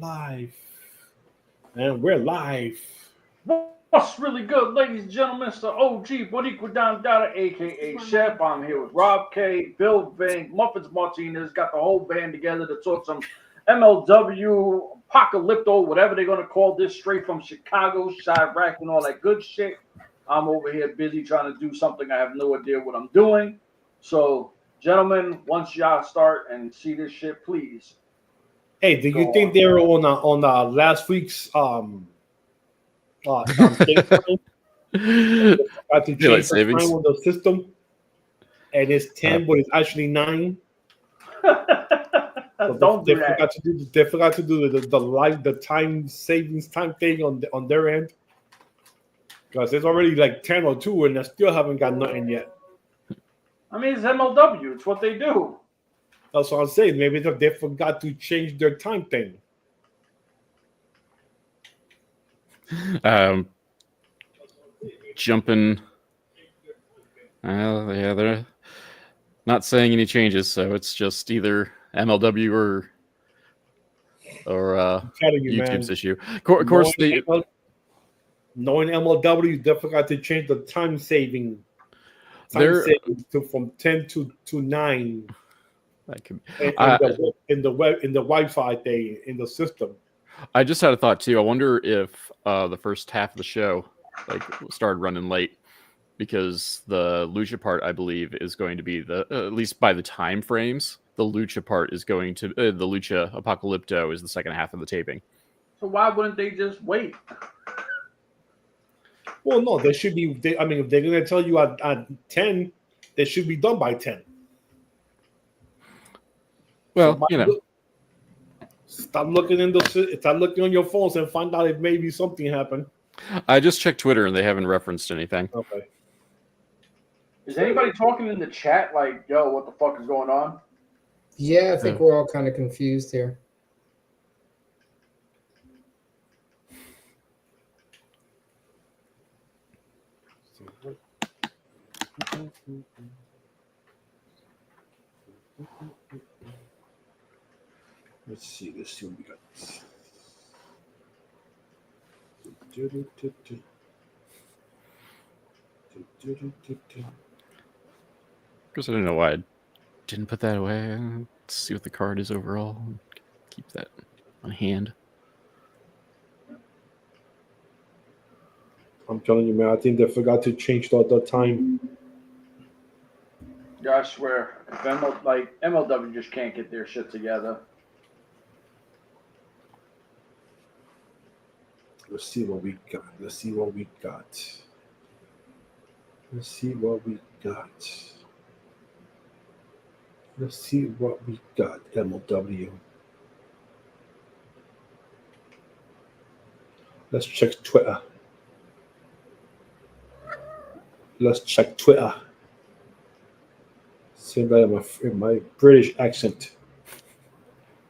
live. And we're live. What's really good, ladies and gentlemen? It's the OG Boricua Down Data, a.k.a. Chef. I'm here with Rob K, Bill Vink, Muffins Martinez. Got the whole band together to talk some MLW, Apocalypto, whatever they're going to call this, straight from Chicago, Chirac, and all that good shit. I'm over here busy trying to do something. I have no idea what I'm doing. So, gentlemen, once y'all start and see this shit, please. Hey, do you think they were on last week's time? To change the time on the system, and it's 10, but it's actually 9. So they forgot to do the time savings time thing on their end, because it's already like 10 or 2, and they still haven't got nothing yet. I mean, it's MLW. It's what they do. That's what I'm saying. Maybe they forgot to change their time thing. Jumping. Yeah, they're not saying any changes, so it's just either MLW or YouTube's issue. Of course, knowing MLW, they forgot to change the time saving from 10 to 9. That could in the Wi-Fi thing in the system. I just had a thought too. I wonder if the first half of the show started running late, because the lucha part, I believe, is going to be at least by the time frames, the lucha part is going to the lucha Apocalypto is the second half of the taping. So why wouldn't they just wait? Well, no, they should be. I mean, if they're going to tell you at 10, they should be done by 10. Well, stop looking on your phones and find out if maybe something happened. I just checked Twitter and they haven't referenced anything. Okay. Is anybody talking in the chat like, yo, what the fuck is going on? Yeah, I think we're all kind of confused here. Let's see what we got. Because I don't know why I didn't put that away. Let's see what the card is overall. Keep that on hand. I'm telling you, man, I think they forgot to change the time. Yeah, I swear. If MLW just can't get their shit together. Let's see what we got. MLW. Let's check Twitter. Same by in my British accent.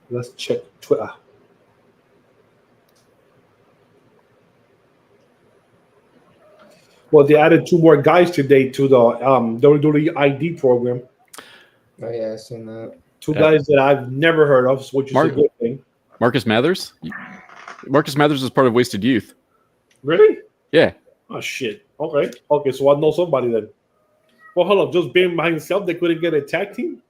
Let's check Twitter. Well, they added 2 more guys today to the WWE ID program. Oh yeah, I've seen that. 2 guys that I've never heard of, which is a good thing. Marcus Mathers? Marcus Mathers is part of Wasted Youth. Really? Yeah. Oh, shit. Okay, so I know somebody then. Well, hold on. Just being by himself, they couldn't get a tag team?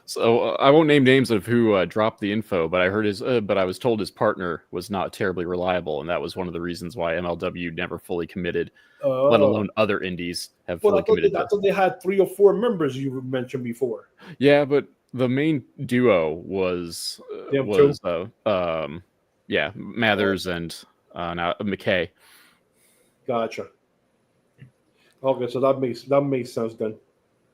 So I won't name names of who dropped the info, but I heard but I was told his partner was not terribly reliable, and that was one of the reasons why MLW never fully committed, let alone other indies have fully committed. I thought they had 3 or 4 members you mentioned before. Yeah, but the main duo was Mathers and now McKay. Gotcha. Okay, so that makes sense then.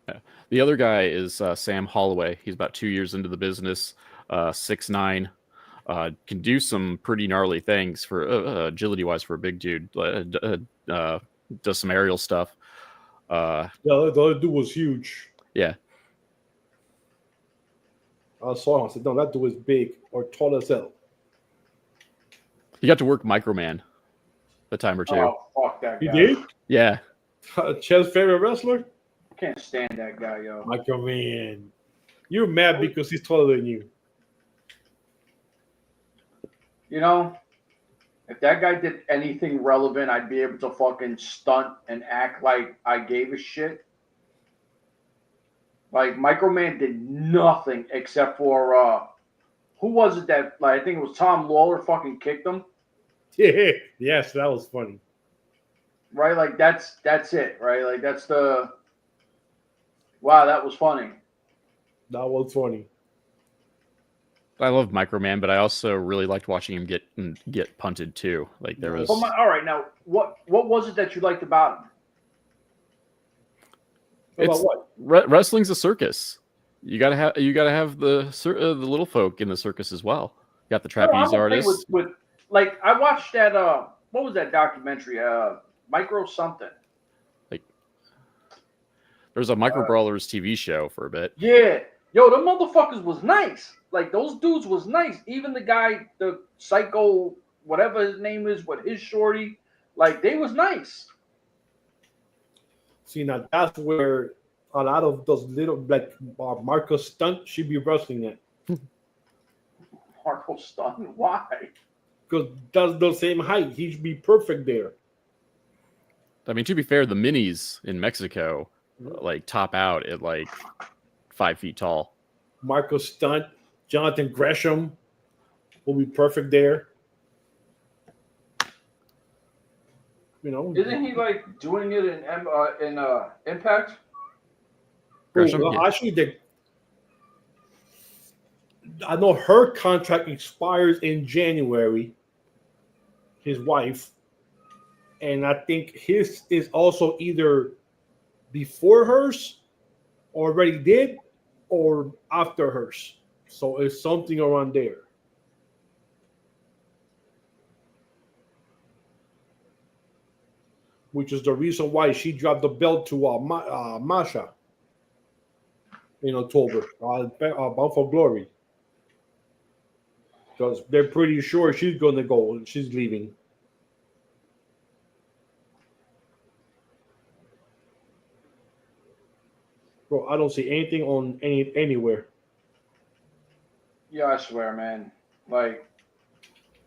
Yeah. The other guy is Sam Holloway. He's about 2 years into the business, 6'9", can do some pretty gnarly things for agility-wise for a big dude. Does some aerial stuff. The other dude was huge. Yeah. I saw him. I said, no, that dude is big or tall as hell. He got to work Microman a time or 2. Oh, fuck that guy. He did? Yeah. Chad's favorite wrestler? Can't stand that guy, yo. Microman. You're mad because he's taller than you. You know, if that guy did anything relevant, I'd be able to fucking stunt and act like I gave a shit. Like Microman did nothing except for who was it that, like, I think it was Tom Lawler fucking kicked him. Yeah, yes, that was funny. Right, like that's it, right? Like that's the wow, that was funny. That was funny. I love Microman, but I also really liked watching him get punted too. Like there was. All right, now what was it that you liked about him? It's wrestling's a circus. You gotta have the little folk in the circus as well. You got the trapeze artists. With like I watched that what was that documentary? Micro something. Like there was a Micro Brawlers TV show for a bit. Yeah. Yo, them motherfuckers was nice. Like those dudes was nice. Even the guy, the psycho, whatever his name is, with his shorty, like they was nice. See, now that's where a lot of those little like Marcus Stunt should be wrestling at. Marco Stunt, why? Because that's the same height. He should be perfect there. I mean, to be fair, the minis in Mexico like top out at like 5 feet tall. Marcus Stunt, Jonathan Gresham will be perfect there. You know, Isn't he like doing it in Impact? Gresham, well, actually, I know her contract expires in January. His wife, and I think his is also either before hers, already did, or after hers. So it's something around there. Which is the reason why she dropped the belt to Masha in October, Bound for Glory. Because they're pretty sure she's going to go and she's leaving. Bro, I don't see anything on anywhere. Yeah, I swear, man. Like,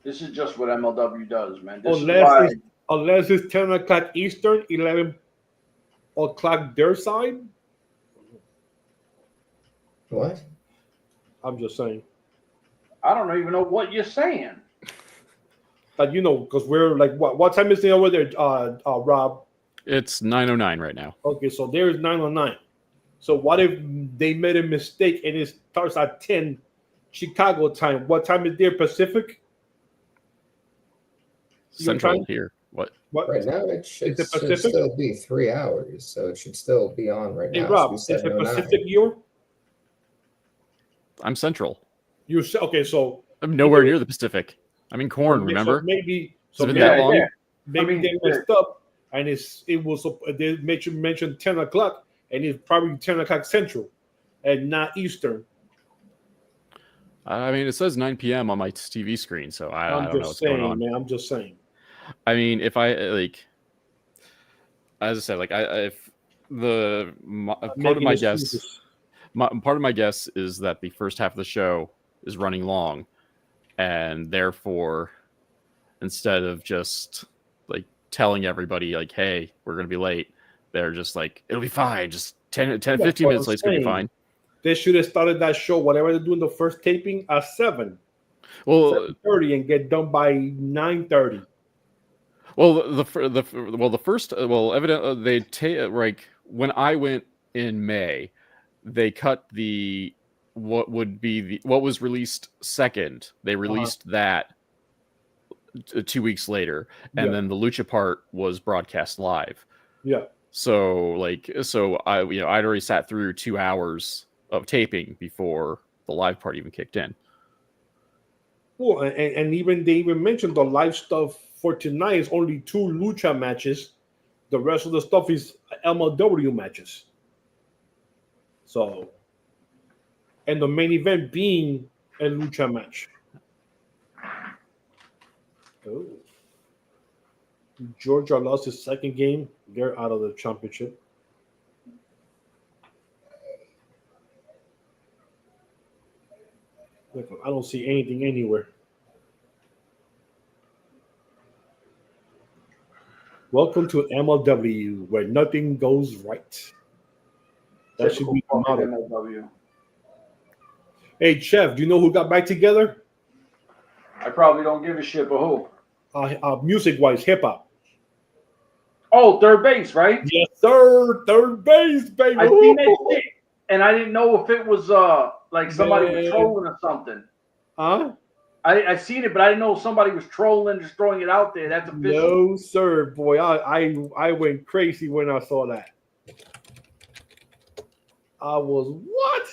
this is just what MLW does, man. Unless it's 10 o'clock Eastern, 11 o'clock their side. What? I'm just saying. I don't even know what you're saying. But you know, because we're like, what time is it over there, Rob? It's 9:09 right now. Okay, so there's 9:09. So what if they made a mistake and it starts at 10 Chicago time? What time is there Pacific? Central here. What? Right now it should still be 3 hours, so it should still be on right now. Rob, is it Pacific year? I'm Central. You okay? So I'm nowhere near the Pacific. I'm in Corn. Remember? So maybe that long? Yeah. Maybe they messed up, and it was they mentioned 10 o'clock, and it's probably 10 o'clock Central, and not Eastern. I mean, it says 9 p.m. on my TV screen, so I don't know what's going on. Man, I'm just saying. I mean, if I like, as I said, like if the part of my guess, part of my guess is that the first half of the show is running long, and therefore, instead of just like telling everybody like, "Hey, we're gonna be late," they're just like, "It'll be fine. Just 10 15 minutes late, it's gonna be fine." They should have started that show, whatever they're doing the first taping, at 7. Well, 7:30 and get done by 9:30. Well, evidently they like when I went in May, they cut what was released second. They released that 2 weeks later, and then the Lucha part was broadcast live. Yeah. So I'd already sat through 2 hours of taping before the live part even kicked in. Well, and they even mentioned the live stuff for tonight is only 2 Lucha matches. The rest of the stuff is MLW matches. So, and the main event being a Lucha match. Oh. Georgia lost his second game. They're out of the championship. I don't see anything anywhere. Welcome to MLW, where nothing goes right. That should be the motto. MLW. Hey, Chef, do you know who got back together? I probably don't give a shit, but who? Music-wise, hip-hop. Oh, third base, right? Yes, sir. Third base, baby. I seen that shit, and I didn't know if it was like somebody was trolling or something. Huh? I seen it, but I didn't know if somebody was trolling, just throwing it out there. That's official. No, sir, boy. I went crazy when I saw that. I was what?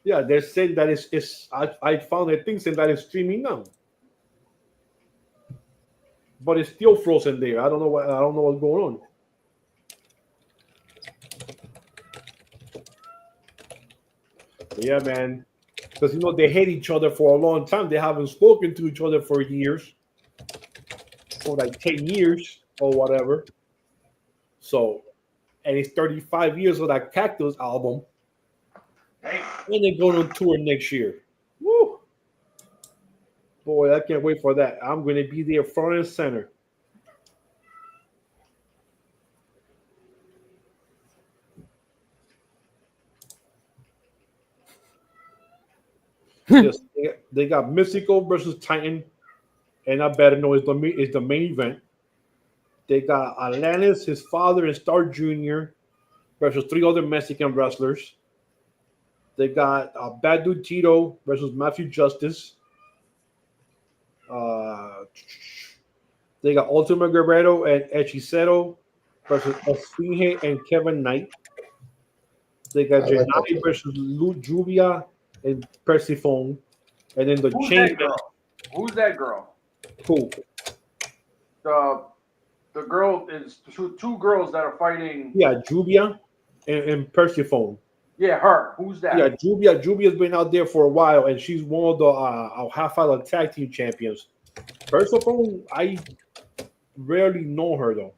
Yeah, they're saying that it's I found a thing saying that it's streaming now. But it's still frozen there. I don't know what's going on. Yeah, man. Because they hate each other for a long time. They haven't spoken to each other for years. For like 10 years or whatever. So, and it's 35 years of that Cactus album. And they're going on tour next year. Woo! Boy, I can't wait for that. I'm going to be there front and center. Yes, they got Mystical versus Titan, and I better know it's the main event. They got Atlantis, his father, and Star Jr. versus 3 other Mexican wrestlers. They got Bad Dude Tito versus Matthew Justice. They got Ultimate Guerrero and Hechicero versus Esfinge and Kevin Knight. They got Gennady versus Jubia and Persephone. And then Who's that girl? Who's that girl? Who? The girl is two girls that are fighting. Yeah, Jubia and Persephone. Yeah, her. Who's that? Yeah, Jubia's been out there for a while, and she's one of the half-hour tag team champions. Persephone, I rarely know her though.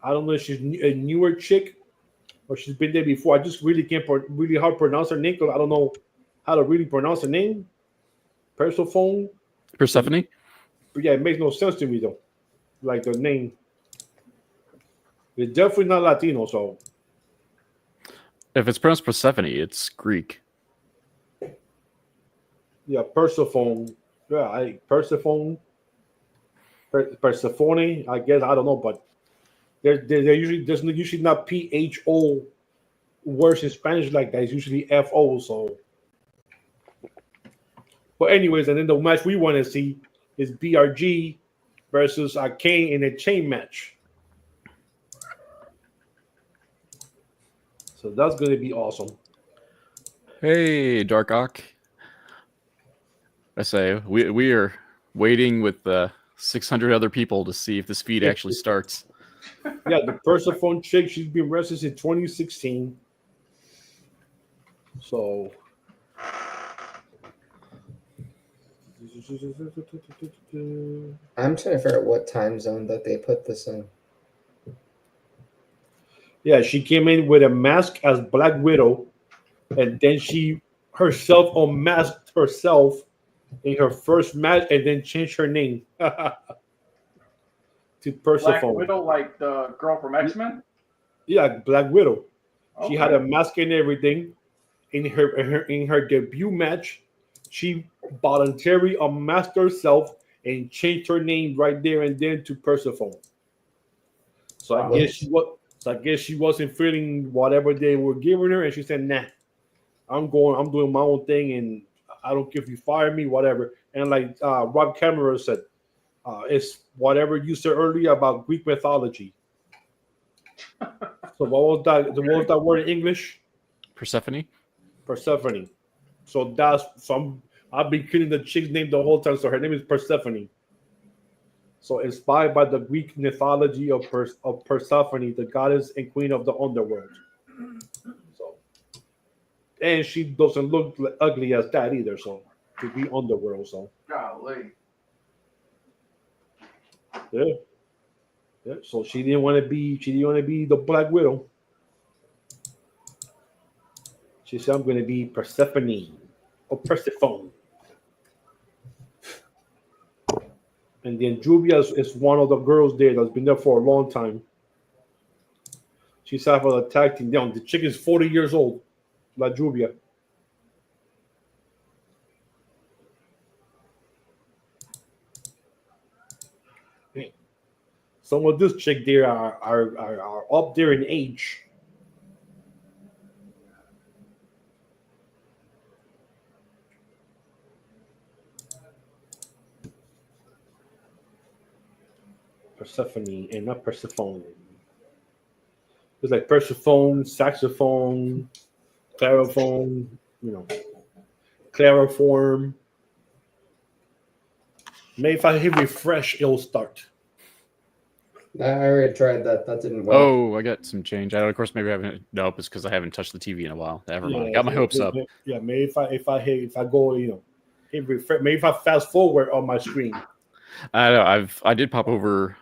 I don't know if she's a newer chick or she's been there before. I just really can't really hard to pronounce her name because I don't know how to really pronounce her name. Persephone. But yeah, it makes no sense to me though. Like the name. It's definitely not Latino, so. If it's pronounced Persephone, it's Greek. Yeah, Persephone. Yeah, Persephone. Persephone, I guess. I don't know, but they're usually there's usually not PHO words in Spanish like that. It's usually FO. So, but anyways, and then the match we want to see is BRG versus Kane in a chain match. So that's going to be awesome. Hey, Dark Ock. I say we are waiting with 600 other people to see if this feed actually starts. Yeah, the Persephone chick, she's been wrestling since 2016. So I'm trying to figure out what time zone that they put this in. Yeah, she came in with a mask as Black Widow, and then she herself unmasked herself in her first match, and then changed her name to Persephone. Black Widow, like the girl from X-Men? Yeah, Black Widow. Okay. She had a mask and everything. In her debut match, she voluntarily unmasked herself and changed her name right there and then to Persephone. So I guess she wasn't feeling whatever they were giving her, and she said, "Nah, I'm doing my own thing, and I don't care if you fire me, whatever." And like Rob Cameron said, it's whatever you said earlier about Greek mythology. So what was that? What was that word in English? Persephone. So I've been killing the chick's name the whole time. So her name is Persephone. So inspired by the Greek mythology of Persephone, the goddess and queen of the underworld. So, and she doesn't look ugly as that either. So to be underworld. So golly. Yeah. So she didn't want to be the Black Widow. She said, "I'm going to be Persephone or Persephone." And then Jubia is one of the girls there that's been there for a long time. She's half of the tag team. The chick is 40 years old, La Jubia. Some of this chick there are up there in age. Persephone and not Persephone. It's like Persephone, saxophone, clarophone, clariform. Maybe if I hit refresh, it'll start. I already tried that. That didn't work. Oh, I got some change. Of course, maybe I haven't. Nope, it's because I haven't touched the TV in a while. Never mind. Got my hopes up. Yeah, maybe if I go, hit refresh. Maybe if I fast forward on my screen. I know. I did pop over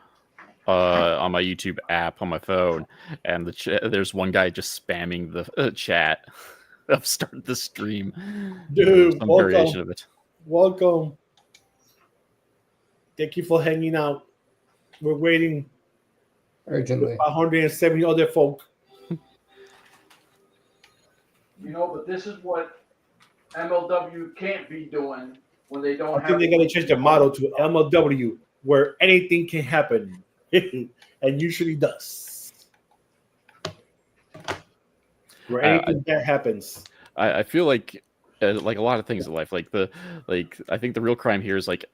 on my YouTube app on my phone, and there's one guy just spamming the chat of start the stream. Dude, some welcome. variation of it. Welcome. Thank you for hanging out. We're waiting Urgently. 170 other folk. But this is what MLW can't be doing when they don't I think they're going to change the motto to MLW, where anything can happen, and usually does. Where anything that happens. I feel like a lot of things in life, I think the real crime here is like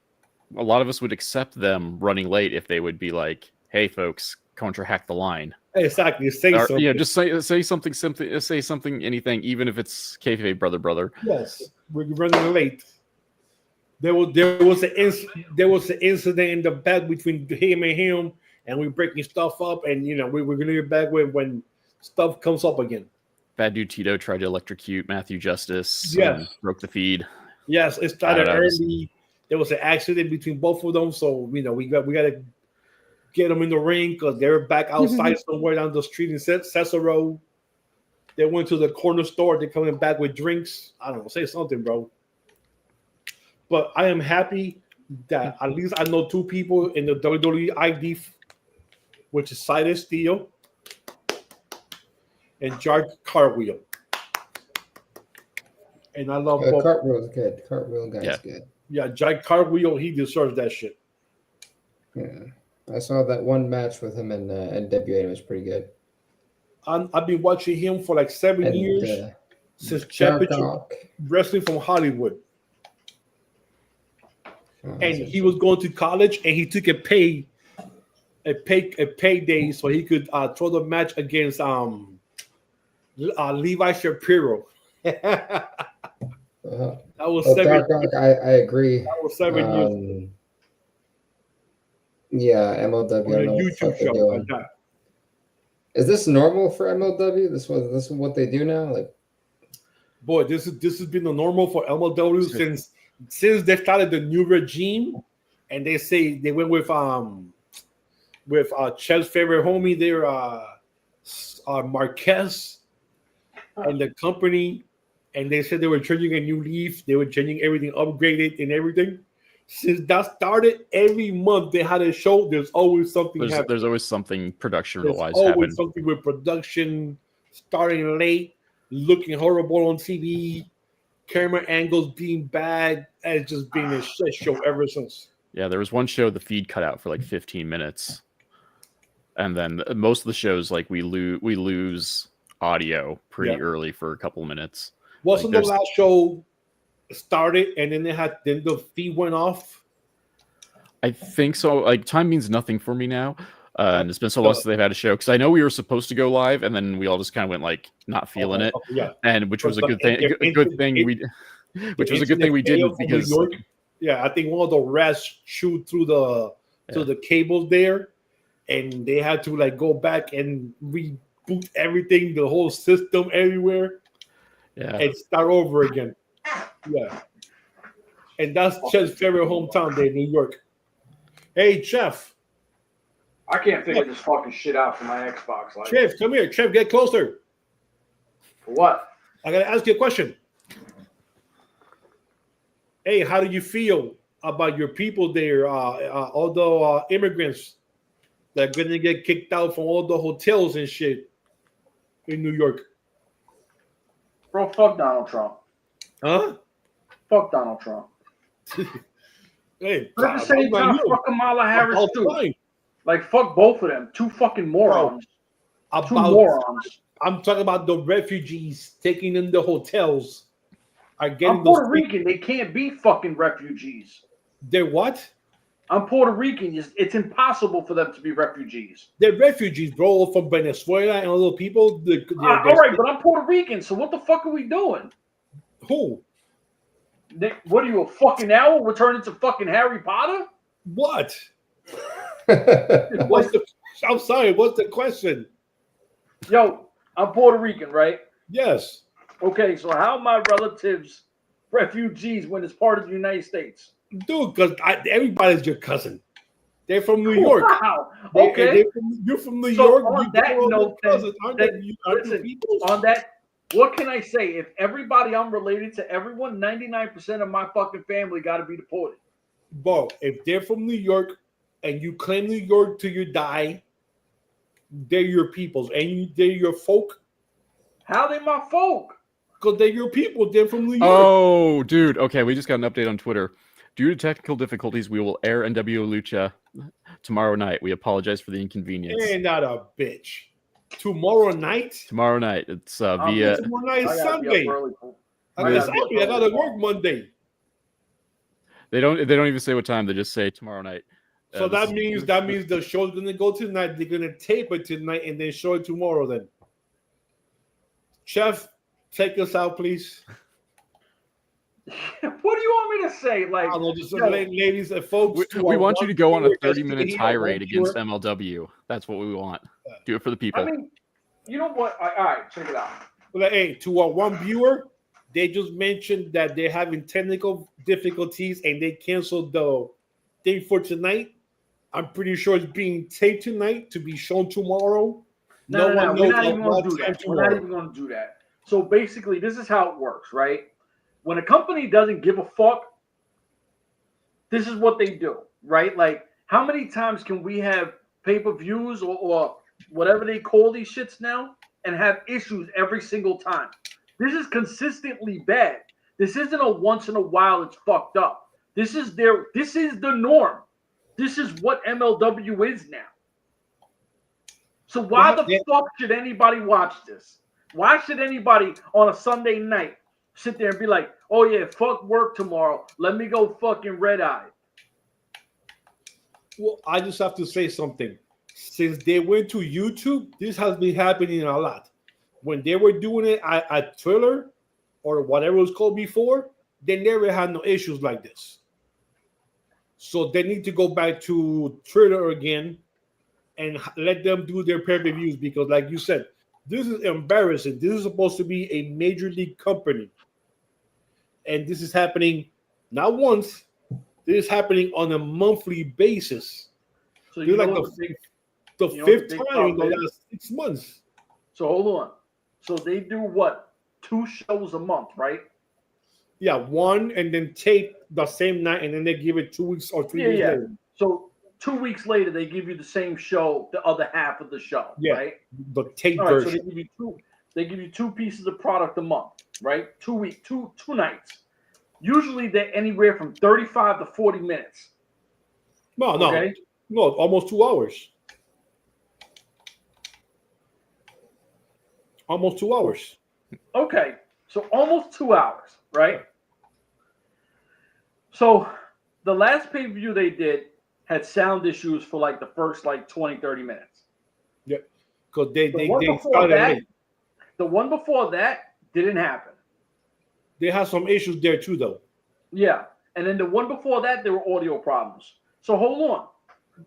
a lot of us would accept them running late if they would be like, "Hey, folks, contrahack the line." Exactly. Say something. Yeah, just say something, say something, anything, even if it's kayfabe, brother. Yes, we're running late. There was an incident in the back between him, and we're breaking stuff up, and we're gonna get back when stuff comes up again. Bad dude Tito tried to electrocute Matthew Justice. Yes, broke the feed. Yes, it started early. There was an accident between both of them, so we got to get them in the ring because they're back outside somewhere down the street in Cicero. They went to the corner store. They're coming back with drinks. I don't know. Say something, bro. But I am happy that at least I know two people in the WWE ID, which is Silas Steele and Jack Cartwheel. And I love both. Cartwheel's good. Cartwheel guy's good. Yeah, Jack Cartwheel, he deserves that shit. Yeah. I saw that one match with him in NWA. It was pretty good. I've been watching him for like 7 years since Championship Wrestling from Hollywood. And he was going to college, and he took a payday so he could throw the match against Levi Shapiro. That was 7 years. I agree. That was 7 years. Yeah, MLW. On a YouTube show like that. Is this normal for MLW? This is what they do now? Like, boy, this has been the normal for MLW since they started the new regime, and they say they went with Chad's favorite homie there, Marquez, and the company, and they said they were changing a new leaf. They were changing everything, upgraded and everything. Since that started, every month they had a show. There's always something happening. There's always something production-wise happening. There's always something with production, starting late, looking horrible on TV, camera angles being bad, and it's just been a shit show ever since. Yeah, there was one show the feed cut out for like 15 minutes. And then most of the shows, like we lose audio pretty early for a couple of minutes. Wasn't the last show started and then the feed went off? I think so. Like, time means nothing for me now. And it's been so long since they've had a show, because I know we were supposed to go live, and then we all just kind of went like not feeling it. And which was a good thing. Which was a good thing we didn't, because I think one of the rats chewed through the cables there, and they had to like go back and reboot everything, the whole system everywhere, and start over again. Yeah, and that's Chef's favorite hometown there, New York. Hey, Chef. I can't figure this fucking shit out for my Xbox. Like, Chef, come here. Chef, get closer. For what? I gotta ask you a question. Hey, how do you feel about your people there, all the immigrants that are gonna get kicked out from all the hotels and shit in New York. Bro, fuck Donald Trump. Huh? Fuck Donald Trump. Hey, But at the same time, fuck Kamala Harris too. Fine. Like, fuck both of them. Two fucking morons. Two morons. I'm talking about the refugees taking in the hotels. I'm Puerto Rican. They can't be fucking refugees. They're what? I'm Puerto Rican. It's impossible for them to be refugees. They're refugees, bro, from Venezuela and other people. All right, but I'm Puerto Rican, so what the fuck are we doing? Who? What are you, a fucking owl? We're turning into fucking Harry Potter? What? I'm sorry, what's the question? Yo, I'm Puerto Rican, right? Yes. Okay, so how are my relatives refugees when it's part of the United States? Dude, because everybody's your cousin. They're from New York. Wow. Okay. You're from New York. On that note, what can I say? If everybody I'm related to, everyone, 99% of my fucking family got to be deported. Bro, if they're from New York and you claim New York till you die, they're your peoples and they're your folk. How they my folk? Because they're your people. They're from New York. Oh, dude. Okay, we just got an update on Twitter. Due to technical difficulties, we will air NWO Lucha tomorrow night. We apologize for the inconvenience. Ain't not a bitch. Tomorrow night? Tomorrow night. It's via... Tomorrow night is Sunday. I gotta work Monday. They don't even say what time. They just say tomorrow night. So that means the show's gonna go tonight. They're gonna tape it tonight and then show it tomorrow. Then, Chef, take us out, please. What do you want me to say? Like, I don't know, just ladies and folks, we want you to go on a 30-minute tirade against MLW. That's what we want. Do it for the people. I mean, you know what? All right, check it out. Well, hey, to our one viewer, they just mentioned that they're having technical difficulties and they canceled the thing for tonight. I'm pretty sure it's being taped tonight to be shown tomorrow. No, we're not even going to do that. We're not even going to do that. So basically, this is how it works, right? When a company doesn't give a fuck, this is what they do, right? Like, how many times can we have pay-per-views or whatever they call these shits now and have issues every single time? This is consistently bad. This isn't a once in a while it's fucked up. This is the norm. This is what MLW is now. So why the fuck should anybody watch this? Why should anybody on a Sunday night sit there and be like, oh yeah, fuck work tomorrow. Let me go fucking red-eye. Well, I just have to say something. Since they went to YouTube, this has been happening a lot. When they were doing it at Twitter or whatever it was called before, they never had no issues like this. So they need to go back to Twitter again and let them do their pay-per-views because, like you said, this is embarrassing. This is supposed to be a major league company. And this is happening not once. This is happening on a monthly basis. So you're like the fifth time in the last 6 months. So hold on. So they do what? 2 shows a month, right? Yeah, one and then tape the same night and then they give it 2 weeks or 3 weeks later. So 2 weeks later, they give you the same show, the other half of the show, right? The tape version. So they give you 2 pieces of product a month, right? 2 nights. Usually they're anywhere from 35 to 40 minutes. No, almost 2 hours. Almost 2 hours. Okay, so almost 2 hours, right? So the last pay-per-view they did had sound issues for like the first 20, 30 minutes. Yeah, because they started the one before that didn't happen. They had some issues there too, though. Yeah, and then the one before that, there were audio problems. So hold on.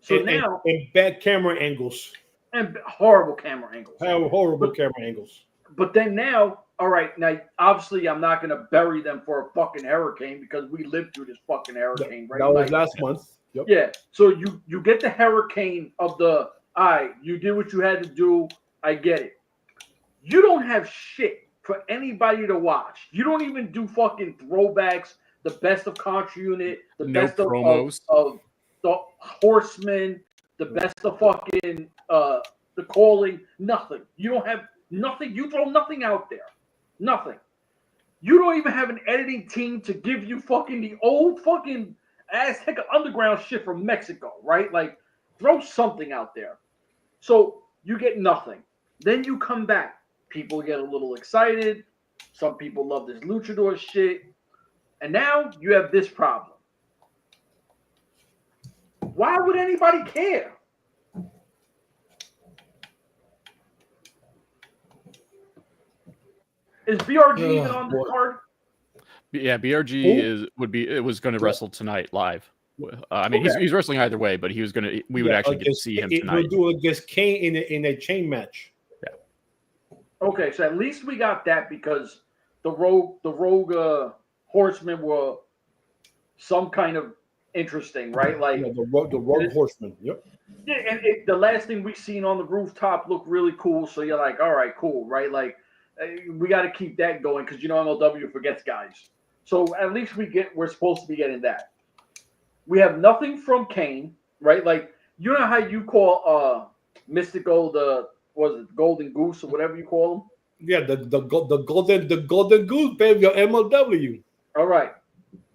So now and bad camera angles and horrible camera angles. Horrible camera angles. But then now, all right, now obviously I'm not going to bury them for a fucking hurricane because we lived through this fucking hurricane, right? That was last month. Yep. Yeah. So you get the hurricane of the, all right, you did what you had to do. I get it. You don't have shit for anybody to watch. You don't even do fucking throwbacks, the best of Contra Unit, the No best promos. of the Horsemen, the best of fucking the Calling. Nothing. You don't have nothing. You throw nothing out there. Nothing. You don't even have an editing team to give you fucking the old fucking Azteca Underground shit from Mexico, right? Like, throw something out there. So you get nothing. Then you come back. People get a little excited. Some people love this luchador shit. And now you have this problem. Why would anybody care? Is BRG even on the card? Yeah, BRG was going to wrestle tonight live. I mean, he's wrestling either way, but he was going to. We would actually get to see him tonight. He'll do against Kane in a chain match. Yeah. Okay, so at least we got that because the rogue horsemen were some kind of interesting, right? Like the rogue horsemen. Yep. Yeah, and the last thing we seen on the rooftop looked really cool. So you're like, all right, cool, right? Like we got to keep that going because MLW forgets guys. So at least we're supposed to be getting that. We have nothing from Kane, right? Like you know how you call Mystical the Golden Goose or whatever you call him. Yeah, the golden goose, baby, your MLW. All right,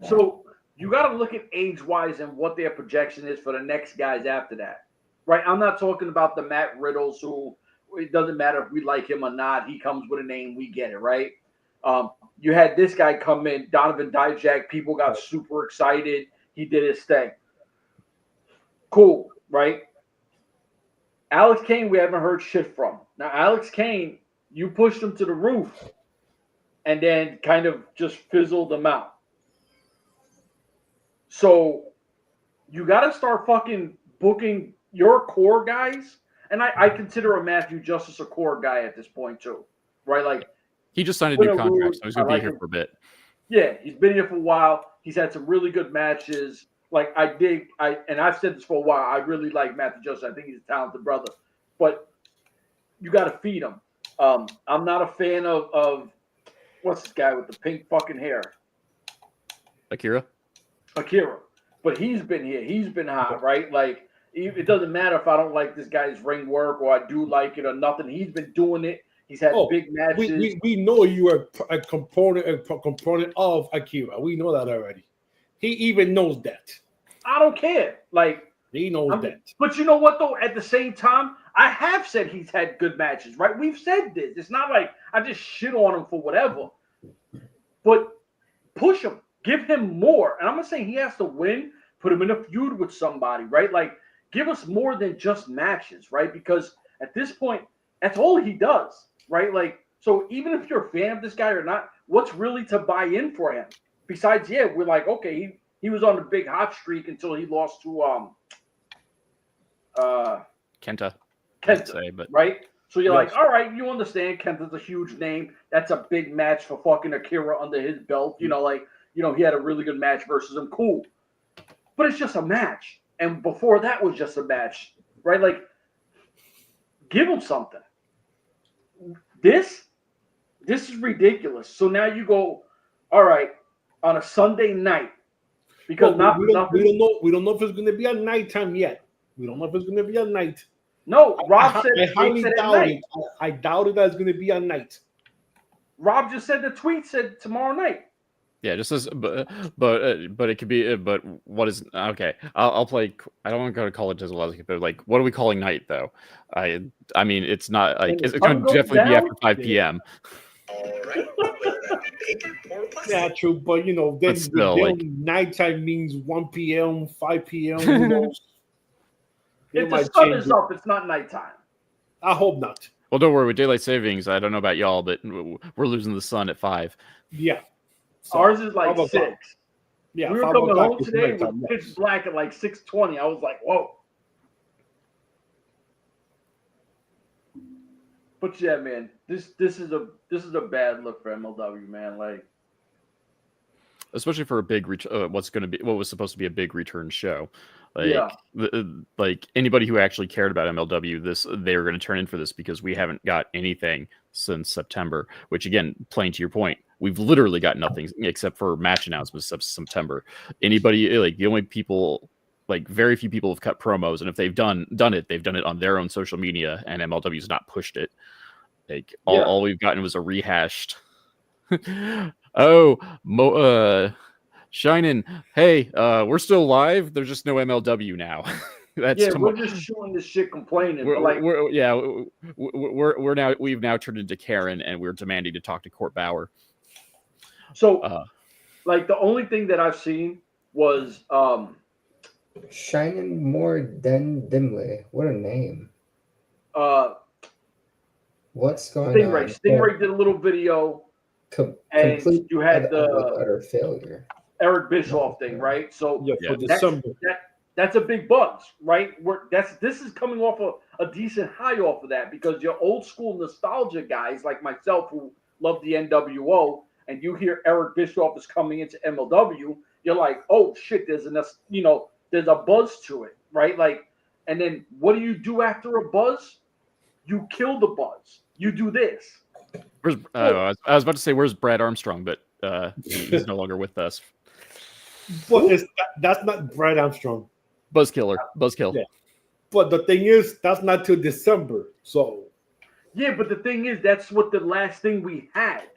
so you got to look at age-wise and what their projection is for the next guys after that, right? I'm not talking about the Matt Riddles who it doesn't matter if we like him or not. He comes with a name, we get it, right? You had this guy come in, Donovan Dijak. People got super excited. He did his thing. Cool, right? Alex Kane, we haven't heard shit from. Now, Alex Kane, you pushed him to the roof and then kind of just fizzled him out. So you got to start fucking booking your core guys. And I consider a Matthew Justice a core guy at this point too, right? Like he just signed a new contract, so he's going to be here for a bit. Yeah, he's been here for a while. He's had some really good matches. Like and I've said this for a while. I really like Matthew Justice. I think he's a talented brother, but you got to feed him. I'm not a fan of what's this guy with the pink fucking hair? Akira, but he's been here. He's been hot, right? Like it doesn't matter if I don't like this guy's ring work or I do like it or nothing. He's been doing it. He's had big matches. We know you are a component of Akira. We know that already. He even knows that. I don't care. Like he knows that. But you know what though? At the same time, I have said he's had good matches, right? We've said this. It's not like I just shit on him for whatever. But push him. Give him more. And I'm not saying he has to win. Put him in a feud with somebody, right? Like give us more than just matches, right? Because at this point, that's all he does. Right, like so. Even if you're a fan of this guy or not, what's really to buy in for him? Besides, we're like, okay, he was on a big hot streak until he lost to Kenta. But right. So you're like, all right, you understand. Kenta's a huge name. That's a big match for fucking Akira under his belt. He had a really good match versus him. Cool, but it's just a match, and before that was just a match, right? Like, give him something. This is ridiculous. So now you go, all right, on a Sunday night because we don't know if it's going to be a nighttime yet. We don't know if it's going to be a night. No, Rob said I highly doubt it. I doubt that it's going to be a night. Rob just said the tweet said tomorrow night. Yeah, just as, but it could be. But what is okay? I'll play. I don't want to go to college as well, but like, what are we calling night though? I mean, it's not like it's going to definitely be after 5 p.m. All right. Yeah, true, but then still, like, nighttime means 1 p.m., 5 p.m. Who knows? If the sun is up, it's not nighttime. I hope not. Well, don't worry. With daylight savings, I don't know about y'all, but we're losing the sun at 5. Yeah. So, ours is like 6. Yeah, we were coming home today with pitch black at like 6:20. I was like, whoa. But yeah, man, this is a bad look for MLW, man. Like, especially for a big what was supposed to be a big return show. Like, like anybody who actually cared about MLW, they're going to turn in for this because we haven't got anything since September. Which again, playing to your point, we've literally got nothing except for match announcements since September. Anybody, like the only people, like very few people have cut promos, and if they've done it, they've done it on their own social media, and MLW's not pushed it. Like all we've gotten was a rehashed. Shinin, hey, we're still live. There's just no MLW now. We're just shooting this shit, complaining. We've now turned into Karen, and we're demanding to talk to Court Bauer. So, like the only thing that I've seen was Shining More than Dimly. What a name. What's going on? Stingray did a little video. And you had the utter failure. Eric Bischoff thing, right? So for December. That's a big buzz, right? This is coming off a decent high off of that, because your old school nostalgia guys like myself who love the NWO, and you hear Eric Bischoff is coming into MLW, you're like, oh shit, there's a buzz to it, right? Like, and then what do you do after a buzz? You kill the buzz. You do this. I was about to say, where's Brad Armstrong, but he's no longer with us. But that's not Brad Armstrong. Buzzkill. Yeah. But the thing is, that's not till December. So. Yeah, but the thing is, that's what the last thing we had.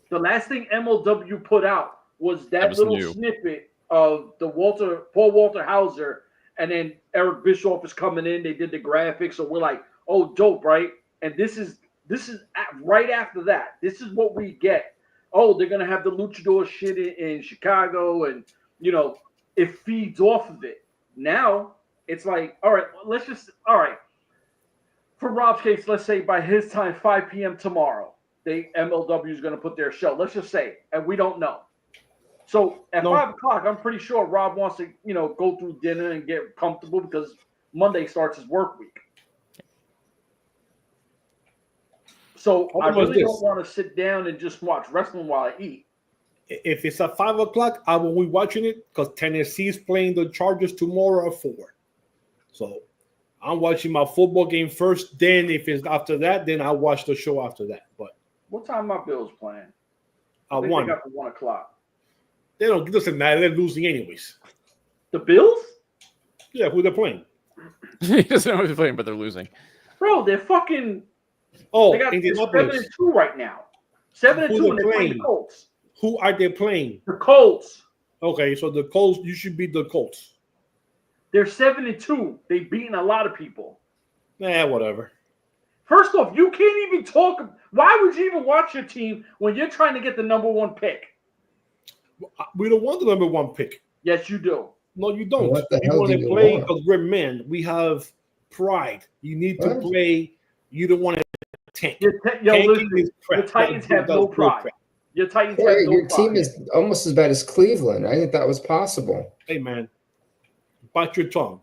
The last thing MLW put out was that little snippet of the Paul Walter Hauser, and then Eric Bischoff is coming in. They did the graphics, so we're like, oh, dope, right? And this is right after that. This is what we get. Oh, they're gonna have the luchador shit in Chicago, and it feeds off of it. Now it's like, all right, for Rob's case, let's say by his time, 5 p.m. tomorrow, MLW is gonna put their show. Let's just say, and we don't know. So at 5 o'clock, I'm pretty sure Rob wants to, go through dinner and get comfortable, because Monday starts his work week. So I really don't want to sit down and just watch wrestling while I eat. If it's at 5 o'clock, I will be watching it, because Tennessee's playing the Chargers tomorrow at 4. So I'm watching my football game first. Then if it's after that, then I'll watch the show after that. But what time my Bills playing? I won. They got for 1 o'clock. It doesn't matter. They're losing anyways. The Bills? Yeah, who they're playing. He doesn't know who they're playing, but they're losing. Bro, they're fucking. Oh, they got 7-2 right now. 7-2, and they're playing the Colts. Who are they playing? The Colts. Okay, so the Colts. You should beat the Colts. They're 7-2. They've beaten a lot of people. Whatever. First off, you can't even talk. Why would you even watch your team when you're trying to get the number 1 pick? We don't want the number 1 pick. Yes, you do. No, you don't. What the you hell want do to you play want? because we're men. We have pride. You need to play. You don't want to tank. Listen, the Titans have no pride. Your Titans have no your pride. team is almost as bad as Cleveland. I think that was possible. Hey, man. Bite your tongue.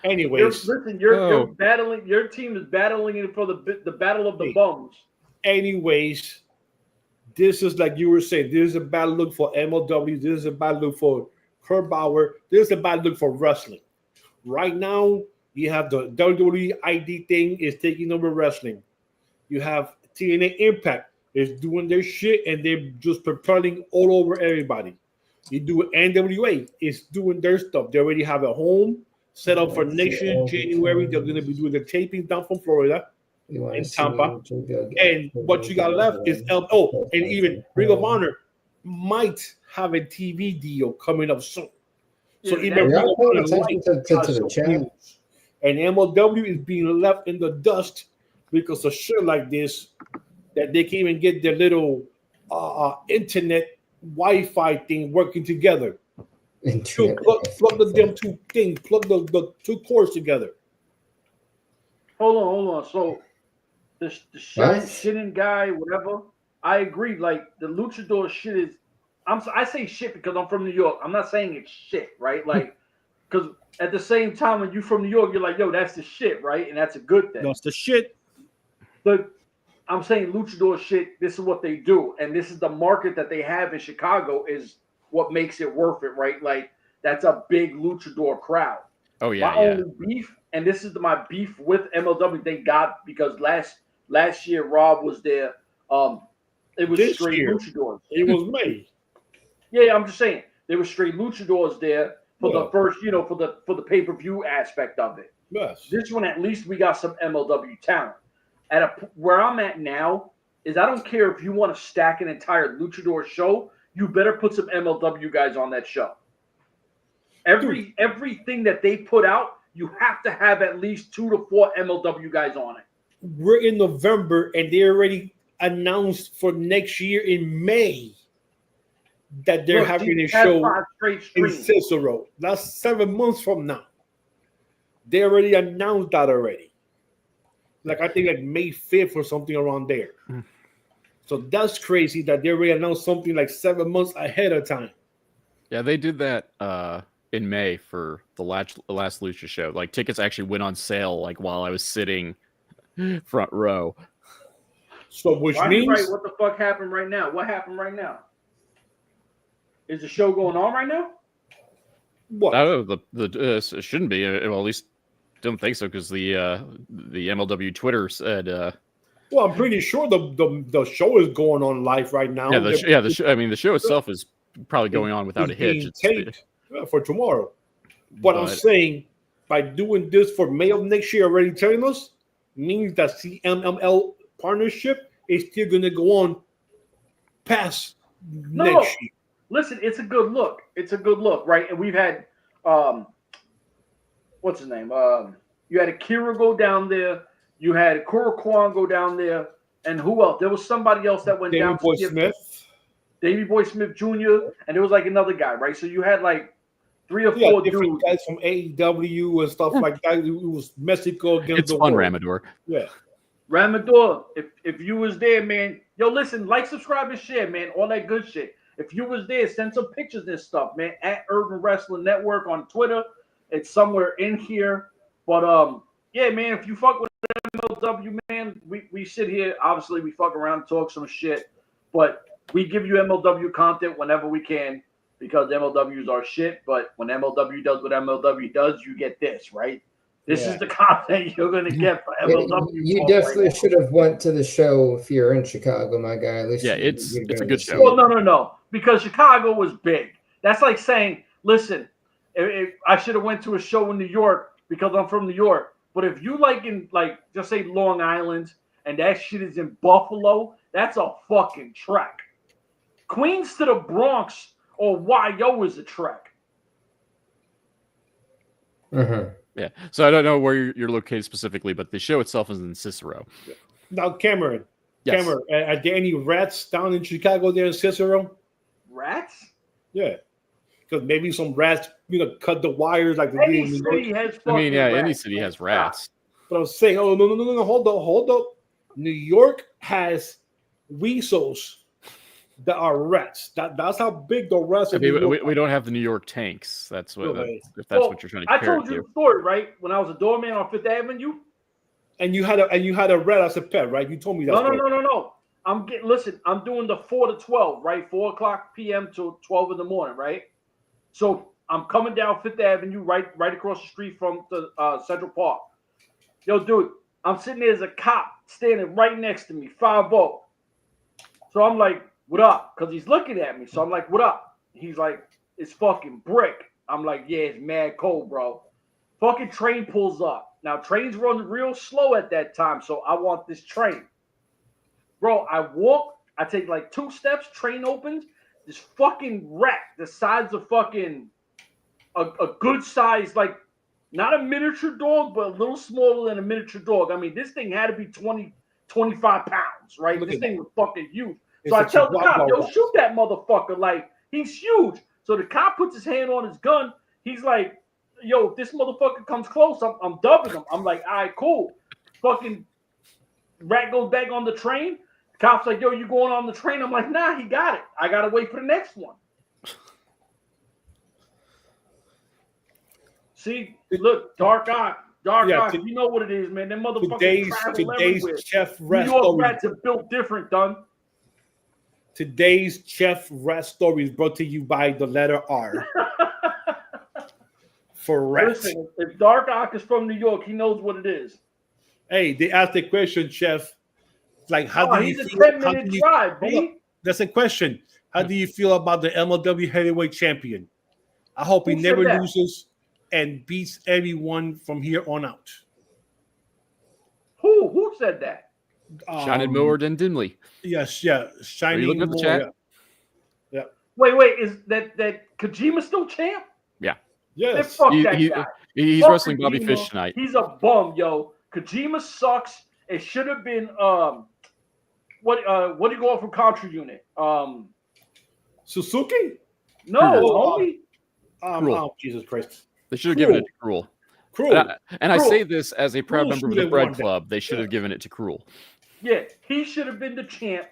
Anyways. You're battling. Your team is battling it for the battle of the bums. Anyways, this is like you were saying. This is a bad look for MLW. This is a bad look for Kurt Bauer. This is a bad look for wrestling. Right now, you have the WWE ID thing is taking over wrestling. You have TNA Impact is doing their shit, and they're just propelling all over everybody. You do NWA is doing their stuff. They already have a home set up for next year, January. They're going to be doing the taping down from Florida in Tampa. And what you got left is and even Ring of Honor might have a TV deal coming up soon. So even Ring of Honor to the and MLW is being left in the dust because of shit like this, that they can't even get their little internet Wi-Fi thing working together. Plug the damn two things, plug the two cords together. Hold on. So the shitting guy, whatever, I agree. Like the luchador shit is, I say shit because I'm from New York. I'm not saying it's shit, right? Like, because at the same time, when you from New York, you're like, yo, that's the shit, right? And that's a good thing. That's the shit. But I'm saying luchador shit, this is what they do. And this is the market that they have in Chicago is what makes it worth it, right? Like, that's a big luchador crowd. Oh, yeah. My only beef and this is my beef with MLW. Thank God, because last year Rob was there. It was This straight year, luchadors. it was May. Yeah, I'm just saying there were straight luchadors there for Yeah. the first, for the pay-per-view aspect of it. Yes. This one, at least we got some MLW talent. Where I'm at now is I don't care if you want to stack an entire luchador show, you better put some MLW guys on that show. Everything that they put out, you have to have at least 2 to 4 MLW guys on it. We're in November, and they already announced for next year in May that they're having a show in Cicero. That's 7 months from now. They already announced that already. Like I think like May 5th or something around there. So that's crazy that they already announced something like 7 months ahead of time. Yeah, they did that in May for the last Lucha show. Like tickets actually went on sale like while I was sitting front row. So which means right, what the fuck happened right now? What happened right now? Is the show going on right now? what? No, it shouldn't be. Well, at least don't think so because the MLW Twitter said. Well, I'm pretty sure the show is going on live right now. Yeah, the show. I mean, the show itself is probably going on without a hitch. It's taped for tomorrow. But I'm saying by doing this for May of next year, already telling us means that CMLL partnership is still going to go on past next year. Listen, it's a good look. It's a good look, right? And we've had, what's his name? You had Akira go down there. You had Kwan go down there. And who else? There was somebody else that went down. Davey Boy Smith. Davey Boy Smith Jr. And there was like another guy, right? So you had like 3 or 4 different dudes. guys from AEW and stuff like that. It was Mexico against the fun, world. Ramador. Yeah. Ramador, if you was there, man, yo, listen, like, subscribe, and share, man, all that good shit. If you was there, send some pictures and stuff, man, at Urban Wrestling Network on Twitter. It's somewhere in here. But, yeah, man, if you fuck with MLW, man, we sit here. Obviously, we fuck around, talk some shit. But we give you MLW content whenever we can because MLW is our shit. But when MLW does what MLW does, you get this, right? This is the content you're going to get for MLW. You definitely should have went to the show if you're in Chicago, my guy. At least it's a good show. Well, no. Because Chicago was big. That's like saying, listen, if I should have went to a show in New York because I'm from New York. But if you just say Long Island and that shit is in Buffalo, that's a fucking trek. Queens to the Bronx or YO is a trek. Mm-hmm. Yeah. So I don't know where you're located specifically, but the show itself is in Cicero. Now, Cameron. Yes. Cameron, are there any rats down in Chicago there in Cicero? Rats? Yeah. Because maybe some rats, cut the wires like they do in New York. Any city has rats. But I'm saying, oh, no, hold up. New York has weasels that are rats. That's how big the rats are. We don't have the New York tanks. That's what if that's what you're trying to compare. I told you the story, right? When I was a doorman on 5th Avenue. And you had a rat as a pet, right? You told me that. No. I'm doing the 4 to 12, right? 4 o'clock p.m. to 12 in the morning, right? So I'm coming down 5th Avenue, right across the street from the Central Park. Yo, dude, I'm sitting there as a cop standing right next to me, 5-0. So I'm like, what up? Because he's looking at me. So I'm like, what up? He's like, it's fucking brick. I'm like, yeah, it's mad cold, bro. Fucking train pulls up. Now, trains run real slow at that time, so I want this train. Bro, I walk. I take like 2 steps. Train opens. This fucking rat the size of fucking a good size, like not a miniature dog, but a little smaller than a miniature dog. I mean, this thing had to be 20, 25 pounds, right? This thing was fucking huge. So I tell the cop, yo, shoot that motherfucker. Like, he's huge. So the cop puts his hand on his gun. He's like, yo, if this motherfucker comes close, I'm dubbing him. I'm like, all right, cool. Fucking rat goes back on the train. The cop's like, yo, you going on the train? I'm like, nah, he got it. I got to wait for the next one. See, look, dark eye. You know what it is, man. Them motherfuckers travel everywhere. Chef New rat York story. rats are built different, done. Today's Chef Rat Story is brought to you by the letter R. Correct. Listen, if Dark Ock is from New York, he knows what it is. Hey, they asked the question, Chef. Like, how do you he's feel? a 10-minute drive, B. That's a question. How do you feel about the MLW heavyweight champion? I hope he Who never said that? loses and beats everyone from here on out. Who said that? Shining more than dimly. Yes, yeah. Shining Are you looking at the chat? Yeah. Wait, is that Kojima still champ? Yeah. Yes. Man, fuck that guy. He's Fuck wrestling Bobby Kojima. Fish tonight. He's a bum, yo. Kojima sucks. It should have been what do you go for Contra Unit? Suzuki? No, homie. Oh, Jesus Christ. They should have given it to Cruel. Cruel. And I say this as a proud Cruel member of should the have Bread won that. Club. They should have given it to Cruel. Yeah, he should have been the champ.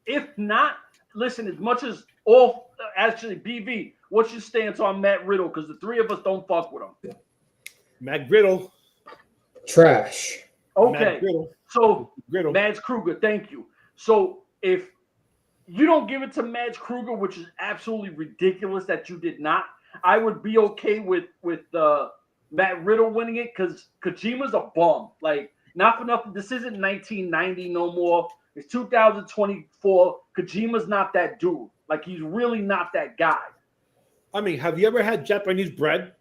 If not, listen, as much as all actually BV, what's your stance on Matt Riddle? Because the three of us don't fuck with him. Matt Griddle. Trash. Okay. Matt Griddle. So Griddle. Mads Kruger, thank you. So if you don't give it to Mads Kruger, which is absolutely ridiculous that you did not, I would be okay with Matt Riddle winning it because Kojima's a bum. Like, not for nothing. This isn't 1990 no more. It's 2024. Kojima's not that dude. Like, he's really not that guy. I mean, have you ever had Japanese bread?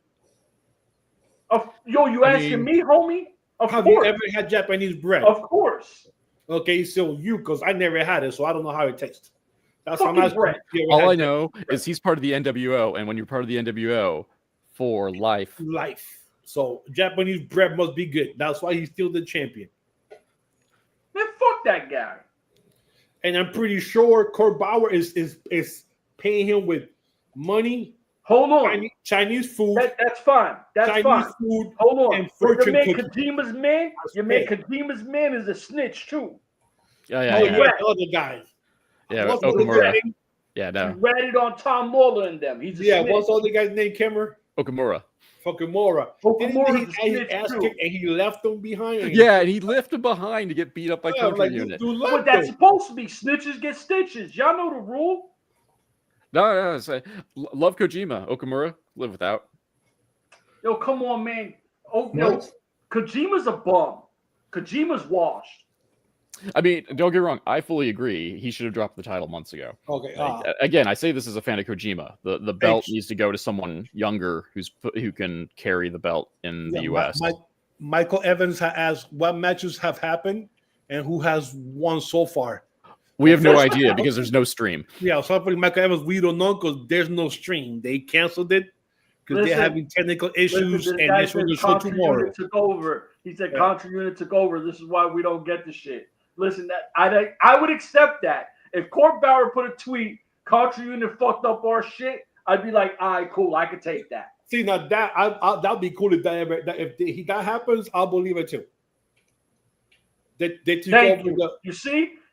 You asking me, homie? Of Have course. you ever had Japanese bread? Of course. Okay, so because I never had it, so I don't know how it tastes. That's Fucking how I'm asking. bread. All I know is he's part of the NWO, and when you're part of the NWO, for life. So Japanese bread must be good. That's why he's still the champion. Man, fuck that guy. And I'm pretty sure Kurt Bauer is paying him with money. Hold on. Chinese food. That's fine. That's Chinese fine. food. Hold on. And Your fortune man cookies. Kojima's man. Your man Kojima's man is a snitch too. Yeah. The other guy. Yeah, What's Okamura. the name? Yeah, no. He ratted on Tom Lawler and them. He's a snitch. What's the other guy's name, Kimmer? Okamura. Okamura. Okamura's a He snitch ass too. kicked and he left him behind. Yeah, and he left him behind to get beat up by Contra like, Unit. But that's supposed to be snitches get stitches. Y'all know the rule. No, love Kojima. Okamura, live without. Yo, come on, man. Kojima's a bum. Kojima's washed. I mean, don't get me wrong. I fully agree. He should have dropped the title months ago. Okay. Again, I say this as a fan of Kojima. The belt needs to go to someone younger who can carry the belt in the U.S. Michael Evans has asked what matches have happened and who has won so far. We have no idea because there's no stream. Yeah, something Michael Evans, we don't know because there's no stream. They canceled it because they're having technical issues and this was the show tomorrow. Took over. He said Contra Unit took over. This is why we don't get the shit. Listen, I would accept that. If Court Bauer put a tweet, Contra Unit fucked up our shit, I'd be like, all right, cool, I could take that. See, now that'd be cool if that happens, I'll believe it too. Thank you.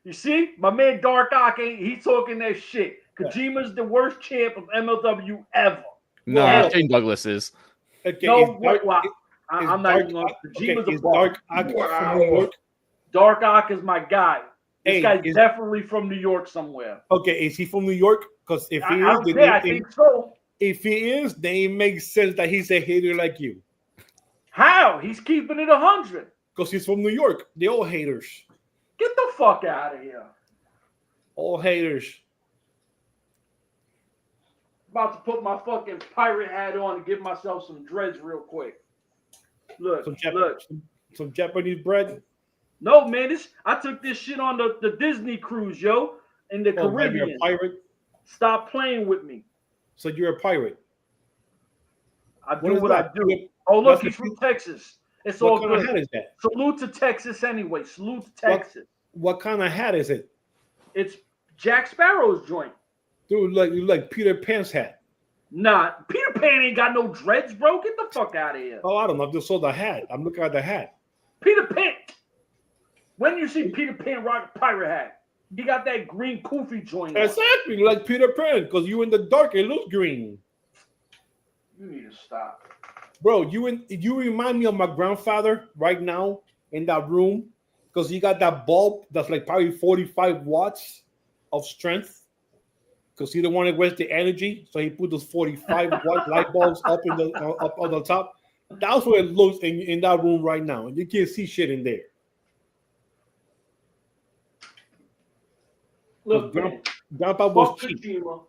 You see, my man Dark Ock he's talking that shit. Kojima's the worst champ of MLW ever. No, Shane Douglas is. Okay, no, I'm not even going. Kojima's a Dark Ock from New York. Dark Ock is my guy. This guy's definitely from New York somewhere. Okay, is he from New York? Because if he is, I think so. If he is, then it makes sense that he's a hater like you. How? He's keeping it 100. Because he's from New York. They're all haters. Get the fuck out of here. All haters. About to put my fucking pirate hat on and give myself some dreads real quick. Look, some Japanese bread. No, man, I took this shit on the Disney cruise, yo, in the Caribbean. You're a pirate? Stop playing with me. So you're a pirate. I do what I do. Oh, look, he's from Texas. It's all good. What kind of hat is that? Salute to Texas anyway. Salute to Texas. What kind of hat is it? It's Jack Sparrow's joint. Dude, like Peter Pan's hat. Nah, Peter Pan ain't got no dreads, bro. Get the fuck out of here. Oh, I don't know. I just saw the hat. I'm looking at the hat. Peter Pan. When you see Peter Pan rock a pirate hat, he got that green kufi joint on. Exactly, like Peter Pan, because you in the dark, it looks green. You need to stop. Bro, you remind me of my grandfather right now in that room, because he got that bulb that's like probably 45 watts of strength. because he didn't want to waste the energy, so he put those 45 watt light bulbs up on the top. That's what it looks in that room right now, and you can't see shit in there. Look, Grandpa was cheap. Kojima.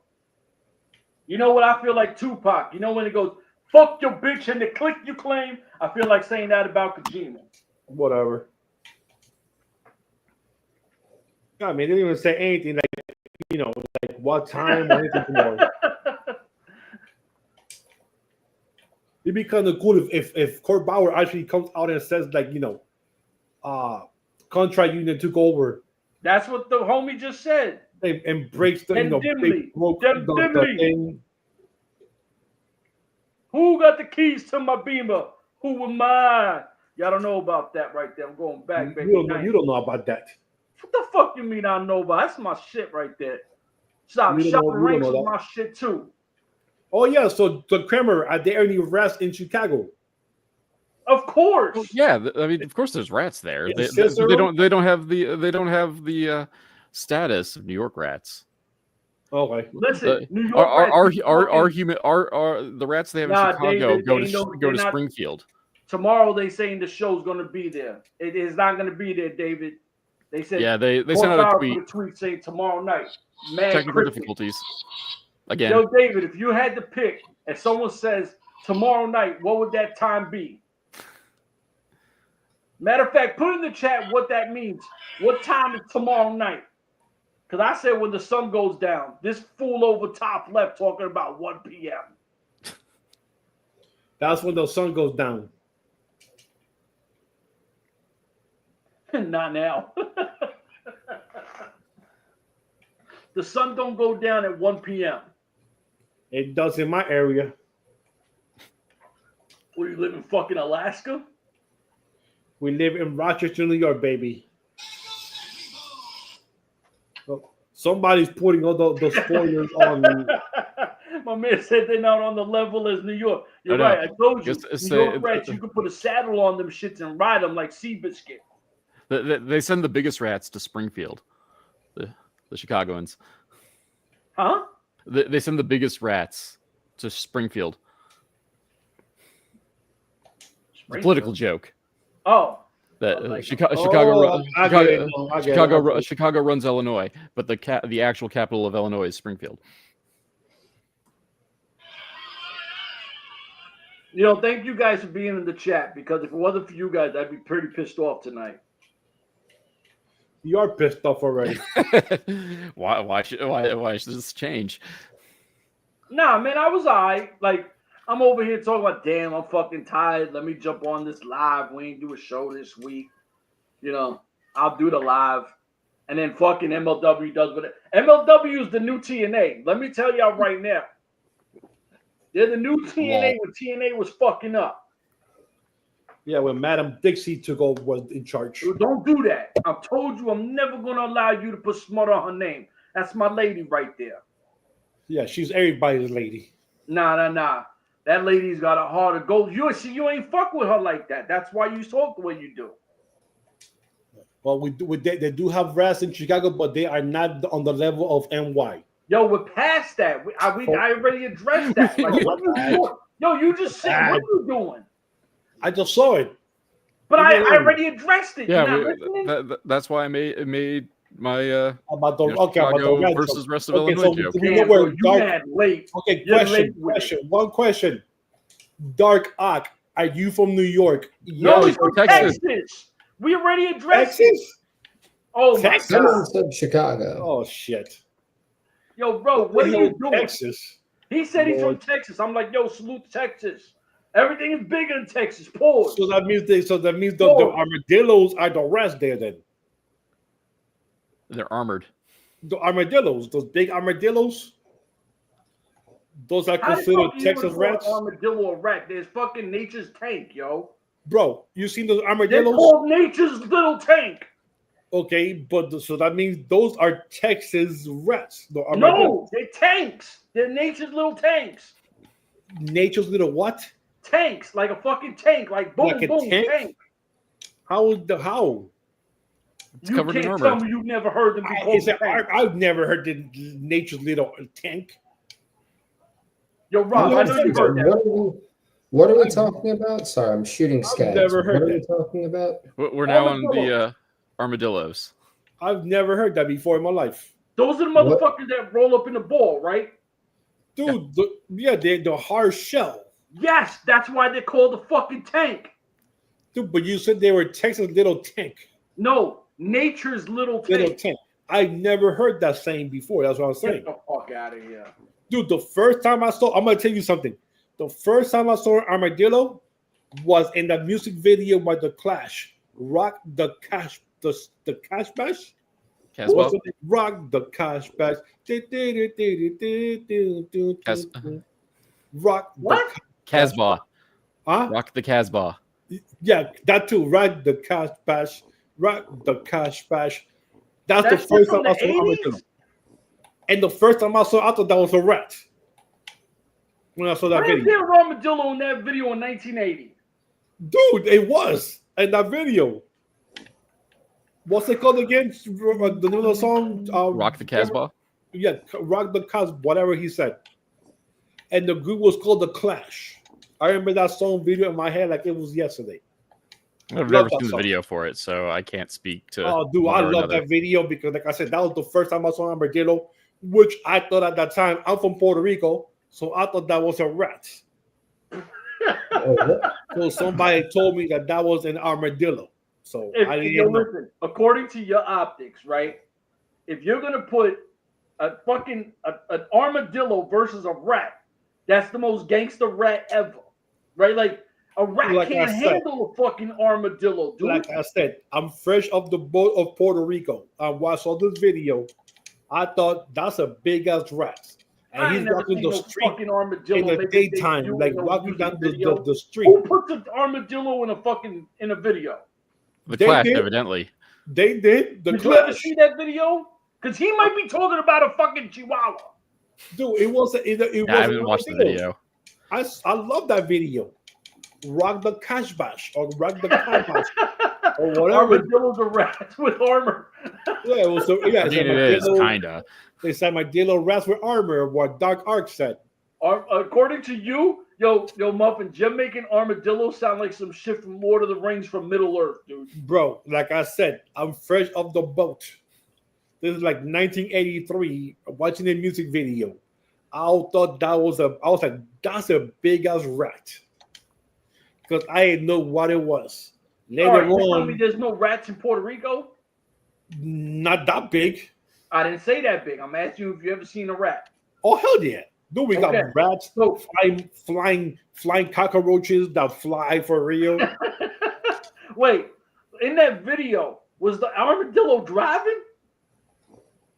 You know what I feel like Tupac? You know when it goes, fuck your bitch and the click you claim? I feel like saying that about Kojima. Whatever. I mean, they didn't even say anything like what time or anything tomorrow. It'd be kind of cool if Kurt Bauer actually comes out and says contract union took over. That's what the homie just said. And breaks the the thing. Who got the keys to my Beamer? Who am I? Y'all don't know about that right there. I'm going back, baby. You don't know about that. What the fuck you mean I know about? That's my shit right there. Stop. Shopping ranks is my shit too. Oh yeah, so the Kramer, are there any rats in Chicago? Of course. Well, yeah, I mean, of course, there's rats there. Yeah, they don't have the status of New York rats. Okay. Listen, New York the rats they have in Chicago David, go to Springfield. Tomorrow they saying the show's going to be there. It is not going to be there, David. They said they sent out a tweet saying tomorrow night. Mad technical difficulties. Again. Yo, David, if you had to pick, and someone says tomorrow night, what would that time be? Matter of fact, put in the chat what that means. What time is tomorrow night? Because I said when the sun goes down. This fool over top left talking about 1 p.m. That's when the sun goes down. Not now. The sun don't go down at 1 p.m. It does in my area. Where you live in fucking Alaska? We live in Rochester, New York, baby. Somebody's putting all the spoilers on me. My man said they're not on the level as New York. You're right. I told you. New York rats, you could put a saddle on them shits and ride them like Seabiscuit. They send the biggest rats to Springfield. The Chicagoans. Huh? They send the biggest rats to Springfield. The political joke. Oh. That Chicago runs Illinois, but the actual capital of Illinois is Springfield. Thank you guys for being in the chat, because if it wasn't for you guys, I'd be pretty pissed off tonight. You are pissed off already. Why should this change? Nah, man, I was all right. Like, I'm over here talking about, damn, I'm fucking tired. Let me jump on this live. We ain't do a show this week. I'll do the live. And then fucking MLW does what it. MLW is the new TNA. Let me tell y'all right now. They're the new TNA when TNA was fucking up. Yeah, when Madam Dixie was in charge. Don't do that. I've told you I'm never going to allow you to put smut on her name. That's my lady right there. Yeah, she's everybody's lady. Nah. That lady's got a heart of gold. You ain't fuck with her like that. That's why you talk the way you do. Well, they do have rats in Chicago, but they are not on the level of NY. Yo, we're past that. I already addressed that. Like, what are you doing? Yo, you just said, what are you doing? I just saw it. But I already addressed it. Yeah, that's why I made my about the Chicago versus rest of Illinois so joke. We know where late. Okay, one question. Dark Ock, are you from New York? No, he's from Texas. We already addressed Texas. Oh, Texas said Chicago. Oh shit. Yo, bro, what are you doing? Texas. He said he's from Texas. I'm like, yo, salute Texas. Everything is bigger in Texas. Pause. So that means the armadillos are the rest there then. They're armored. The armadillos, those big armadillos, those are considered Texas rats. Armadillo or rat? There's fucking nature's tank, yo. Bro, you seen those armadillos? They're called nature's little tank. Okay, but so that means those are Texas rats. No, they're tanks. They're nature's little tanks. Nature's little what? Tanks, like a fucking tank, like boom, like boom, tank. How? It's You covered in can't armor. tell me you've never heard them be called tank. I've never heard the Nature's Little Tank. Yo, Rob, I know you heard that. What are we talking about? Sorry, I'm shooting scabs. never heard What are we that. talking about? We're now on Armadillo. the armadillos. I've never heard that before in my life. Those are the motherfuckers that roll up in the ball, right? Dude, they're the hard shell. Yes, that's why they're called the fucking tank. Dude, but you said they were Texas Little Tank. No, nature's little tank. Little Tank. I never heard that saying before. That's what I'm saying. Get the fuck out of here. Dude, the first time I saw, I'm going to tell you something. The first time I saw an armadillo was in the music video by The Clash. Rock the Cash, the Cash Bash? Casbah? Rock the Cash Bash. Rock What? the Casbah. Huh? Rock the Casbah. Yeah, that too. Rock the Cash Bash. Rock the Cash Bash. That's the That's first from time I the saw 80s? armadillo. And the first time I thought that was a rat. When I saw that Why is video. there an armadillo in that video in 1980? Dude, it was in that video. What's it called again? The name of the song? Rock the Casbah. Yeah, Rock the Casbah, whatever he said. And the group was called The Clash. I remember that song video in my head like it was yesterday. I've Love never that seen the song. video for it, so I can't speak to. Oh, dude, one I or love another. that video because, like I said, that was the first time I saw armadillo, which I thought at that time, I'm from Puerto Rico, so I thought that was a rat. So somebody told me that was an armadillo. So I didn't know. Listen, according to your optics, right? If you're gonna put a fucking an armadillo versus a rat, that's the most gangster rat ever, right? Like a rat Like can't I said. handle a fucking armadillo, dude. Like I said, I'm fresh off the boat of Puerto Rico. I watched all this video. I thought that's a big ass rat. I And ain't he's never walking seen the no street fucking armadillo in the make a big daytime, deal like in a walking music down video. the street. Who put the armadillo in a video? The They Clash, did. evidently. They did. The Did you ever Clash. see that video? Because he might be talking about a fucking chihuahua. Dude, it was I haven't watched the video. I love that video. Rock the Cash Bash or Rock the Cash Bash or whatever. Armadillos are rats with armor. Yeah, it was so, yeah. I mean, it is kinda. They said my dear little rats with armor, what Dark Ark said. According to you, yo, Muffin, Jamaican armadillo sound like some shit from Lord of the Rings from Middle Earth, dude. Bro, like I said, I'm fresh off the boat. This is like 1983, watching a music video. I thought I was like, that's a big ass rat. Because I didn't know what it was. Later All right, you tell me on, there's no rats in Puerto Rico? not that big. I didn't say that big. I'm asking you if you ever seen a rat. Oh hell yeah. No, we got Okay. rats, So, flying cockroaches that fly for real. wait, in that video, was the armadillo driving?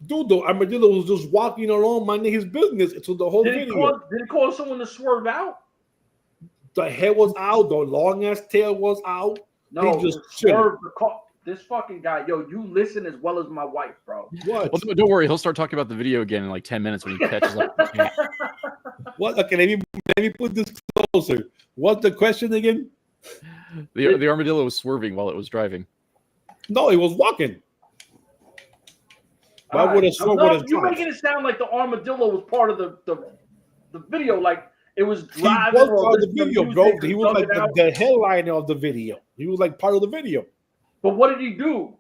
Dude, the armadillo was just walking along minding his business. So the whole Did it video. cause someone to swerve out? The head was out, the long ass tail was out. No, He just swerve the car. This fucking guy, yo, you listen as well as my wife, bro. What? Well, don't worry, he'll start talking about the video again in like 10 minutes when he catches up. What? Okay, let me put this closer. What's the question again? The armadillo was swerving while it was driving. No, it was walking. Why would it swerve when it's You're driving? making it sound like the armadillo was part of the video, like it was He driving. was or part of the listening to video, bro. music or He was like thugging out. the headliner of the video. He was like part of the video. But what did he do?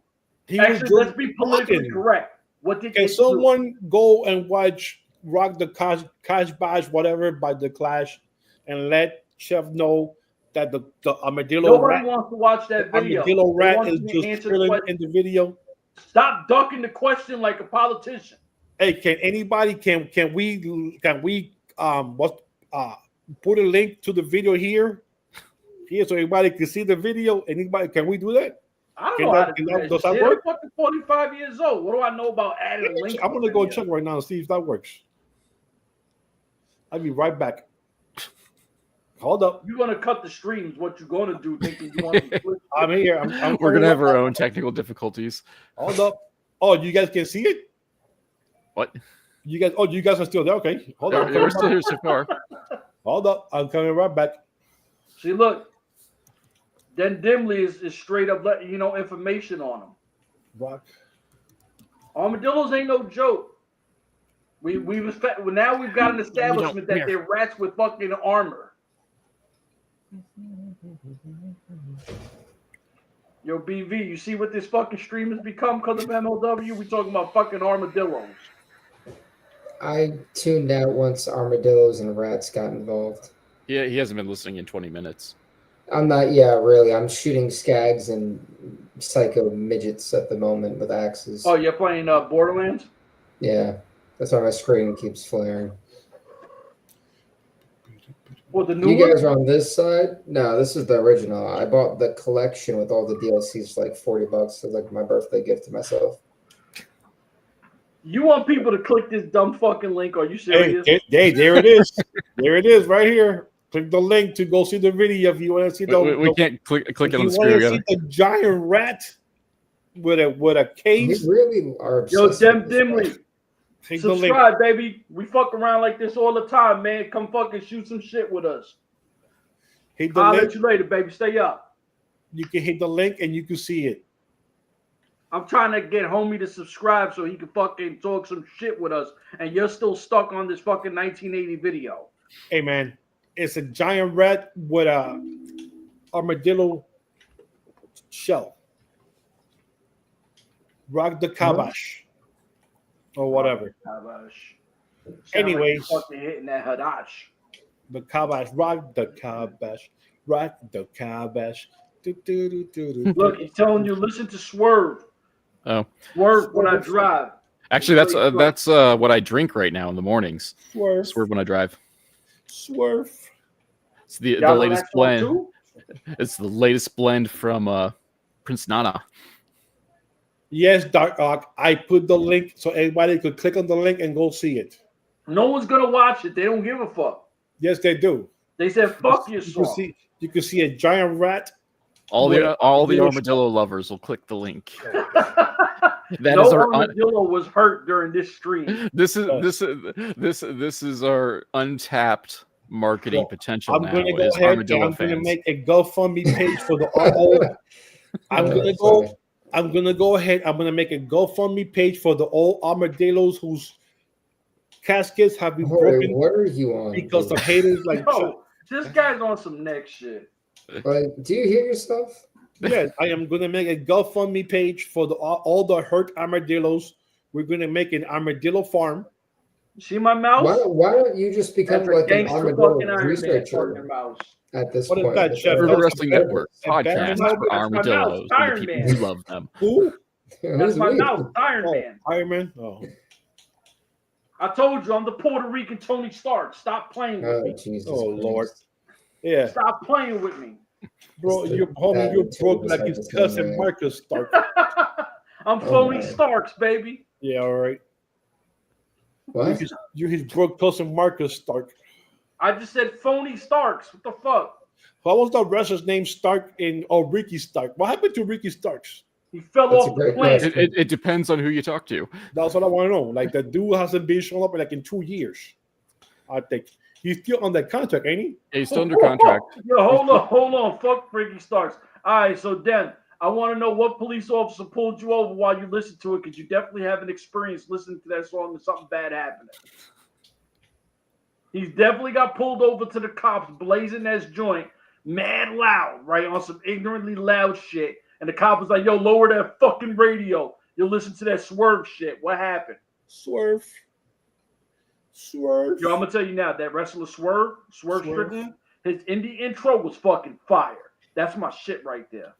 He was Actually, just let's be politically walking. correct. What did Can he do? someone go and watch Rock the Cash Bash, whatever, by The Clash, and let Chef know that the armadillo Nobody rat, wants to watch that video. armadillo They rat want is you to just answer the chilling question. in the video? Stop ducking the question like a politician. Hey, can anybody can we put a link to the video here so everybody can see the video? Anybody, can we do that? I don't Can know that- how to can do that- that. does that shit. work? I'm fucking 45 years old. What do I know about adding links? I'm gonna go check right now and see if that works. I'll be right back. Hold up, You're gonna cut the streams. What you gonna do? Thinking you want to split? I'm here. We're gonna have our own technical difficulties. Hold up. Oh, you guys can see it? What? You guys are still there. Okay. Hold on. We're still here so far. Hold up. I'm coming right back. See, look. Then Dimly is straight up letting you know information on him. Rock. Armadillos ain't no joke. Now we've got an establishment that they're rats with fucking armor. Yo, BV, you see what this fucking stream has become because of MLW? We talking about fucking armadillos. I tuned out once armadillos and rats got involved. Yeah, he hasn't been listening in 20 minutes. I'm not, really. I'm shooting skags and psycho midgets at the moment with axes. Oh, you're playing Borderlands? Yeah, that's why my screen keeps flaring. Well, the new You guys one? are on this side? No, this is the original. I bought the collection with all the DLCs for like $40. It's like my birthday gift to myself. You want people to click this dumb fucking link? Are you serious? Hey, there it is. There it is, right here. Click the link to go see the video if you want to see the. We can't click it on the screen. You screen. want to see the giant rat with a cage? You really are. Yo, Dimly. Subscribe, baby. We fuck around like this all the time, man. Come fucking shoot some shit with us. I'll let you later, baby. Stay up. You can hit the link and you can see it. I'm trying to get homie to subscribe so he can fucking talk some shit with us, and you're still stuck on this fucking 1980 video. Hey, man, it's a giant rat with a armadillo shell. Rock the kabash. Or whatever. Anyways, fucking hitting that hadash. The kabash, rock the kabash, rock the kabash. Look, he's telling you, listen to Swerve. Oh, Swerve when I drive. Actually, that's what I drink right now in the mornings. Swerve when I drive. Swerve. It's the latest blend. It's the latest blend from Prince Nana. Yes, Dark Ock. I put the link so everybody could click on the link and go see it. No one's gonna watch it. They don't give a fuck. Yes, they do. They said, "Fuck yourself." You can see a giant rat. All the armadillo lovers will click the link. No armadillo was hurt during this stream. This is our untapped marketing potential. I'm going to go ahead and I'm going to make a GoFundMe page for the. I'm going to go ahead. I'm going to make a GoFundMe page for the old armadillos whose caskets have been broken. What are you on? Because of haters like. No, this guy's on some next shit. Like, do you hear yourself? Yes, I am going to make a GoFundMe page for all the hurt armadillos. We're going to make an armadillo farm. See my mouse? Why don't you just become like an armadillo researcher at this point? What is that, Chef? For the Wrestling Network podcast for armadillos. Iron Man. We love them. Who? That's my mouse, Iron Man. Iron Man? Oh. I told you, I'm the Puerto Rican Tony Stark. Stop playing with me. Jesus Lord. Yeah. Stop playing with me. Bro, you're broke like his cousin Marcus Stark. I'm phony Starks, baby. Yeah, all right. What? You're his broke cousin Marcus Stark. I just said phony Starks. What the fuck? What was the wrestler's name Ricky Stark? What happened to Ricky Starks? He fell off the plane. It depends on who you talk to. That's what I want to know. Like, the dude hasn't been showing up in 2 years. I think. He's still on that contract, ain't he? Yeah, he's still under contract. Yo, hold on. Fuck Ricky Starks. All right, so then I want to know what police officer pulled you over while you listened to it, because you definitely have an experience listening to that song and something bad happening. He's definitely got pulled over to the cops, blazing that joint, mad loud, right, on some ignorantly loud shit. And the cop was like, yo, lower that fucking radio. You'll listen to that Swerve shit. What happened? Swerve. Yo, I'm gonna tell you now, that wrestler Swerve Strickland, his indie intro was fucking fire. That's my shit right there.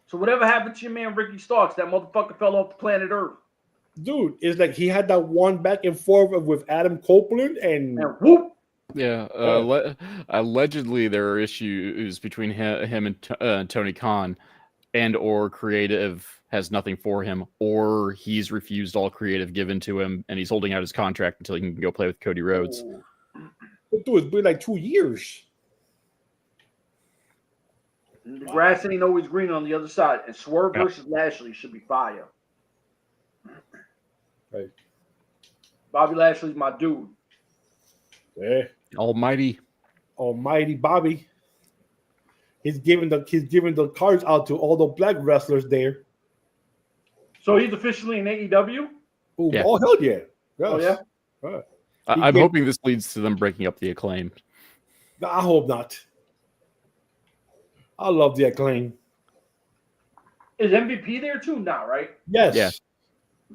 So whatever happened to your man Ricky Starks? That motherfucker fell off the planet Earth. Dude, it's like he had that one back and forth with Adam Copeland and whoop. Yeah, allegedly there are issues between him and Tony Khan, and or creative has nothing for him, or he's refused all creative given to him, and he's holding out his contract until he can go play with Cody Rhodes. But dude, it's been like 2 years. The grass ain't always green on the other side, and Swerve versus Lashley should be fire. Right. Bobby Lashley's my dude. Yeah. Almighty. Almighty Bobby. He's giving the cards out to all the black wrestlers there. So he's officially in AEW? Ooh, Yeah. Oh hell yeah! Yes. Oh, yeah? Right. I'm hoping this leads to them breaking up the Acclaim. I hope not. I love the Acclaim. Is MVP there too now, right? Yes. Yeah.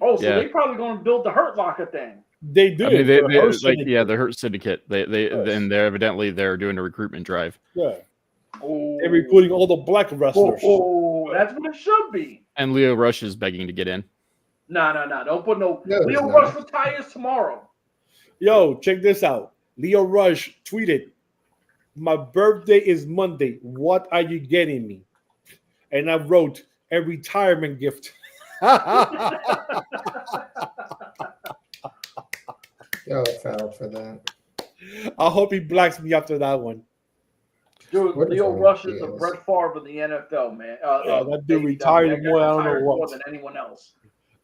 Oh, so Yeah. they probably going to build the Hurt Locker thing. They do. I mean, The they Hurt like Syndicate. the Hurt Syndicate. And they're evidently doing a recruitment drive. Yeah. Oh, They're recruiting all the black wrestlers. Oh, that's what it should be. And Leo Rush is begging to get in. No. Don't put no. No, Leo he's Rush not. retires tomorrow. Yo, check this out. Leo Rush tweeted, "My birthday is Monday. What are you getting me?" And I wrote a retirement gift. Yo, foul for that. I hope he blacks me after that one. Dude, What Leo is Rush wrong is with the you? Brett Favre of the NFL, man. That dude AEW. retired That guy more, I don't know retired what. more than anyone else.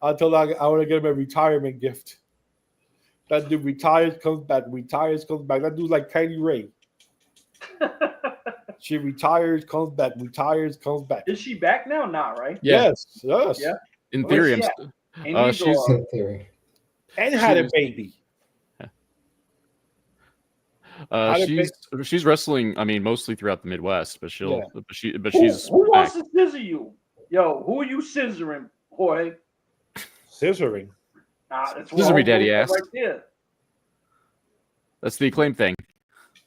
I told her I want to get him a retirement gift. That dude retires, comes back, retires, comes back. That dude's like Kylie Ray. She retires, comes back, retires, comes back. Is she back now? Not right. Yeah. Yes. Yeah. In Where's theory, she I'm at? Indies she's- or- In theory. And had a She's- baby. How did she's wrestling. I mean, mostly throughout the Midwest, but she'll Yeah. but Who she's wants back. to scissor you? Yo, who are you scissoring, Jorge? Scissoring. That's Scissor me, daddy right ass. there. That's the Acclaim thing.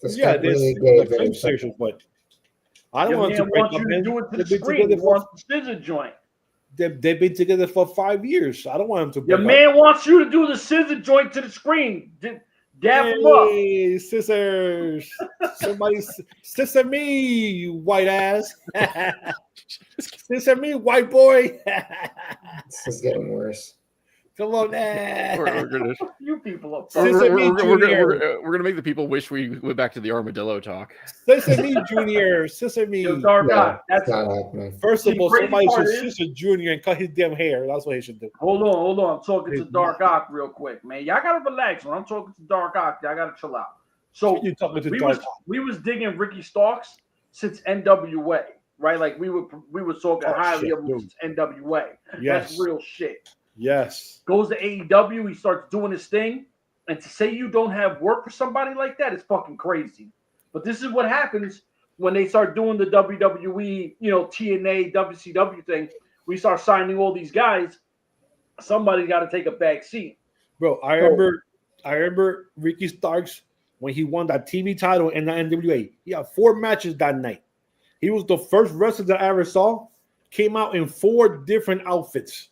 This Yeah, got this really the gay film very station, but I don't Your want to man break wants up, you to man. do it to the They've been screen. together He for wants the scissor joint. they've been together for 5 years. I don't want him to Your break man wants you to do the scissor joint to the screen. Dab him up. Hey, scissors. Somebody scissor me, you white ass. Scissor me, white boy. This is getting worse. Come on We're now. gonna You people up. Scissor me, Junior. we're gonna make the people wish we went back to the armadillo talk. Scissor me, Junior. Scissor me. Yo, Dark No, Eye. it's That's not happening. First of See, all, crazy somebody part should is- scissor Junior and cut his damn hair. That's what he should do. hold on. I'm talking to Dark Ock real quick, man. Y'all gotta relax when I'm talking to Dark Ock. Y'all gotta chill out. So You talking to we Dark was digging Ricky Starks since NWA, right? Like we were talking Oh, highly shit, of him dude. since NWA. Yes. That's real shit. Yes. Goes to AEW, he starts doing his thing, and to say you don't have work for somebody like that is fucking crazy. But this is what happens when they start doing the WWE, TNA, WCW thing. We start signing all these guys. Somebody got to take a back seat. Bro, I remember Ricky Starks when he won that TV title in the NWA. He had 4 matches that night. He was the first wrestler that I ever saw. Came out in 4 different outfits.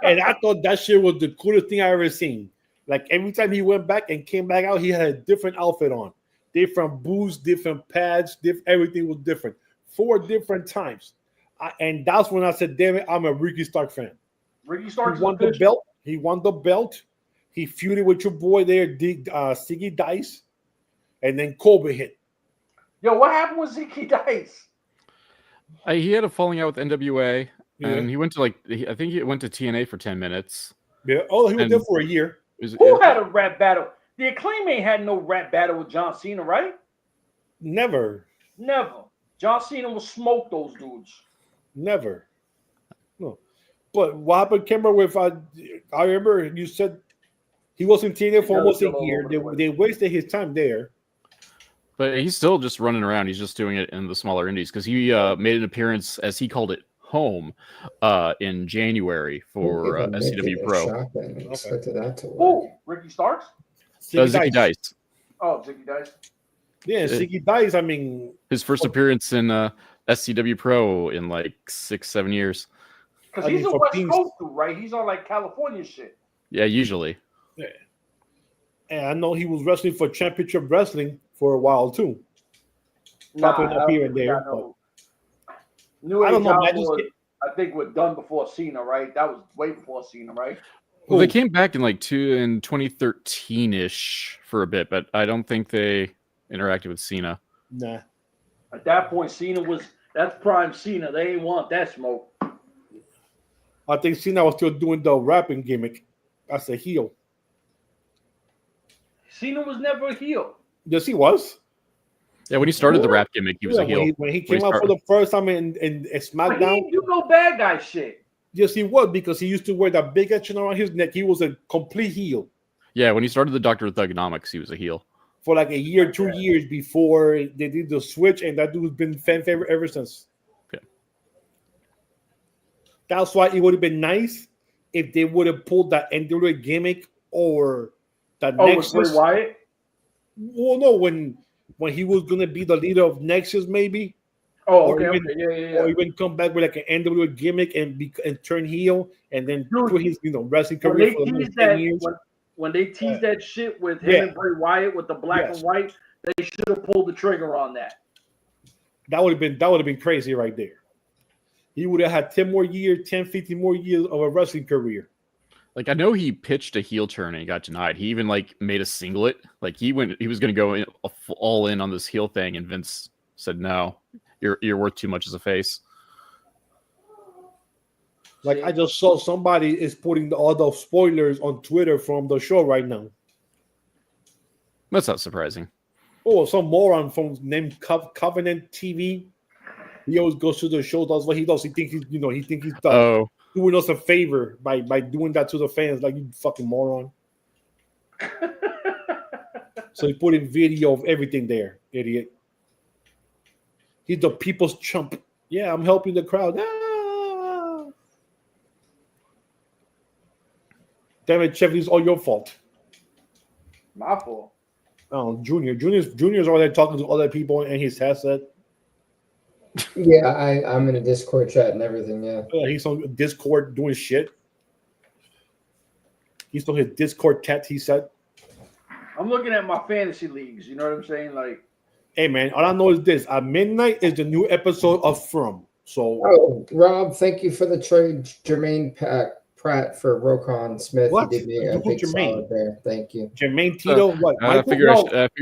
And I thought that shit was the coolest thing I ever seen. Like every time he went back and came back out, he had a different outfit on. Different boots, different pads, everything was different. 4 different times. And that's when I said, damn it, I'm a Ricky Stark fan. Ricky Starks He won the belt. He won the belt. He feuded with your boy there, Ziggy Dice. And then Colby hit. Yo, what happened with Zeke Dice? He had a falling out with NWA, Yeah. and he went to I think he went to TNA for 10 minutes. Yeah. Oh, he was And- there for a year. Who had a rap battle? The Acclaim ain't had no rap battle with John Cena, right? Never. Never. John Cena will smoke those dudes. Never. No. But what happened, Kimber, with I remember you said he was in TNA for almost a year. They wasted his time there. But he's still just running around. He's just doing it in the smaller indies because he made an appearance, as he called it, home in January for People SCW making it Pro. shocking. Expected that to work. Who? Ricky Starks? Zicky Dice. Oh, Ziggy Dice. Yeah, Ziggy Dice. I mean, His first appearance in SCW Pro in like 6-7 years. Because I he's mean, a for West teams- Coast dude, right? He's on like California shit. Yeah, usually. and I know he was wrestling for Championship Wrestling for a while too. Popping up here and there. New I don't Age know, man, I just Outlaws, get- I think we're done before Cena, right? That was way before Cena, right? Well, they Who? came back in 2013-ish for a bit, but I don't think they interacted with Cena. Nah. At that point, that's prime Cena. They ain't want that smoke. I think Cena was still doing the rapping gimmick. That's a heel. Cena was never a heel. Yes, he was. Yeah, when he started the rap gimmick, he was a heel. When he came out for the first time in But SmackDown. he didn't do no bad guy shit. Yes, he was, because he used to wear that big action around his neck. He was a complete heel. Yeah, when he started the Dr. Thugonomics, he was a heel. For like a year, 2 years before they did the switch, and that dude's been fan favorite ever since. Yeah. That's why it would have been nice if they would have pulled that NWA gimmick or that Nexus. With Bray Wyatt? Well, no, when he was gonna be the leader of Nexus, maybe. Oh, okay, yeah. Or even come back with like an NWA gimmick and turn heel, and then do his wrestling When career they for the next teased 10 that, years. when they teased that shit with him and Bray Wyatt with the black and white, they should have pulled the trigger on that. That would have been crazy right there. He would have had 10 more years, 10, 15 more years of a wrestling career. Like, I know he pitched a heel turn and he got denied. He even like made a singlet. Like he was going to go in, all in on this heel thing, and Vince said, "No, you're worth too much as a face." Like, I just saw somebody is putting all the spoilers on Twitter from the show right now. That's not surprising. Oh, some moron from named Covenant TV. He always goes to the show, does what he does. He thinks he's doing us a favor by doing that to the fans. Like, you fucking moron. So he put in video of everything there, idiot. He's the people's chump. Yeah, I'm helping the crowd. Ah. Damn it, Chevy, it's all your fault. My fault. Oh, Junior's over there talking to other people in his headset. Yeah, I'm in a Discord chat and everything. Yeah, he's on Discord doing shit. He's on his Discord chat. He said, "I'm looking at my fantasy leagues." You know what I'm saying? Like, hey man, all I know is this: at midnight is the new episode of From. So, Rob, thank you for the trade, Jermaine Pratt for Rokon Smith. What? You did me a big solid there. Thank you, Jermaine Tito. What? I figure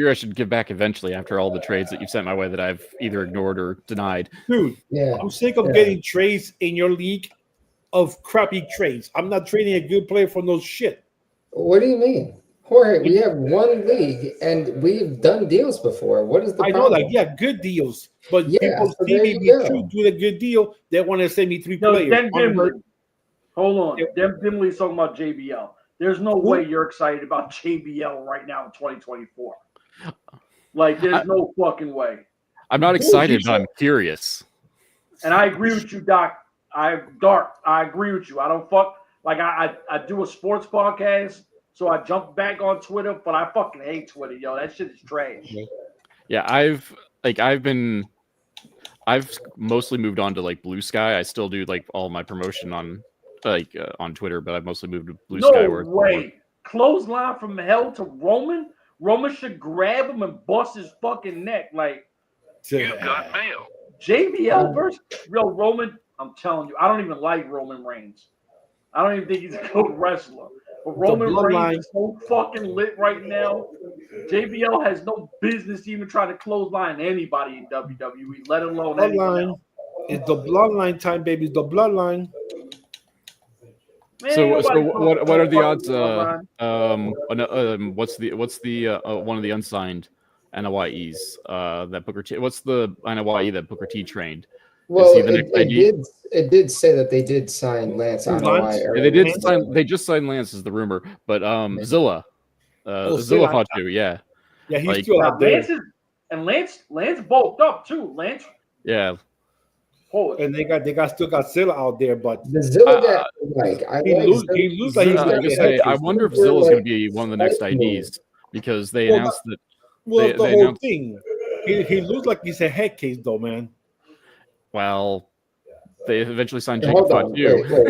I should give back eventually after all the trades that you've sent my way that I've either ignored or denied. Dude, yeah, I'm sick of getting trades in your league of crappy trades. I'm not trading a good player for no shit. What do you mean? Jorge, we have one league and we've done deals before. What is the problem? I know that, yeah, good deals. But people see me do a good deal, they want to send me 3 players. Hold on. Dem Dimley's talking about JBL. There's no way you're excited about JBL right now in 2024. Like, there's no fucking way. I'm not excited, but I'm curious. And I agree with you, Doc. I agree with you. I don't fuck. Like, I do a sports podcast, so I jump back on Twitter, but I fucking hate Twitter, yo. That shit is trash. Yeah, I've mostly moved on to like Blue Sky. I still do like all my promotion on Twitter, but I've mostly moved to Blue Sky. No way. Clothesline from hell to Roman. Roman should grab him and bust his fucking neck. Like, you got mail. JBL versus real Roman. I'm telling you, I don't even like Roman Reigns. I don't even think he's a good wrestler. But Roman Reigns is so fucking lit right now. JBL has no business even trying to clothesline anybody in WWE, let alone anyone. It's the bloodline time, baby. It's the bloodline. Man, so what are the odds? What's the one of the unsigned NYEs that Booker T? What's the NYE that Booker T trained? Well, it did say that they did sign Lance NYE. They just signed Lance is the rumor, but Zilla fought too. Yeah, he's still out there. Lance bulked up too. Lance. Yeah. And they still got Zilla out there, but the Zilla he looks like he's I wonder if Zilla's going to be one of the next IDs because they announced that. Well, the whole thing. He looks like he's a head case, though, man. Well, they eventually signed Jacob Fatu.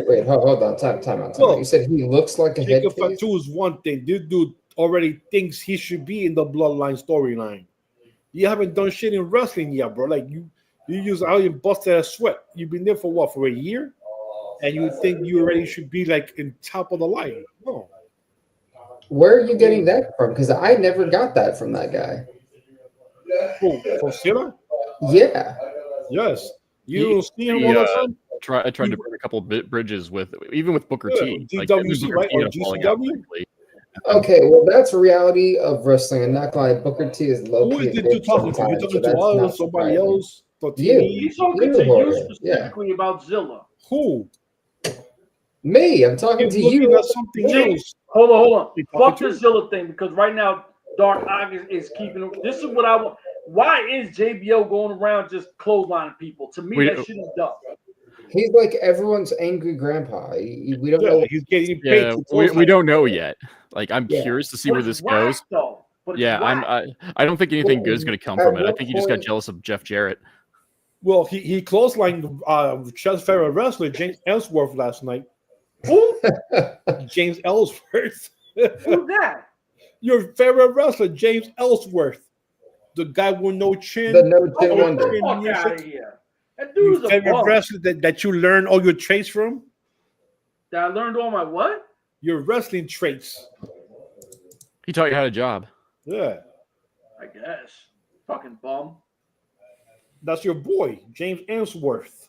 Wait, hold on, time out. You said he looks like a head case? Jacob Fatu is one thing. This dude already thinks he should be in the bloodline storyline. You haven't done shit in wrestling yet, bro. Like, you use how you busted a sweat. You've been there for what, for a year? And you think you already should be like in top of the line. No. Where are you getting that from? Because I never got that from that guy. From Zilla? Yeah. Yes. You don't see him all the time? I tried to burn a couple bridges with Booker T. DWC, right? Or GCW? Okay, well, that's reality of wrestling. I'm not gonna lie, Booker T is low Who key is a the dude bitch talking to? You sometimes, so talking to that's not us? Somebody surprising. else? The You. TV? He's talking You, to you Jorge, yeah. specifically about Zilla. Who? Me, I'm talking He's to looking you. at something See, else. hold on. He talking Fuck to the you. Zilla thing because right now Dark August is keeping. This is what I want. Why is JBL going around just clotheslining people? To me, that shit is dumb. He's like everyone's angry grandpa. We don't Yeah, know. he's getting paid. Yeah, to we close don't know yet. Like, I'm Yeah. curious to see But where it's this whack, goes. though. But it's Yeah, whack. I don't think anything good is going to come from it. I what think he just got point- jealous of Jeff Jarrett. Well, he clotheslined Chess Farrell wrestler James Ellsworth last night. Who? James Ellsworth. Who's that? Your favorite wrestler, James Ellsworth. The guy with no chin. The no chin Oh, wonder. get the fuck out of here. That Your dude's a favorite bum. wrestler that you learn all your traits from? That I learned all my what? Your wrestling traits. He taught you how to job. Yeah. I guess. Fucking bum. That's your boy, James Ellsworth.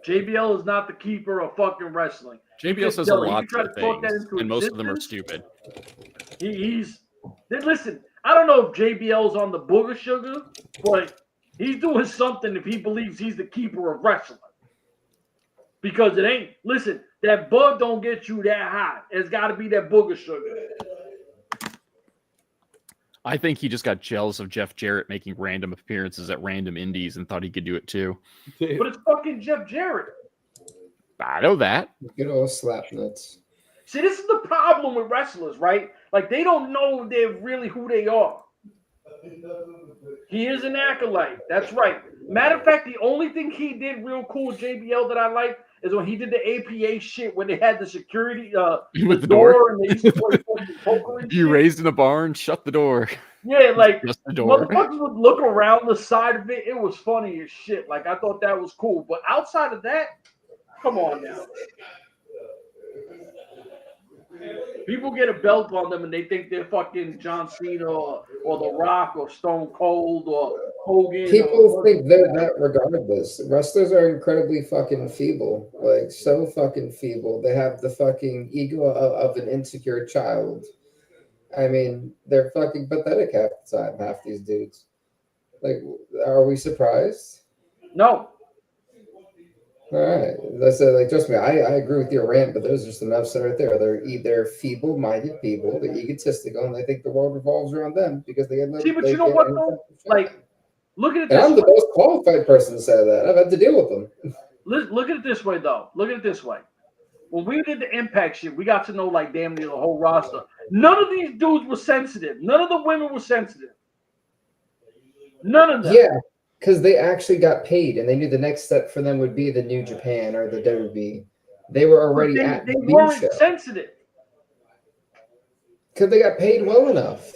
JBL is not the keeper of fucking wrestling. JBL says a Tell her, lot you try of to talk that things, into and most of them are existence? stupid. He's listen. I don't know if JBL's on the booger sugar, but he's doing something if he believes he's the keeper of wrestling. Because it ain't. Listen, that bug don't get you that high. It's got to be that booger sugar. I think he just got jealous of Jeff Jarrett making random appearances at random indies and thought he could do it too. But it's fucking Jeff Jarrett. I know that. Good old slap nuts. See, this is the problem with wrestlers, right? Like, they don't know they're really who they are. He is an acolyte. That's right. Matter of fact, the only thing he did real cool with JBL that I like is when he did the APA shit when they had the security With the door. and they used to play fucking poker and You shit. raised in a barn, shut the door. Yeah, like Just the door. motherfuckers would look around the side of it. It was funny as shit. Like, I thought that was cool. But outside of that, come on now. People get a belt on them and they think they're fucking John Cena or The Rock or Stone Cold or Hogan. People think they're that regardless. Wrestlers are incredibly fucking feeble. Like, so fucking feeble. They have the fucking ego of an insecure child. I mean, they're fucking pathetic half the time, half these dudes. Like, are we surprised? No. All right. That's like, trust me, I agree with your rant, but there's just enough said right there. They're either feeble-minded people, they're egotistical, and they think the world revolves around them because they get See, but you know what, though? Like, look at it and this I'm way. the most qualified person to say that. I've had to deal with them. Look at it this way, though. Look at it this way. When we did the Impact shit, we got to know, like, damn near the whole roster. None of these dudes were sensitive. None of the women were sensitive. None of them. Yeah, because they actually got paid, and they knew the next step for them would be the New Japan or the WWE. They were already at They the B weren't show sensitive. because they got paid well enough.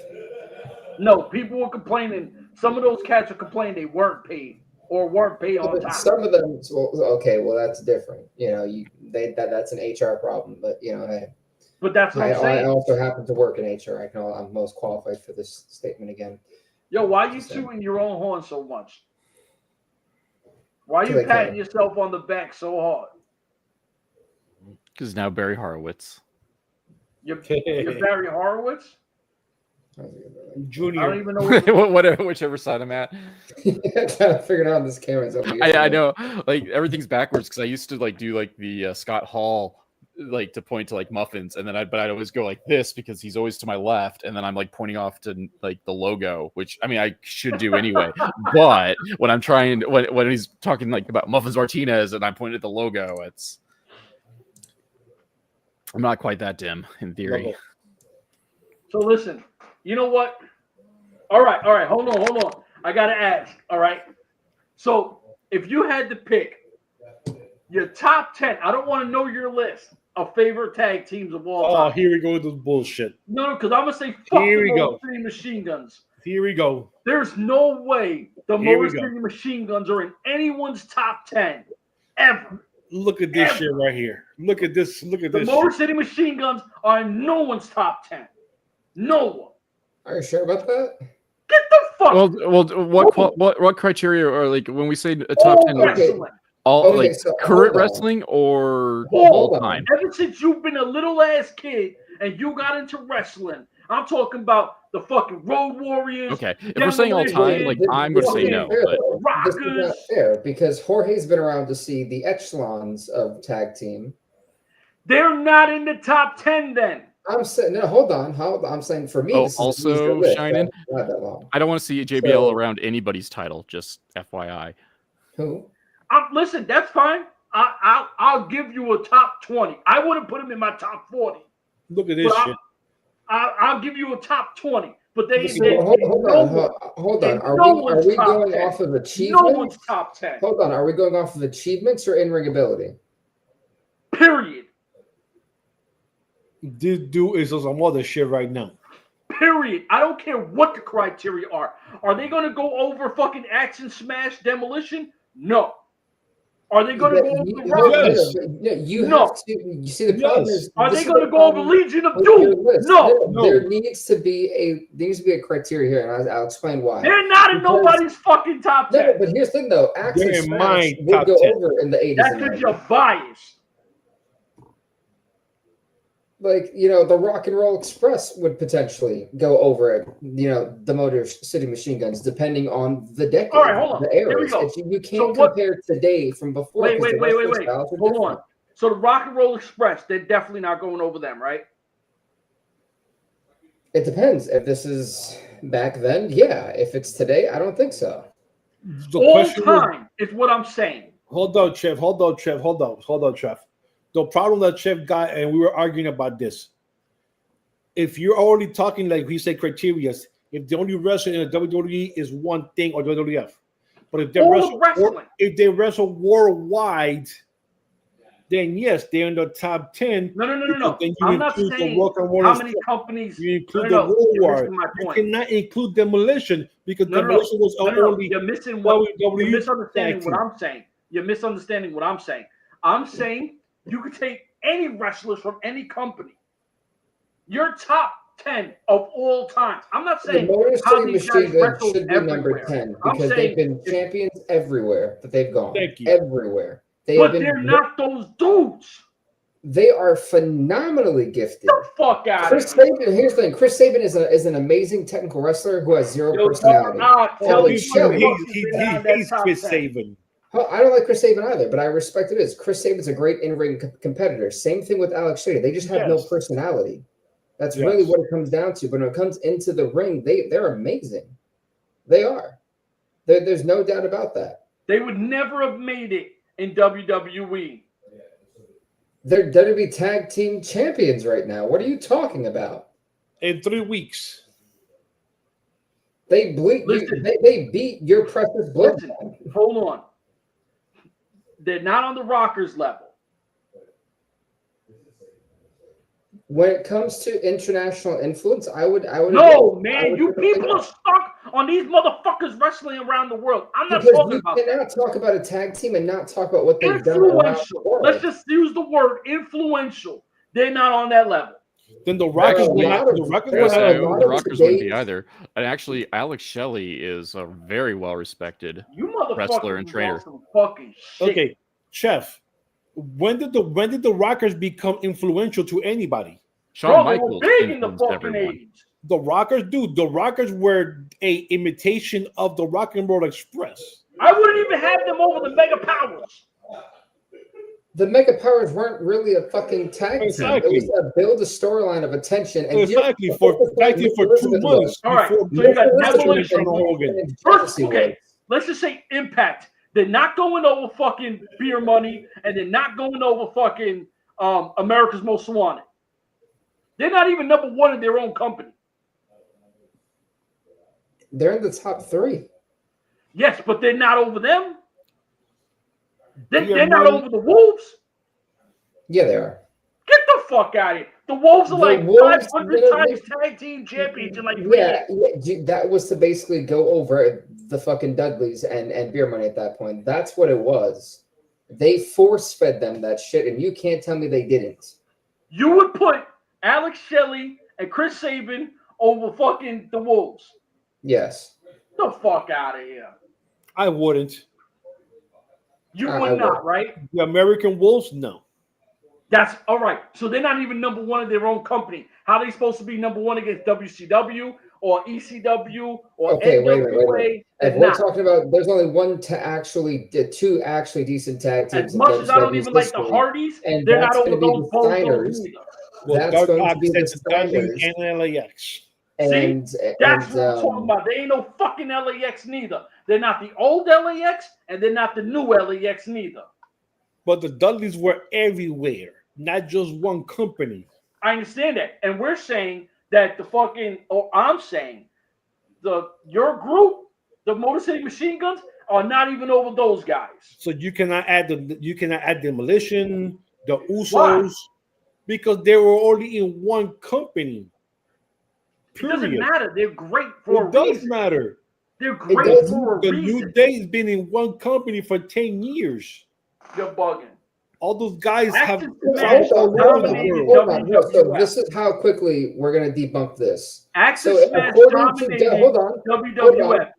No, people were complaining. Some of those cats were complaining they weren't paid or weren't paid on time. Some of them, well, okay, well that's different. You know, that's an HR problem, but you know, hey. But that's what I'm I saying. also happen to work in HR. I'm most qualified for this statement again. Yo, why are you tooting your own horn so much? Why are you They patting can. yourself on the back so hard? Because now Barry Horowitz. You're Barry Horowitz? I Junior. don't even know Whatever, whichever side I'm at. Trying to figure it out on this camera. I know, like everything's backwards because I used to like do like the Scott Hall, like to point to like muffins, and then I'd always go like this because he's always to my left, and then I'm like pointing off to like the logo, which I mean I should do anyway. But when I'm trying, when he's talking like about Muffins Martinez, and I'm pointing at the logo, I'm not quite that dim in theory. So listen, you know what? All right, hold on. I gotta ask. All right. So if you had to pick your top 10, I don't want to know your list of favorite tag teams of all time. Oh, here we go with this bullshit. No, because I'm gonna say fuck Here we the go. Motor City Machine Guns. Here we go. There's no way the Here we Motor go. City Machine Guns are in anyone's top 10 ever. Look at this shit right here. Look at this. Look at The this. Motor shit. City Machine Guns are in no one's top 10. No one. Are you sure about that? Get the fuck. Well, what criteria are like when we say a top 10? Wrestling. All Okay, like so current hold on. wrestling or Hold all on. time? Ever since you've been a little ass kid and you got into wrestling. I'm talking about the fucking Road Warriors. Okay, if we're saying all time, like I'm going to say no. Fair, But this is not fair because Jorge's been around to see the echelons of tag team. They're not in the top 10 then. I'm saying no. Hold on. I'm saying for me, this is also Shining. Not that long. I don't want to see JBL around anybody's title. Just FYI. Who? Listen, that's fine. I'll give you a top 20. I wouldn't put him in my top 40. Look at this shit. I'll give you a top 20. But hold on. Are we going off of achievements? No one's top 10. Hold on. Are we going off of achievements or in-ring ability? Period. This dude is on some other shit right now. Period. I don't care what the criteria are. Are they going to go over fucking Action Smash Demolition? No. Are they going to go over the Rock? You have to. You see, the problem is. Are they going to go over Legion of Doom? No. There needs to be a criteria here, and I'll explain why. They're not in nobody's fucking top 10. No, but here's the thing, though. Action Smash would go over in the 80s. That's because you're biased. Like, the Rock and Roll Express would potentially go over it, the Motor City Machine Guns, depending on the decade. All right, hold on. The eras. You can't compare today from before. Wait. Hold on. So the Rock and Roll Express, they're definitely not going over them, right? It depends. If this is back then, yeah. If it's today, I don't think so. All time is what I'm saying. Hold on, Chef. The problem that Chef got, and we were arguing about this. If you're already talking like we say criteria, if the only wrestling in the WWE is one thing or WWF, but if they wrestle worldwide, then yes, they're in the top 10. No. Then I'm not saying how many companies. You include the World War. You cannot include Demolition because Demolition was only. You're missing what you're misunderstanding what I'm saying. You're misunderstanding what I'm saying. I'm saying you could take any wrestlers from any company. Your top 10 of all time. I'm not saying the Motor how City these guys Machine wrestled should be everywhere. number 10 because they've been champions everywhere that they've gone. Thank you. Everywhere. They're not those dudes. They are phenomenally gifted. Get the fuck out Chris of here. Sabin, here's the thing. Chris Sabin is an amazing technical wrestler who has zero personality. He's Chris Sabin. I don't like Chris Sabin either, but I respect it. Chris Sabin's a great in-ring competitor. Same thing with Alex Shelley. They just have no personality. That's really what it comes down to. But when it comes into the ring, they're amazing. They are. There's no doubt about that. They would never have made it in WWE. They're WWE Tag Team Champions right now. What are you talking about? In 3 weeks. They beat your precious blood. Hold on. They're not on the Rockers level. When it comes to international influence, I would. No, man, you people are stuck on these motherfuckers wrestling around the world. I'm not talking about that. You cannot talk about a tag team and not talk about what they've done. Influential. Let's just use the word influential. They're not on that level. Then the Rockers wouldn't be either. And actually, Alex Shelley is a very well-respected wrestler and trainer. Okay, Chef. When did the Rockers become influential to anybody? Shawn Michaels big in the fucking 80s. The Rockers, dude. The Rockers were a imitation of the Rock and Roll Express. I wouldn't even have them over the Mega Powers. The Mega Powers weren't really a fucking tag team. Exactly. It was build a storyline of attention. And for 2 months. All right, so you got Demolition. First, okay, let's just say Impact. They're not going over fucking Beer Money, and they're not going over fucking America's Most Wanted. They're not even number one in their own company. They're in the top 3. Yes, but they're not over them. They're not over the Wolves. Yeah, they are. Get the fuck out of here. The Wolves are like 500 times tag team champions in like 3 years. That was to basically go over the fucking Dudleys and Beer Money at that point. That's what it was. They force-fed them that shit, and you can't tell me they didn't. You would put Alex Shelley and Chris Sabin over fucking the Wolves. Yes. Get the fuck out of here. I wouldn't. You would not, right? The American Wolves, no. That's all right. So they're not even number one in their own company. How are they supposed to be number one against WCW or ECW or NWA? Wait. If we're talking about, there's only two actually decent tag teams. As much as I don't even like the Hardys, and they're not over those Steiners. That's going to be the Steiners and LAX. And that's what I'm talking about. They ain't no fucking LAX neither. They're not the old LAX, and they're not the new LAX neither. But the Dudleys were everywhere, not just one company. I understand that. And we're saying that I'm saying your group, the Motor City Machine Guns, are not even over those guys. So you cannot add Demolition, the Usos, Why? because they were only in one company. Period. It doesn't matter. They're great for a reason. It does matter. They're great for a reason. The New Day's been in one company for 10 years. You're bugging. All those guys have hold on. So this is how quickly we're going to debunk this. Access Smash dominated WWF.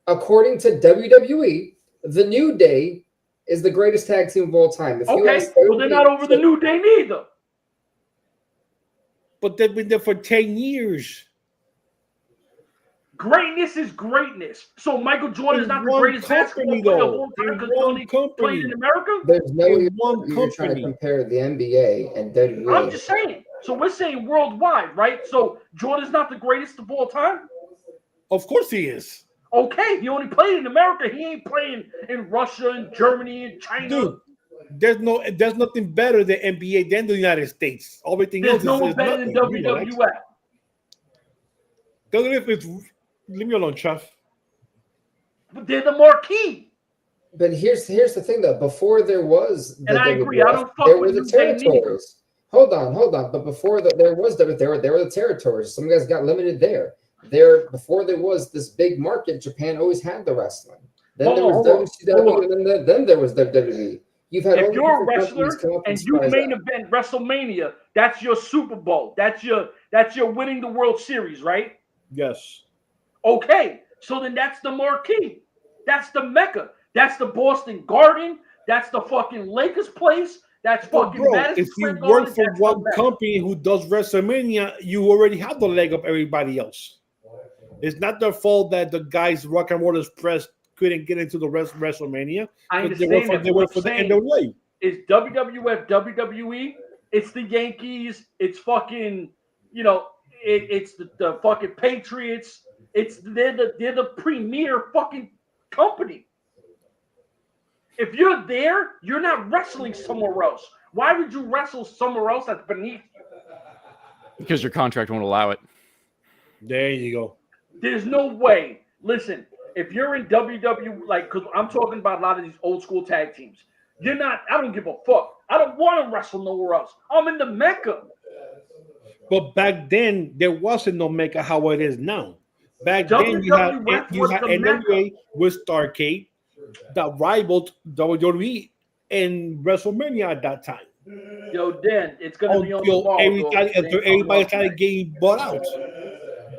According to WWE, the New Day is the greatest tag team of all time. Well, they're not over the New Day neither. But they've been there for 10 years. Greatness is greatness. So Michael Jordan is not the greatest basketball player of all time because he only played in America? There's no you're trying to compare the NBA and WWE. I'm just saying. So we're saying worldwide, right? So Jordan's not the greatest of all time? Of course he is. Okay, he only played in America. He ain't playing in Russia and Germany and China. Dude, there's nothing better than NBA than the United States. Everything else is no one better than WWF. Leave me alone, Chuff. But they're the marquee. But here's the thing, though. Before there was the I agree. I don't fuck there with were the territories. Hold on. But before there were the territories. Some guys got limited there. Before there was this big market, Japan always had the wrestling. Then there was WCW, and then there was WWE. You've had if you're a wrestler and you main event WrestleMania, that's your Super Bowl. That's your winning the World Series, right? Yes. Okay, so then that's the marquee. That's the Mecca. That's the Boston Garden. That's the fucking Lakers place. That's fucking Madison Square Garden. If you work for one company who does WrestleMania, you already have the leg of everybody else. It's not their fault that the guys Rock and Roll Express couldn't get into the WrestleMania. I understand they were for the NWA. It's WWF, WWE. It's the Yankees. It's fucking, it's the fucking Patriots. They're the premier fucking company. If you're there, you're not wrestling somewhere else. Why would you wrestle somewhere else that's beneath you? Because your contract won't allow it. There you go. There's no way. Listen, if you're in WWE, because I'm talking about a lot of these old school tag teams, you're not. I don't give a fuck. I don't want to wrestle nowhere else. I'm in the Mecca. But back then, there wasn't no Mecca how it is now. Back then, you had NWA with Starrcade that rivaled WWE and WrestleMania at that time. Yo, Dan, it's going to be on the wall. Everybody started getting bought out.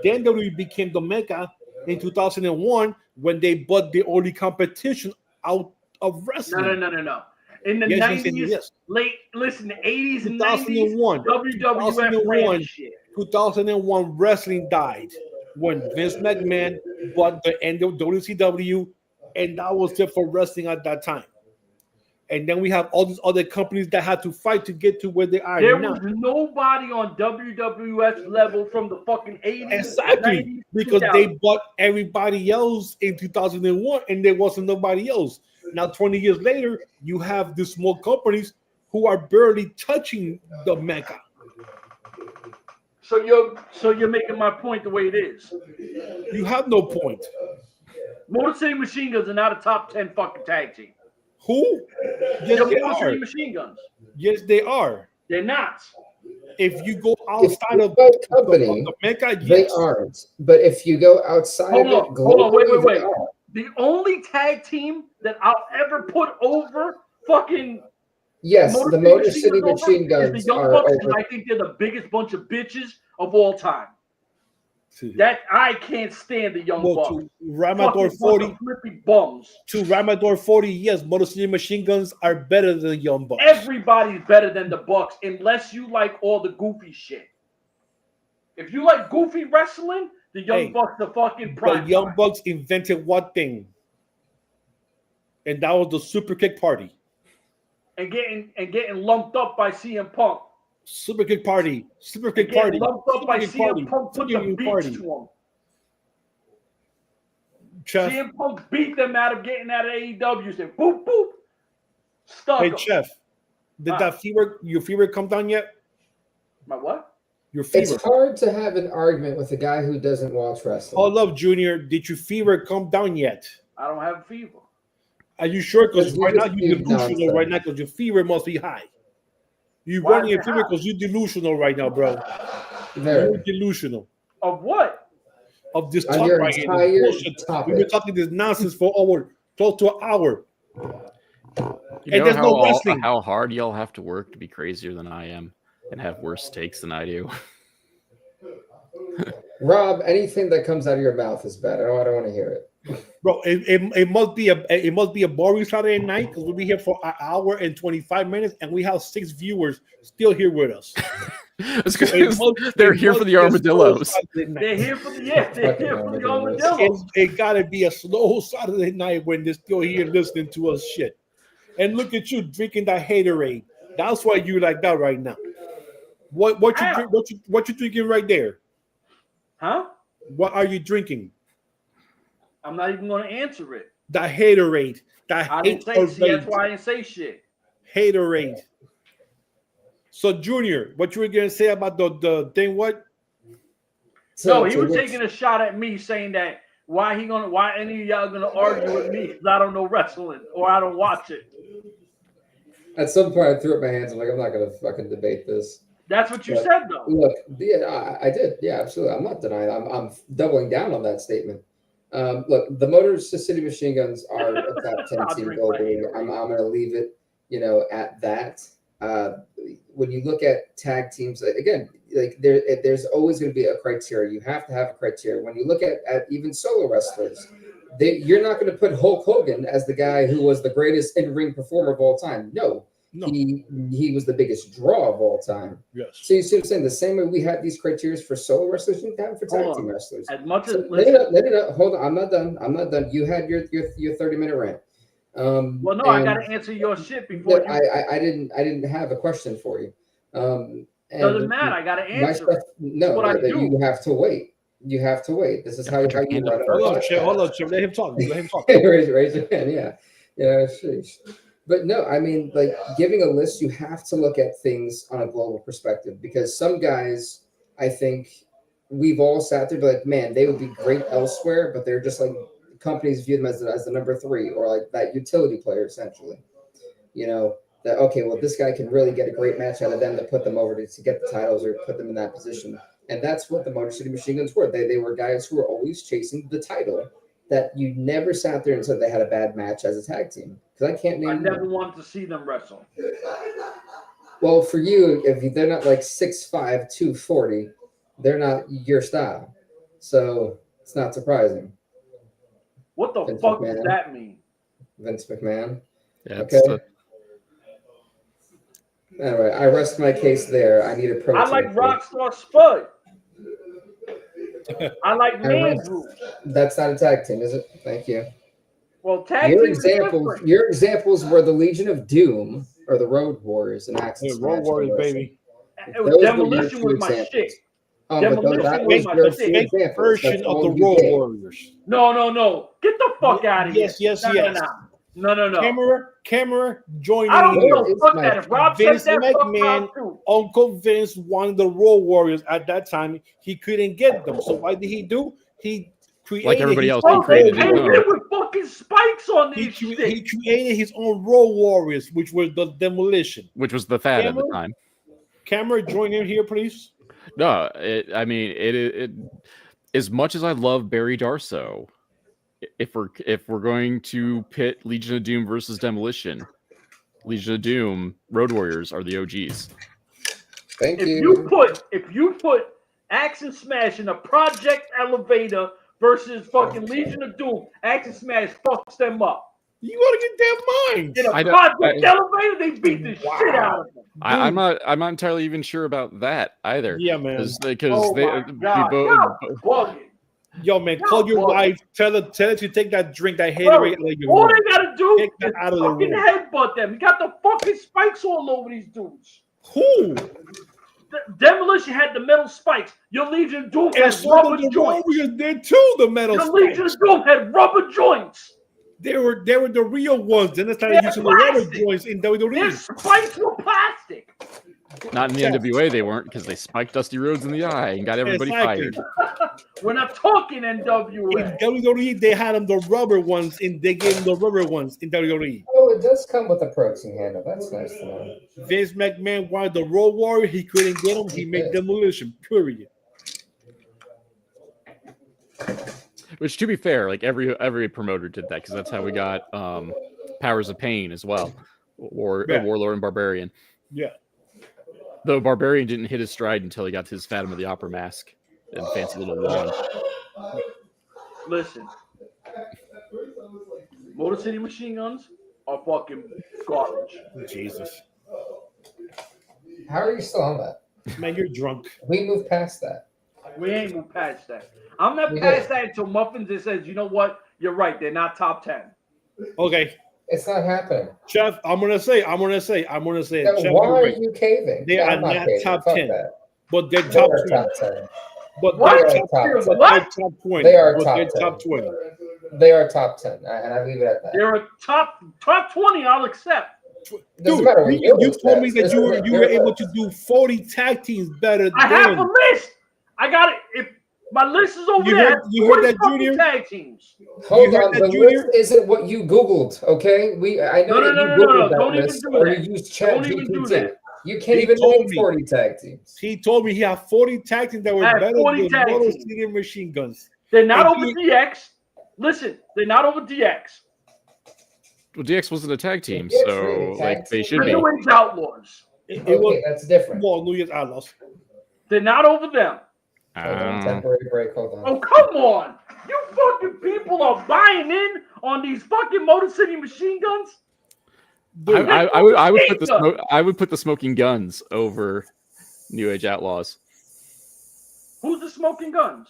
Then WWE became the Mecca in 2001 when they bought the only competition out of wrestling. No. In the 90s, the 80s and 90s, WWF 2001 wrestling died when Vince McMahon bought the end of WCW, and that was it for wrestling at that time. And then we have all these other companies that had to fight to get to where they are now. There was nobody on WWF's level from the fucking 80s. Exactly, 90s, because they bought everybody else in 2001, and there wasn't nobody else. Now, 20 years later, you have these small companies who are barely touching the Mecca. So you're making my point the way it is. You have no point. Motor City Machine Guns are not a top 10 fucking tag team. Who? Yes, they Motor are. City Machine Guns. Yes, they are. They're not. If you go outside of company, the Mecca, yes. They aren't. But if you go outside hold on, wait. Are. The only tag team that I'll ever put over fucking the Motor City Machine Guns is the Young Bucks, and I think they're the biggest bunch of bitches of all time. That I can't stand the Young Bucks. To Ramador 40, flippy bums. To Ramador 40, yes, Motor City Machine Guns are better than the Young Bucks. Everybody's better than the Bucks unless you like all the goofy shit. If you like goofy wrestling, the Young Bucks are fucking prime. The Young Bucks invented what thing? And that was the super kick party. And getting lumped up by CM Punk. Super kick party. Super kick party. Lumped up by CM Punk. Put the beats to him. Chef. CM Punk beat them out of getting out of AEW. Said boop boop. Stuck. Hey Chef, did your fever come down yet? My what? Your fever. It's hard to have an argument with a guy who doesn't watch wrestling. Hold up, Junior. Did your fever come down yet? I don't have a fever. Are you sure? Because right now you're delusional right now because your fever must be high. You're running a fever because you're delusional right now, bro. You're delusional. Of what? Of this talk right here. We've been talking this nonsense for over close to an hour. You know how hard y'all have to work to be crazier than I am and have worse takes than I do. Rob, anything that comes out of your mouth is bad. I don't want to hear it. Bro, it must be a boring Saturday night because we'll be here for an hour and 25 minutes and we have 6 viewers still here with us. They're here for the armadillos. They're here for the armadillos. It gotta be a slow Saturday night when they're still here listening to us shit. And look at you drinking that haterade. That's why you like that right now. What you drinking right there? Huh? What are you drinking? I'm not even going to answer it. The haterade. I didn't say. See, that's why I didn't say shit. Haterade. So, Junior, what you were going to say about the thing? What? No, he was taking a shot at me, saying that why any of y'all gonna argue with me because I don't know wrestling or I don't watch it. At some point, I threw up my hands. I'm like, I'm not gonna fucking debate this. That's what you said, though. Look, yeah, I did. Yeah, absolutely. I'm not denying. I'm doubling down on that statement. Look, the Motor City Machine Guns are a top 10 team globally. I'm going to leave it, at that. When you look at tag teams, again, like there's always going to be a criteria. You have to have a criteria. When you look at even solo wrestlers, you're not going to put Hulk Hogan as the guy who was the greatest in-ring performer of all time. No. He was the biggest draw of all time. Yes. So you see what I'm saying? The same way we had these criteria for solo wrestlers, you have for tag team wrestlers. As much as hold on, I'm not done. You had your 30-minute rant. Well, no, I got to answer your shit before. I didn't have a question for you. Doesn't matter. I got to answer. You have to wait. You have to wait. This is how you run it. Hold on, Chip. Let him talk. raise your hand. Yeah. Sheesh. But no, I mean, like giving a list, you have to look at things on a global perspective because some guys, I think we've all sat there like, man, they would be great elsewhere, but they're just like companies view them as the number 3 or like that utility player essentially. That okay, well, this guy can really get a great match out of them to put them over to get the titles or put them in that position. And that's what the Motor City Machine Guns were. They were guys who were always chasing the title. That you never sat there and said they had a bad match as a tag team. Because I can't name. I never wanted to see them wrestle. Well, for you, if they're not like 6'5", 240, they're not your style. So it's not surprising. What the fuck does that mean? Vince McMahon. Yeah. Okay. Anyway, I rest my case there. I need a protein. I like Rockstar Spud. I like Man Group. That's not a tag team, is it? Thank you. Well, tag your team. Your examples were the Legion of Doom or the Road Warriors and Access. Road Warriors, baby. Demolition was my shit. Demolition was my shit. Version of the Road Warriors. No. Get the fuck out of here. Yes. No. Camera joining. I don't know. Fuck that. If Rob Vince said that, McMahon, Uncle Vince wanted the Road Warriors at that time. He couldn't get them. So what did he do? He created like everybody else. He created with fucking spikes on these. He created his own Road Warriors, which was the Demolition, which was the fad at the time. Camera, join in here, please. No, it as much as I love Barry Darsow. If we're going to pit Legion of Doom versus Demolition, Legion of Doom, Road Warriors are the OGs. Thank you. If you put Axe and Smash in a Project Elevator versus fucking Legion of Doom. Axe and Smash fucks them up. You want to get their minds. In a Project Elevator, they beat the shit out of them. I'm not entirely even sure about that either. Yeah, man. Because bugging. Yo, man, call your wife. Tell her to take that drink. That hater Bro, all they gotta do is out of the fucking room. headbutt them. You got the fucking spikes all over these dudes. Who? Demolition had the metal spikes. Your Legion of Doom And had so rubber the joints. Warriors did too. The metal Your Legion spikes. of Doom had rubber joints. They were the real ones. Then they started using the rubber joints in Their WWE. spikes were plastic. not in the NWA they weren't, because they spiked Dusty Rhodes in the eye and got everybody fired. We're not talking In NWA. WWE, they had them the rubber ones, and they gave them the rubber ones in WWE. Oh, it does come with a protein handle. That's nice to know. Vince McMahon wanted the Road Warrior. He couldn't get them. He made Demolition. Period. Which, to be fair, like every promoter did that, because that's how we got Powers of Pain as well, or Warlord and Barbarian. Yeah. Though Barbarian didn't hit his stride until he got his Phantom of the Opera mask and fancy little wand. Listen, Motor City Machine Guns are fucking garbage. Jesus. How are you still on that? Man, you're drunk. We moved past that. We ain't moved past that. I'm not past that until Muffins just says, you know what? You're right. They're not top 10. Okay. It's not happening. Chef, I'm gonna say it. Then Chef, why are right. you caving? They are not caving. top Fuck 10. that. But they're They top are 20. top 10. But What? they're They top, are top 10. but they're top 20. They are But top they're 10. top 20. They are top 10, and I leave it at that. They're a top 20, I'll accept. Doesn't Dude, matter what you told me that There's you were no- able to do 40 tag teams better I have than. a list. I got it. If my list is over You there, heard- you heard that, 40 Junior? tag teams. Hold You heard on, that, the Junior? list isn't what you Googled, okay? I know No, that no, you no, Googled that don't even list, do or that. you used Don't even do ChatGPT. that. You can't He even told name me. 40 tag teams. He told me he had 40 tag teams that were I have better 40 than tag Motor teams. City Machine Guns. They're not And over you- DX. Listen, they're not over DX. Well, DX wasn't a tag team, DX so really a tag like they team. should The be. New Age Outlaws. It Okay, was that's different. well, New Year's Outlaws. They're not over them. Hold on, temporary break, hold on. Oh, come on. You fucking people are buying in on these fucking Motor City Machine Guns? I would put the Smoking Guns over New Age Outlaws. Who's the Smoking Guns?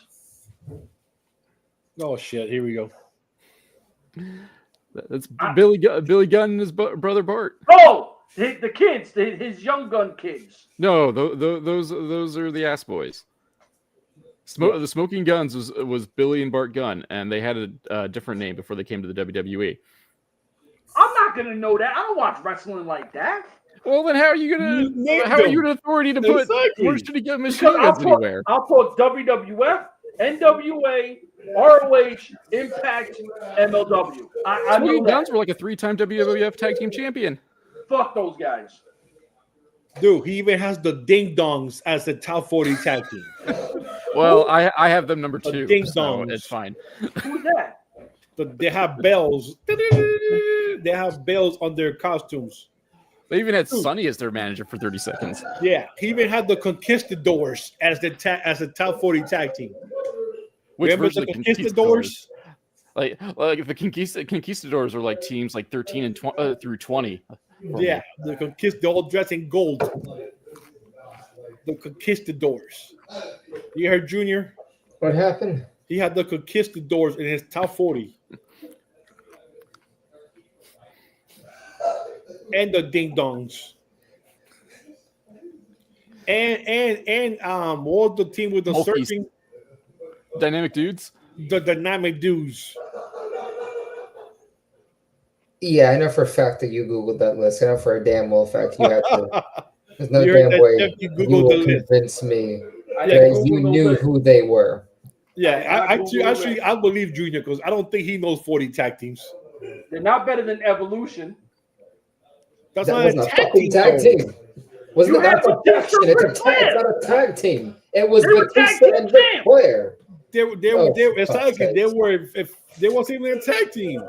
Oh shit! Here we go. That's Billy Gunn and his brother Bart. Oh, the kids, his Young Gun kids. No, those are the Ass Boys. The Smoking Guns was Billy and Bart Gunn, and they had a different name before they came to the WWE. I'm not gonna know that. I don't watch wrestling like that. Well, then how are you an authority to put Motor City Machine Guns anywhere? I'll talk WWF, NWA, ROH, Impact, MLW. I know Smoking that. Guns were like a 3-time WWF Tag Team Champion. Fuck those guys. Dude, he even has the Ding Dongs as the top 40 tag team. Well, I have them number 2, Ding so dongs. it's fine. Who's that? They have bells. They have bells on their costumes. They even had Sonny as their manager for 30 seconds. Yeah, he even had the Conquistadors as the top 40 tag team. Which Remember version the of Conquistadors? Like the Conquistadors are like teams like 13 and through 20. Yeah, the Conquistadors all dressed in gold. The Conquistadors. You heard Junior? What happened? He had the Conquistadors in his top 40. And the Ding Dongs. And what was the team with the Multis. surfing? Dynamic Dudes. The Dynamic Dudes. Yeah, I know for a fact that you Googled that list. I know for a damn well fact you had to. There's no You heard damn that, way Jeff, you you Googled will the list. convince me I that didn't you Google knew the list. who they were. Yeah, I Googled actually, it. I believe Junior because I don't think he knows 40 tag teams. They're not better than Evolution. That's That not wasn't a a tag fucking team. tag though. team. Wasn't You it? That's have a faction. Batista It's Ric it's not a tag team. It was They were tag Batista team and Ric champs. Flair. It's fuck's like sake. they wasn't even a tag team.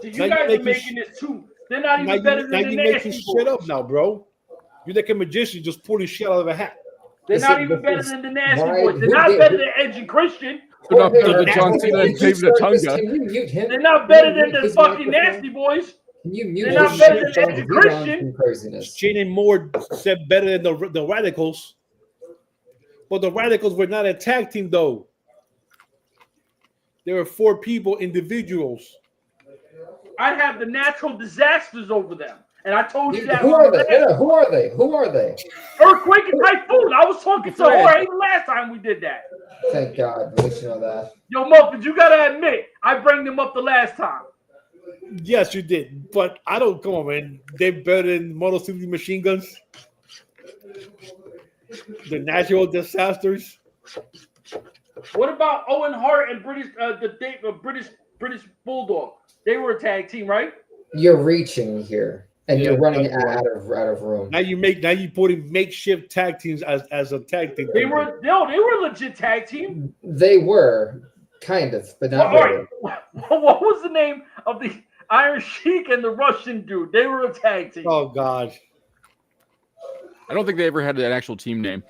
So Now you guys you're are making making this too. They're not Now even better you than the making Nasty shit Boys. up now, bro. You're like a magician just pulling shit out of a hat. They're not even better than the Nasty Boys. They're not better than Edge and Christian. They're not better than John Cena and David Otunga. Can you mute him? They're not better than the fucking Nasty Boys. Can you mute They're not better than Edge and Christian. Shane Moore said better than the Radicals. But the Radicals were not a tag team, though. There were 4 people, individuals. I'd have the Natural Disasters over them. And I told you that. Who are they? Yeah, who are they? Who are they? Earthquake and Typhoon. I was talking to her even last time we did that. Thank God. At least you know that. Yo, Muffins, you got to admit, I bring them up the last time. Yes, you did. But I don't, come on, man. They're better than Motor City Machine Guns. The Natural Disasters. What about Owen Hart and British Bulldog? They were a tag team, right? You're reaching here, and you're running out of room. Now you putting makeshift tag teams as a tag team. They were a legit tag team. They were kind of, but not really. Right. What was the name of the Iron Sheik and the Russian dude? They were a tag team. Oh God. I don't think they ever had an actual team name.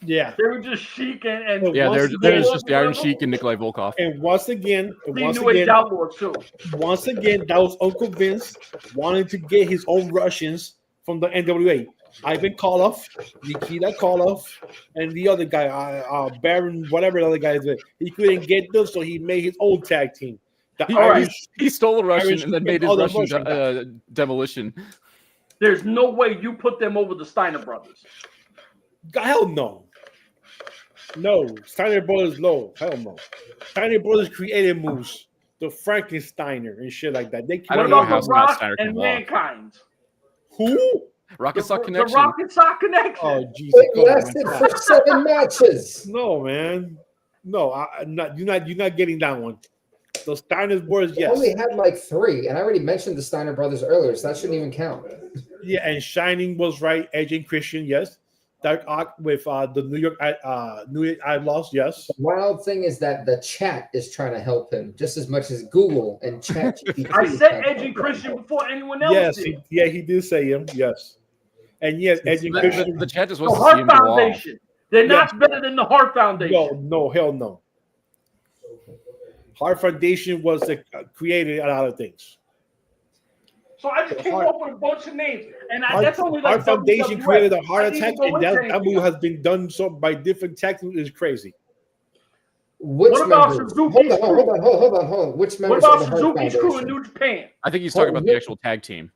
Yeah. They were just Sheik and yeah, there's just the Iron Sheik and Nikolai Volkov. And once again, that was Uncle Vince wanting to get his own Russians from the NWA. Ivan Koloff, Nikita Koloff, and the other guy, Baron, whatever the other guy is. He couldn't get them, so he made his own tag team. He stole a Russian and then made his Russian demolition. There's no way you put them over the Steiner brothers. Hell no. No. Steiner brothers, no. Hell no. Steiner brothers created moves. The Frankensteiner and shit like that. I don't know how Rock Steiner and Mankind. Who? Rocket Sock Connection. The Rocket Sock Connection. Oh, Jesus. It lasted for 7 matches. No, man. No, you're not getting that one. The Steiner brothers, yes. I only had like 3, and I already mentioned the Steiner brothers earlier, so that shouldn't even count. Yeah, and Shining was right. Edge and Christian, yes. Dark Arc with the New York Outlaws, yes. The wild thing is that the chat is trying to help him just as much as Google and chat. I said Edge and Christian before anyone else yes, did. He did say him, yes. And yes, Edge and Christian. The chat just the wants to see Heart him go off. Foundation. They're not better than the Heart Foundation. No, hell no. Heart Foundation was created a lot of things. So I just came up with a bunch of names, and that's only like Heart Foundation created a heart attack, and that move has been done so by different tactics is crazy. What about Suzuki's crew? Hold on. Which members? What about Suzuki's crew in New Japan? I think he's talking about the actual tag team.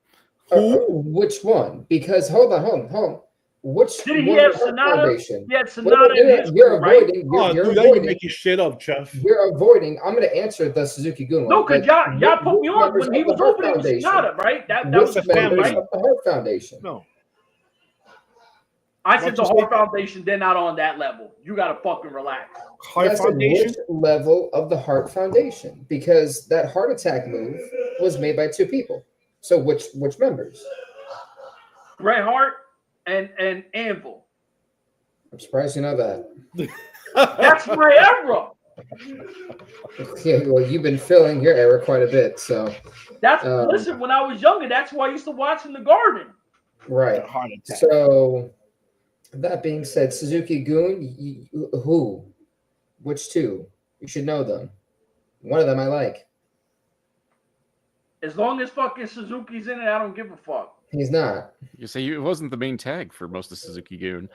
Which one? Because hold on. Which did he have Sonata? He had Sonata. You're avoiding. You're making shit up, Jeff. You're avoiding. I'm going to answer the Suzuki Gun. No, because y'all put me on when he was over there with Sonata, right? That was the family, right? Of the Heart Foundation. No. I said the Heart Foundation. They're not on that level. You got to fucking relax. Heart Foundation? Which level of the Heart Foundation? Because that heart attack move was made by 2 people. So which members? Bret Hart and Anvil. I'm surprised you know that. That's my era. Yeah, well, you've been filling your era quite a bit, so. That's listen. When I was younger, that's why I used to watch in the garden. Right. So, that being said, Suzuki Gun, who? Which 2? You should know them. One of them I like. As long as fucking Suzuki's in it, I don't give a fuck. He's not. You say it wasn't the main tag for most of Suzuki Gun.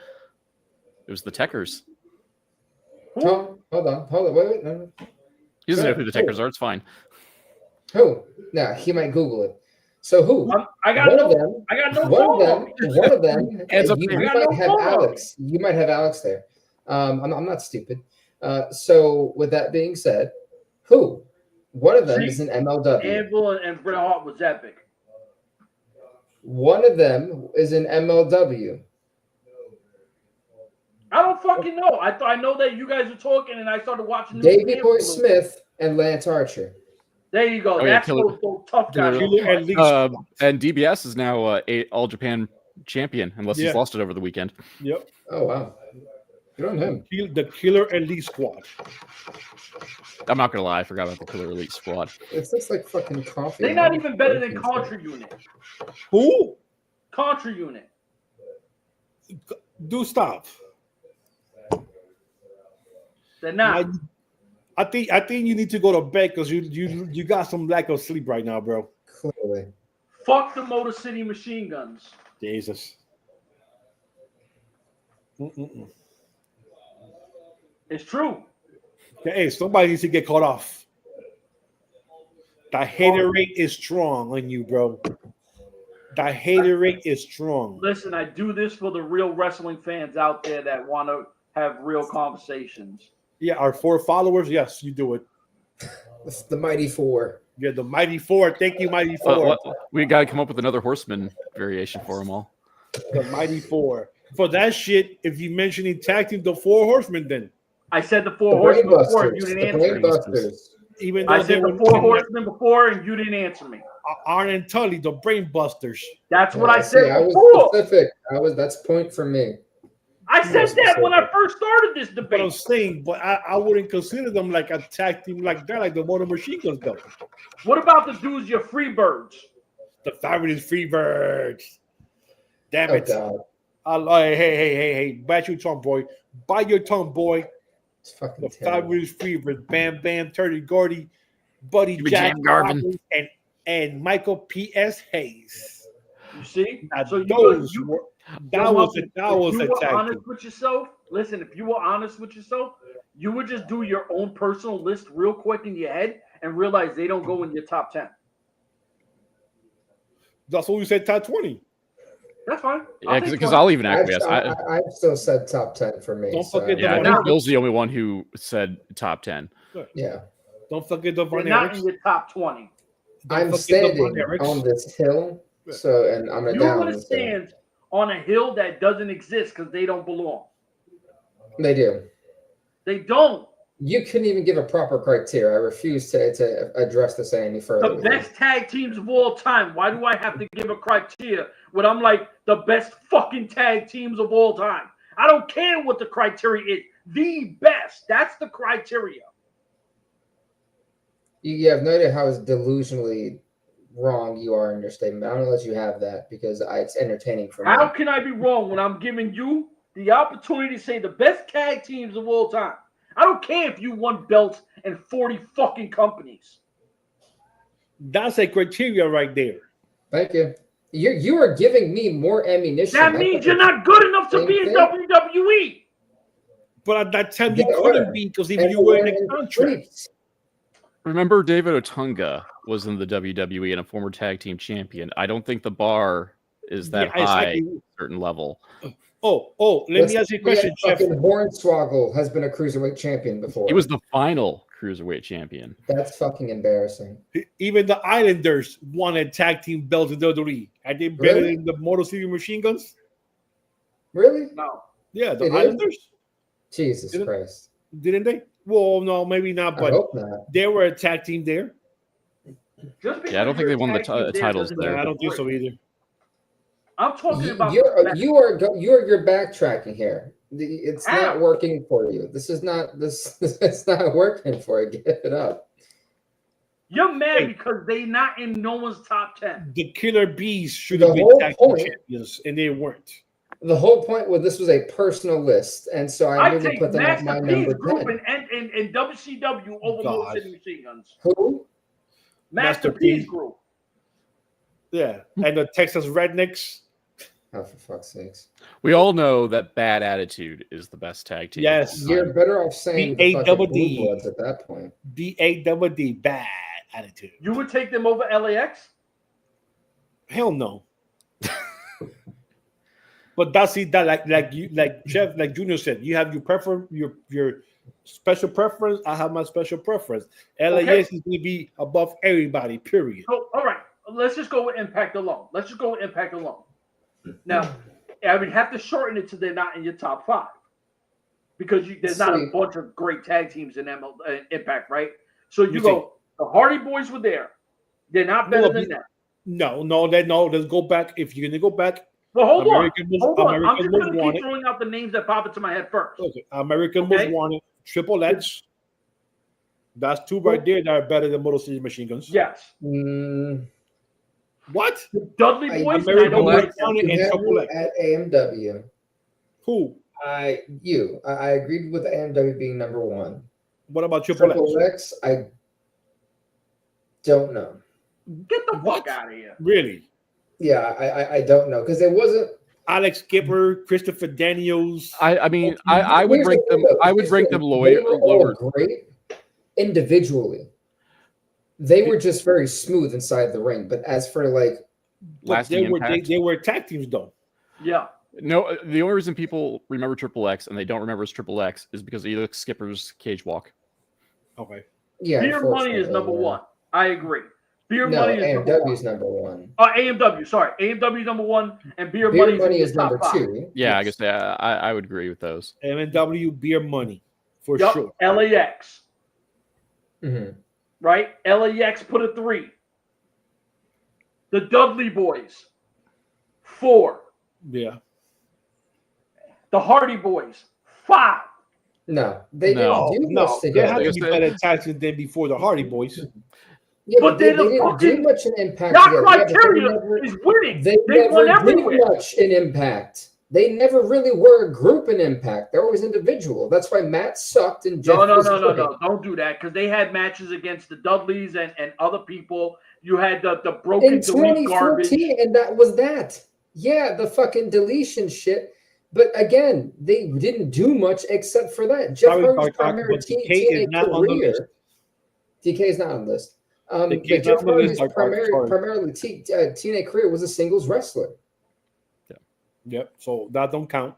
It was the Techers. Hold on. Wait. No. He doesn't know who the Techers are. It's fine. Who? Nah, he might Google it. So who? I got no phone. One of them. You might have phone. Alex. You might have Alex there. I'm not stupid. So with that being said, who? One of them is an MLW. Anvil and Bret Hart was epic. One of them is an MLW. I don't fucking know. I know that you guys were talking, and I started watching. Davey Boy Smith and Lance Archer. There you go. That's those tough guys. And DBS is now All Japan champion, unless he's lost it over the weekend. Yep. Oh wow. Good on him. The Killer Elite Squad. I'm not gonna lie, I forgot about the Killer Elite Squad. It looks like fucking coffee. They're not even better than Contra Unit. Who? Contra Unit. Do stop. They're not. I think you need to go to bed because you got some lack of sleep right now, bro. Clearly. Fuck the Motor City Machine Guns. Jesus. Mm-mm-mm. It's true. Hey, somebody needs to get caught off. The hater rate is strong on you, bro. The hater rate is strong. Listen, I do this for the real wrestling fans out there that want to have real conversations. Yeah, our 4 followers. Yes, you do it. It's the Mighty Four. Yeah, the Mighty 4. Thank you, Mighty 4. We got to come up with another Horseman variation for them all. The Mighty 4. For that shit, if you mentioning tag team, the 4 Horsemen, then. I said the 4 horsemen before, and you The didn't answer me. Brainbusters. Even though I said the 4 horsemen before, and you didn't answer me. Arn and Tully, the Brain Busters. That's what Yeah, I said see, I was before. specific. That's point for me. I said that when I first started this But I'm debate. saying, but I wouldn't consider them like a tag team like that, like the Motor Machine Guns though. What about the dudes, your Freebirds? The Fabulous Freebirds. Damn Oh, it. God. Hey, bite your tongue, boy. Bite your tongue, boy. It's fucking The terrible. Fabulous Freebirds. Bam Bam, Turdy Gordy, Buddy Jimmy Jack Jam Garvin. Roberts, and Michael P.S. Hayes. You see? Now, So those you were, that was a if you were tag honest team. with yourself, listen, if you were honest with yourself, you would just do your own personal list real quick in your head and realize they don't go in your top 10. That's what we said, top 20. That's fine. Yeah, because I'll even acquiesce. I've still said top 10 for me. Don't so forget Yeah, I Devon think Bill's the only one who said top 10. Yeah. Don't forget the they're Von not Erichs. in your top 20. Don't I'm forget the standing Von Erichs. on this hill, so and I'm a You're down. going to stand on a hill that doesn't exist because they don't belong. They do. They don't. You couldn't even give a proper criteria. I refuse to address this any further. The best tag teams of all time. Why do I have to give a criteria when I'm like the best fucking tag teams of all time? I don't care what the criteria is. The best. That's the criteria. You have no idea how delusionally wrong you are in your statement. I'm gonna let you have that because it's entertaining for me. How can I be wrong when I'm giving you the opportunity to say the best tag teams of all time? I don't care if you won belts in 40 fucking companies. That's a criteria right there. Thank you. You are giving me more ammunition. That means you're not good enough to be in WWE. But at that time, you They couldn't are. be because if And you were in we're a in contract. streets. Remember, David Otunga was in the WWE and a former tag team champion. I don't think the bar is that Yeah, high exactly. at a certain level. Let me ask you a question, Jeff. Fucking Hornswoggle has been a cruiserweight champion before. He was the final cruiserweight champion. That's fucking embarrassing. Even the Islanders won a tag team belt in WWE. Are they better Really? than the Motor City Machine Guns? Really? No. Yeah, the It is? Islanders. Jesus Didn't- Christ. Didn't they? Well, no, maybe not, I but hope not. they were a tag team there. Just because Yeah, I don't think you're they won the tag team titles doesn't there. mean I don't think so you're either. I'm talking about You're backtracking here. It's How? not working for you. This is not this. It's not working for you. Give it up. you're mad Hey. because they not in no one's top 10. The Killer Bees should The have been whole tag team point- champions, and they weren't. The whole point was this was a personal list, and so I I knew to take put them at my Master P's number group 10. in WCW over God. Motor City Machine Guns. Who? Master Master P's P. group. Yeah, and the Texas Rednecks. Oh, for fuck's sakes! We all know that Bad Attitude is the best tag team. Yes. You're better off saying the fucking B-A-double-D. Blue Bloods at that point. B-A-double-D, bad attitude. You would take them over LAX? Hell no. But that's it. That like Jeff, like Junior said, you have your preference, your special preference. I have my special preference. LAX Okay. is going to be above everybody. Period. So, all right. Let's just go with Impact alone. Now, I would have to shorten it to they're not in your top 5 because there's not a Sweet. bunch of great tag teams in Impact, right? So you You go, the Hardy Boys were there. They're not better No, than that. No. Let's go back. If you're going to go back, Well, hold American on. was- I'm American just was going to wanted. keep throwing out the names that pop into my head first. okay, American Okay. was wanted. Triple X. That's 2 right there that are better than Motor City Machine Guns. Yes. What? The Dudley I- Boys, American I don't was like them. wanted and You have Triple me X. at AMW. Who? I agreed with AMW being number one. What about Triple X? Triple X, I don't know. Get the What? fuck out of here. Really? Yeah, I don't know because it wasn't. Alex Skipper, Christopher Daniels. I mean, I would rank them. I would rank them They were all lower. great individually. They were just very smooth inside the ring, but as for like, Lasting impact. They were tag teams though. Yeah. No, the only reason people remember Triple X and they don't remember as Triple X is because of Elix Skipper's cage walk. Okay. yeah, Beer Money is number one. I agree. Beer Money is AMW is number one. AMW, sorry. AMW is number one, and Beer Beer Money is top number five. two. Yeah, I guess I would agree with those. MLW Beer Money for Yup, sure. LAX. Mm-hmm. Right? LAX put a 3. The Dudley Boys, 4. Yeah. The Hardy Boys, 5. No, they No. didn't do No, much they together. had to be Because they- better tag teams than before the Hardy Boys. Yeah, But but they they're the didn't do fucking- much in Impact That together. Yeah, but criteria is winning. they They never won did everywhere. much in Impact. They never really were a group in Impact. They're always individual. That's why Matt sucked and Jeff No. was great. Don't do that because they had matches against the Dudleys and other people. You had the broken In delete garbage. 2014, and that was that. Yeah, the fucking deletion shit. But again, they didn't do much except for that. Jeff Sorry, Hardy's Bartok, primary but DK is TNA not on the list. career. DK is not on the list. DK But is Jeff not on the list, Hardy's Bartok, sorry. primarily TNA career was a singles wrestler. Yep. So that don't count.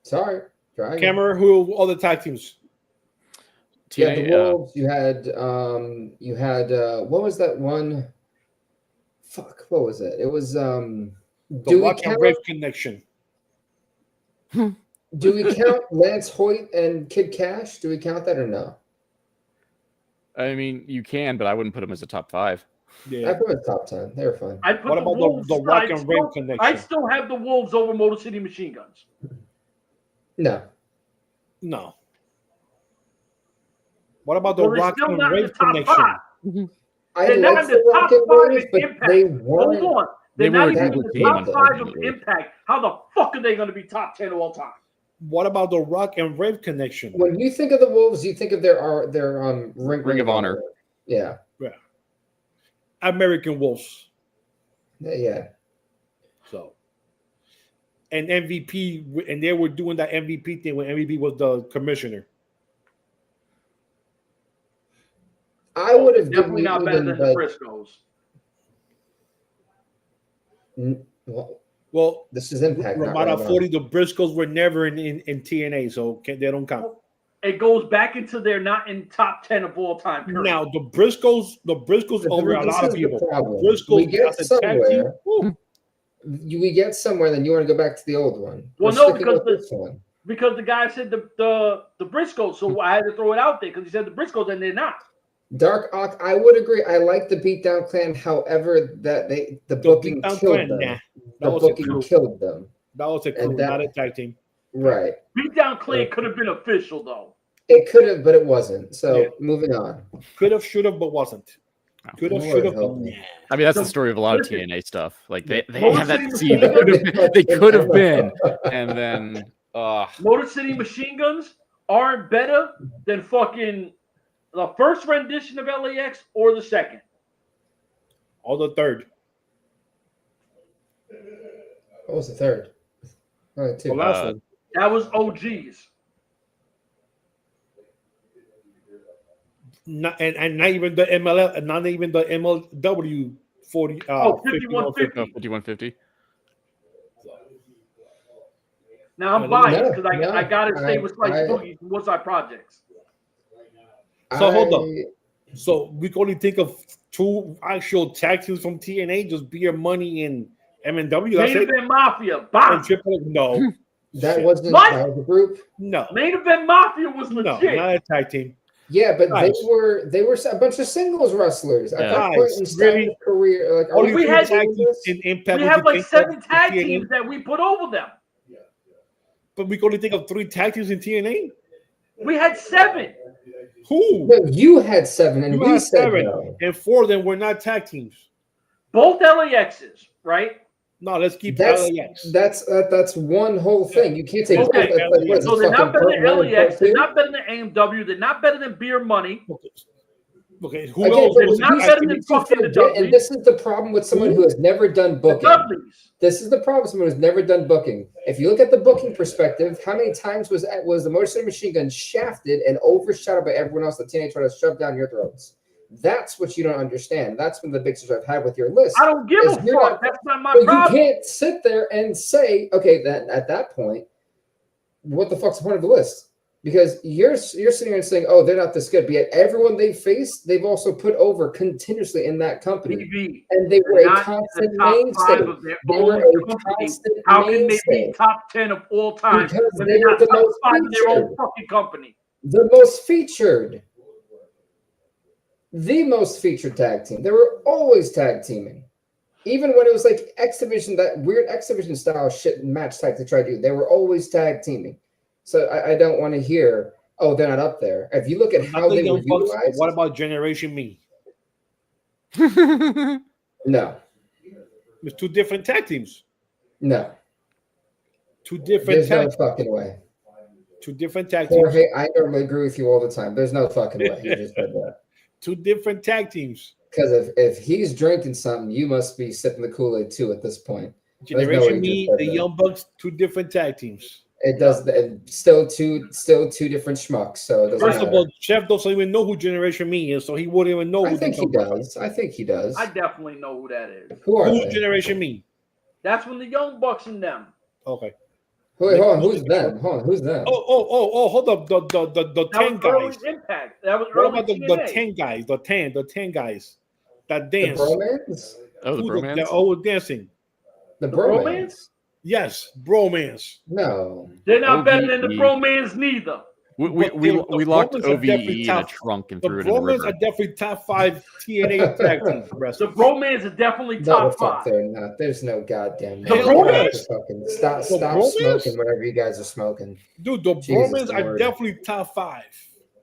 Sorry. Try again. Cameron, who other tag teams? You had TNA, the Wolves. You had what was that one? Fuck, what was it? It was The do we Rock and count? Rave Connection. Do we count Lance Hoyt and Kid Cash? Do we count that or no? I mean, you can, but I wouldn't put them as a top 5. I Yeah. put them in top 10. They were fun. I put What the about Wolves. the Rock I and still- Rave Connection? I still have the Wolves over Motor City Machine Guns. No. No. What about the Well, they're Rock still and not in the Rave top Connection? 5. I They're not like in the the Rock top and 5 Raves, in but Impact. they Hold weren't. on. They They're not were a even in good the team, top 5 of unfortunately. Impact. How the fuck are they going to be top 10 all time? What about the Rock and Rave Connection? When you think of the Wolves, you think of their Ring of Honor. Yeah. American Wolves. Yeah. So, and MVP, and they were doing that MVP thing when MVP was the commissioner. I would have given Definitely you not better even than the Briscoes. well, Well, this is Impact. not Ramada Ring of 40, the Briscoes were never in TNA, so they don't count. It goes back into they're not in top 10 of all time. Period. Now the Briscoes Honor. over a This lot is of the people. problem. Briscoes We get as a tag team, somewhere. woo. We get somewhere, then you want to go back to the old one. Well, We're no, sticking because with this one. Because the guy said the Briscoes, so I had to throw it out there because he said the Briscoes and they're not. Dark Ock, I would agree. I like the Beatdown Clan. However, that the booking Beatdown killed Clan, them. nah. The That was a booking crew. killed them. That was a crew, And that- not a tag team. Right. Beatdown Clan could have been official though. It could have, but it wasn't. So Yeah. moving on. Could have, should have, but wasn't. Could have, Lord should have, help but me. nah. I mean, that's the story of a lot of Listen. TNA stuff. Like they Motor have that City seed. Machine They could have been, and then Motor City Machine Guns aren't better than fucking the first rendition of LAX or the second. Or the third. What was the third? The Two. last one. That was OGs. Not, and not even the MLL, and not even the MLW 40. 5150. 5150. Now I'm No, biased because no, I got to stay with Slice I- Boogie from Woodside Projects. So hold up. So we can only think of two actual tag teams from TNA, just Beer Money and MNW. That's Main it. Event Mafia, And bam. Triple no, That Shit. wasn't What? part of the group. no, Main Event Mafia was no, legit. not a tag team. Yeah, but Guys. they were a bunch of singles wrestlers. At Yeah. that point in Guys, really? Stanley's career, like, are Only we two had- tag teams in Impact. We we have can like think 7 of in tag TNA, teams that we put over them. but we can only think of 3 tag teams in TNA. We had 7. Who? No, you had 7, and You we had said 7, no. and 4 of them were not tag teams. Both LAXs, right? No, let's keep That's LAX. that's one whole thing. You can't say Okay. So they're not better than LAX. They're not better than AMW. They're not better than Beer Money. Okay, who Again, knows? but Who's not you better acting- than fucking the forget, and Dudleys. this is the problem with someone who has never done The booking. Dudleys. This is the problem with someone who's never done booking. If you look at the booking perspective, how many times was the Motor City Machine Gun shafted and overshadowed by everyone else that TNA tried to shove down your throats? That's what you don't understand. That's one of the big issues I've had with your list. I don't give a You're fuck. not- That's not my But you problem. can't sit there and say, okay, that at that point, what the fuck's the point of the list? Because you're sitting here and saying, oh, they're not this good. But yet everyone they face, they've also put over continuously in that company. BB. And they were They're a not in constant the top mainstay. 5 of their They were own a company. constant How can they mainstay. be top 10 of all time Because when they they're were not the top most 5 of their own featured. fucking company? The most featured. The most featured tag team. They were always tag teaming. Even when it was like X Division, that weird X Division style shit match type they try to do, they were always tag teaming. So I don't want to hear, oh, they're not up there. If you look at how the they were Young Bucks, utilized, what about Generation Me? no, It's two different tag teams. no, Two different there's no tag. fucking way. Two different tag teams. Jorge, I normally agree with you all the time. There's no fucking way you just said that. Two different tag teams. Because if he's drinking something, you must be sipping the Kool-Aid too at this point. There's no way Generation you Me, just said the that. Young Bucks, two different tag teams. It does still two different schmucks. So it doesn't First of matter. all, Chef doesn't even know who Generation Me is, so he wouldn't even know I who think the he Young Bucks are. does. I think he does. I definitely know who that is. Who are Who's they? Generation Me? That's when the Young Bucks and them. Okay. Wait, hold on. Who's them? Hold on. Who's them? Oh, hold up. The That 10 was early guys. Impact. That was What early about the TNA. 10 guys? The 10 guys that The dance. bromance? Oh, the Who bromance. They're all dancing. The The bromance? bromance? Yes, bromance. No. They're not better than the OVE. bromans neither. We But we, the we locked Bromans are definitely OVE in a top- trunk and The threw it in the bromance river. are definitely top 5 TNA tag team The wrestlers. bromans are definitely No, the top fuck 5. they're not. There's no goddamn. The way. bromance? Stop The bromance? smoking whatever you guys are smoking. Dude, the Jesus bromans are Lord. definitely top 5.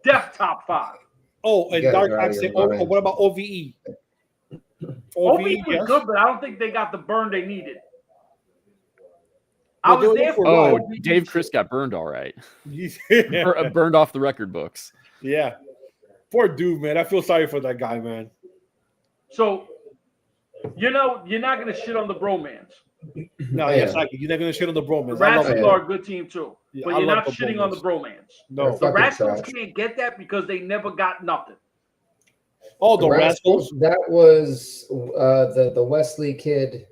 Def top 5. Oh, and You guys Dark are out of your Accent. Oh, mind. what about OVE? OVE was yes. good, but I don't think they got the burn they needed. Well, I they was were there for Oh, OVE Dave shit. Chris got burned all right. yeah. Burned off the record books. Yeah. Poor dude, man. I feel sorry for that guy, man. So, you're not going to shit on the bromans. No, Yeah. yes, you're not gonna shit on the The bromans. I love Rascals them. are a good team too. Yeah, But I you're love not the shitting on the Bromans. bromans. No. The Fucking Rascals trash. can't get that because they never got nothing. Oh, the Rascals. That was the Wesley kid,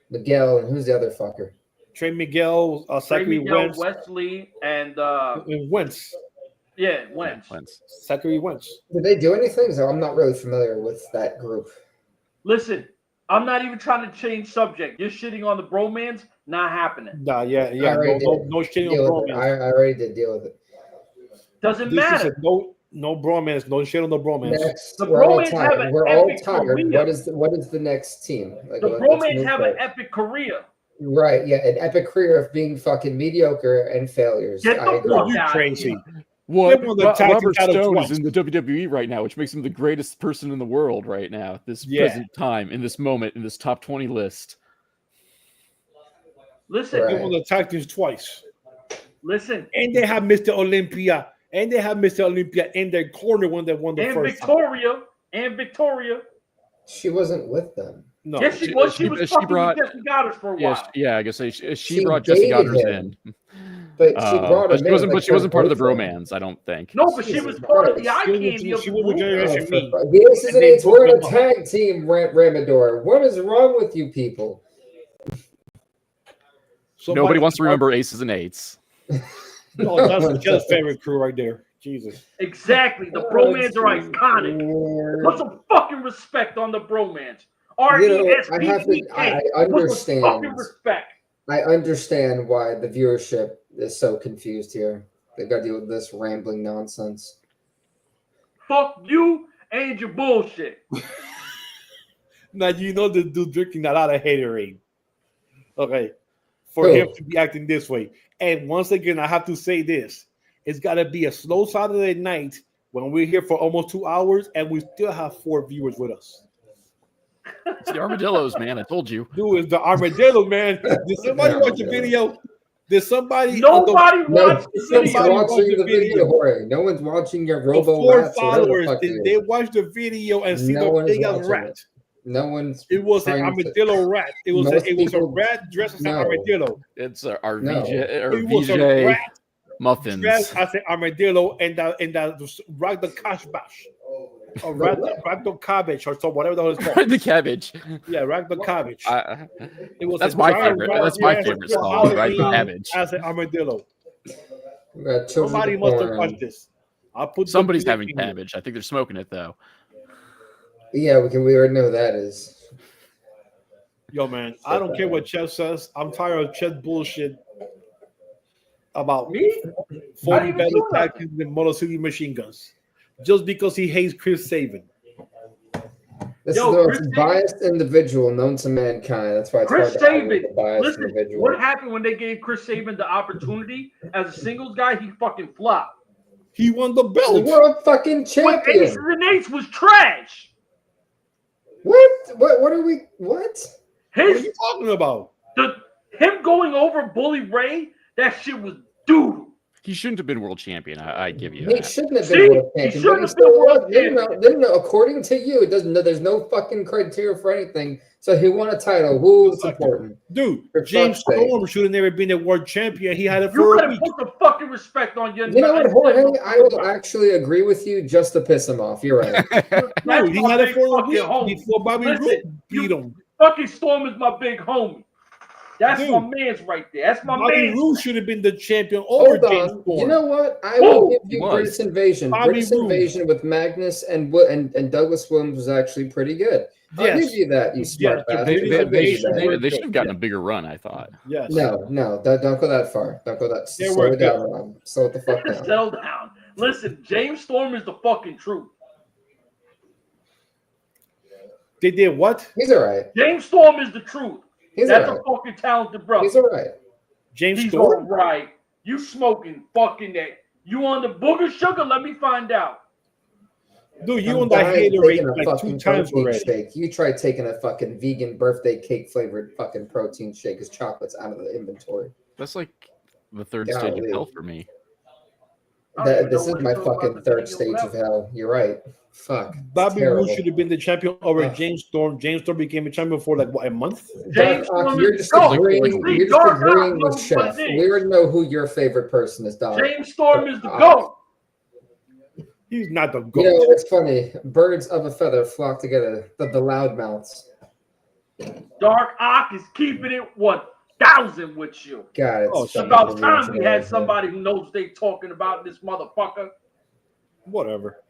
Miguel, and who's the other fucker? Trey Miguel, Trey Zachary Miguel, Wentz, Wesley, and Wentz. Wentz. Zachary Wentz. Did they do anything? So I'm not really familiar with that group. Listen, I'm not even trying to change subject. You're shitting on the bromans, not happening. Nah, yeah. I already No shitting Deal on with it. bromans. I already did deal with it. Doesn't This is matter. no bromance, no shit on the bromance. Next, The we're all Bromans have tired. an We're all epic tired. career. What is the next team? Like, The let's bromans move have an forward. epic career. Right, yeah, an epic career of being fucking mediocre and failures. Get the I agree. fuck You out. crazy. What? They won the tag team Robert title Stone twice. is in the WWE right now, which makes him the greatest person in the world right now at this Yeah. present time, in this moment, in this top 20 list. Listen, Right. They won the tag teams twice. listen. And they have Mr. Olympia. And they have Mr. Olympia in their corner when they won the And first time. Victoria. She wasn't with them. No. Yes, she was. She was she fucking brought- with Jesse Goddard for a Yeah, while. I guess she She brought Jesse dated Goddard him. in. But she brought him But in. she wasn't part of the boyfriend. bromance, I don't think. No, but she Jesus was part of the Christ. eye candy of She the was with group. Generation Oh, Me. the Aces And and they Eights were in a broke them tag team, Ramador. What is wrong with you people? Nobody wants to remember aces and eights. No, that's just favorite crew right there. Jesus. Exactly. The bromans are iconic. Put some fucking respect on the bromans. I have to. I Put some fucking understand. respect. I understand why the viewership is so confused here. They got to deal with this rambling nonsense. Fuck you and your bullshit. Now you know the dude drinking a lot of haterade. Okay. For Who? him to be acting this way. And once again, I have to say this. It's got to be a slow Saturday night when we're here for almost 2 hours and we still have 4 viewers with us. It's the armadillos, man. I told you. Dude, it's the armadillo, man. Did somebody watch the video? Did somebody? Nobody watched the Nobody's video. watching the video, Jorge. No one's watching your The Robo 4 Rats or whatever the followers, fuck did it they is. watch the video and see No the one is big ass watching rat? it. No one's. It was an trying to- armadillo rat. It was Most a people- rat dressed as an No. armadillo. It's our No. VJ or It was a VJ rat muffins. dressed as an armadillo and that rock the cash bash. Or rack the cabbage or so whatever the hell it's called. the cabbage. Yeah, rack the cabbage. It was That's a my giant favorite. rat That's my dressed favorite as song, right? Halloween Cabbage. as an armadillo. We got children Somebody with must have porn. watched this. I'll put the Somebody's link having in here. cabbage. I think they're smoking it though. Yeah, we already know who that is. Yo, man, I don't care what Chet says. I'm tired of Chet bullshit about Me? 40 even better do nothing. tactics than Motor City machine guns. Just because he hates Chris Sabin. This Yo, is the Chris most biased individual known to mankind. That's why it's Chris hard to argue Sabin. with a biased Listen, individual. what happened when they gave Chris Sabin the opportunity as a singles guy? He fucking flopped. He won the The belt. world fucking When champion. Aces and Eights was trash. What? What are we? What? What are His you talking about? him going over Bully Ray, that shit was doo. He shouldn't have been world champion. I give you He that. shouldn't have See? been world He champion. shouldn't but have been still world was. No. According to you, it doesn't. There's no fucking criteria for anything. So he won a title. Who's important? Dude, For James fuck's sake. Storm should have never been a world champion. He had it You for a better week. put the fucking respect on your You know what, name. Jorge? I will actually agree with you just to piss him off. You're right. Dude, he my had it big for a fucking week homie. before Bobby Listen, Roode you- beat him. Fucking Storm is my big homie. That's Dude. my man's right there. That's my Bobby man's. Roode should have been the champion over Hold James on. Storm. You know what? I will Who? give you Was? British Invasion. Bobby British Roode. Invasion with Magnus and Douglas Williams was actually pretty good. I'll Yes. give you that, you smart Yes, bastard. They, British they, I'll they, give you Invasion that. were they should good. have gotten a bigger run, I thought. Yes. No, don't go that far. Don't go that. They Slow were it down, good. Rob. Slow it the fuck down. Settle down. Listen, James Storm is the fucking truth. They did what? He's all right. James Storm is the truth. He's all That's right. a fucking talented brother. He's all right. James He's all Storm? right. You smoking fucking that. You on the booger sugar? Let me find out. Dude, you I'm on that dying Haterade taking a like 2 fucking times protein already. shake. You tried taking a fucking vegan birthday cake flavored fucking protein shake because chocolate's out of the inventory. That's like the third stage of Golly. hell for me. I don't even This know is what my to do about fucking the third thing or stage of whatever. hell. You're right. Fuck. It's Bobby terrible. Roode should have been the champion over Ugh. James Storm. James Storm became a champion for like what, a month? James Doc, Storm you're is just the GOAT. agreeing. See, You're just Dark Ock agreeing with knows what Chef. it We is. already know who your favorite person is, Doc. James Storm is the Doc. GOAT. He's not the You GOAT. know, it's funny. Birds of a feather flock together. The loudmouths. Dark Ock is keeping it 1,000 with you. God, it's Oh, It's shut fucking about time we amazing. had somebody who knows what they talking about, this motherfucker. Whatever.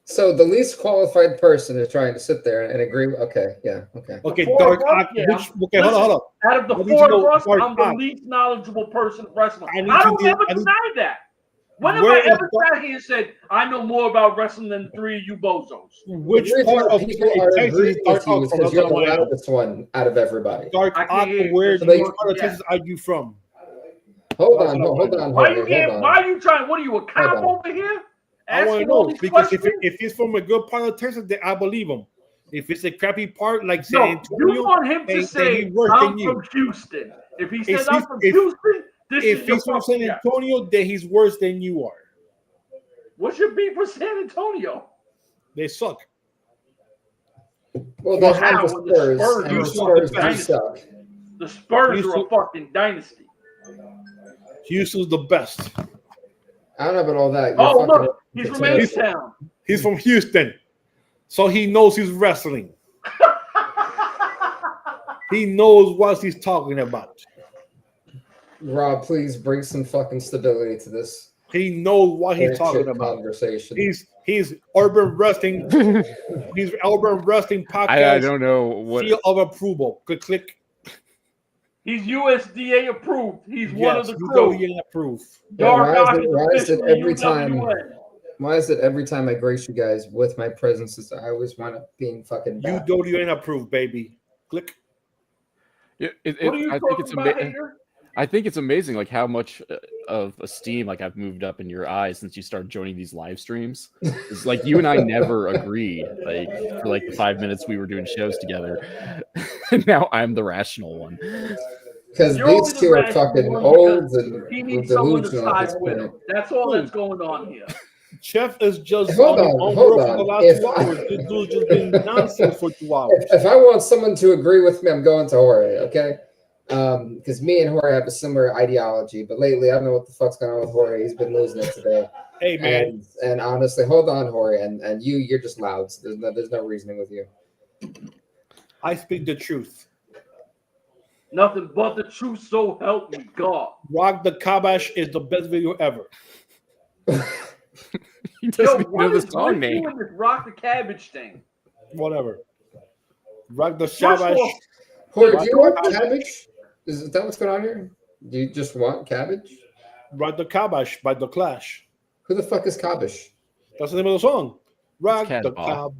So the least qualified person is trying to sit there and agree. Okay, yeah, okay. Okay, Four Dark of us, Ock. yeah. Okay, hold on, hold on. Out of the I need to four know of us, Dark I'm the Ock. least knowledgeable person in wrestling. I need I to don't do- ever I need- deny that. When have Where I is ever Dark- sat here and said, I know more about wrestling than the three of you bozos? Which The reason part why of people are Texas is agreeing Dark with you Ock is from? because That's you're what the I want to know. loudest one out of everybody. Dark I Ock, can't hear you. where So what part of yeah. Texas are you from? Hold That's on, what I hold want. on, Why hold you on. can't? Why are you trying? What are you, a cop on. over here? I want to Asking all know these because questions? if he's from a good part of Texas, then I believe him. If it's a crappy part like No, San Antonio, you want him to then say, he's worse I'm than you. from Houston. If he If says, I'm he's- from if- Houston, this if is your he's from San fucking guy. Antonio, then he's worse than you are. What's your beef with San Antonio? They suck. Well, Well, they how? have the When the Spurs, Spurs and are the a Spurs fucking do suck. The Spurs are a Houston- fucking dynasty. Houston's the best. I don't know about all that. You're Oh, fucking look, he's from terrible. H-Town. He's from Houston, so he knows he's wrestling. He knows what he's talking about. Rob, please bring some fucking stability to this He knows what he's talking bullshit about. conversation. He's urban wrestling. He's urban wrestling podcast. I don't know what. Seal of approval. Click. He's USDA approved. He's one of Yes, the you crew. don't get approved. Dark Yeah, Ock why is it officially every time- UWN. Why is it every time I grace you guys with my presence, is I always wind up being fucking You baffled? don't approved, baby. Click. It, What are you I think talking it's about, amazing. hater? I think it's amazing, like how much of esteem like I've moved up in your eyes since you started joining these live streams. It's like you and I never agreed, like for like the 5 minutes we were doing shows together. Now I'm the rational one. Because You're only these the two are rational fucking one old because and he needs someone to delusional at side this with him. point. That's all that's going on here. Chef is just Hold on his on, own hold world for on. the last If 2 hours. This dude's just been nonsense for 2 hours. If I want someone to agree with me, I'm going to Jorge, okay? Because me and Jorge have a similar ideology, but lately I don't know what the fuck's going on with Jorge. He's been losing it today. Hey, man. And honestly, hold on, Jorge, and you're just loud. So there's no reasoning with you. I speak the truth. Nothing but the truth, so help me God. Rock the Kabash is the best video ever. He doesn't even know what the is song with name. you and this rock the cabbage thing? Whatever. Rock the First Kabash. of all, Jorge, Rock do you the want Kabash. cabbage? Is that what's going on here? Do you just want cabbage? Rock the Kabash by The Clash. Who the fuck is Kabish? That's the name of the song. Rock the Casbah.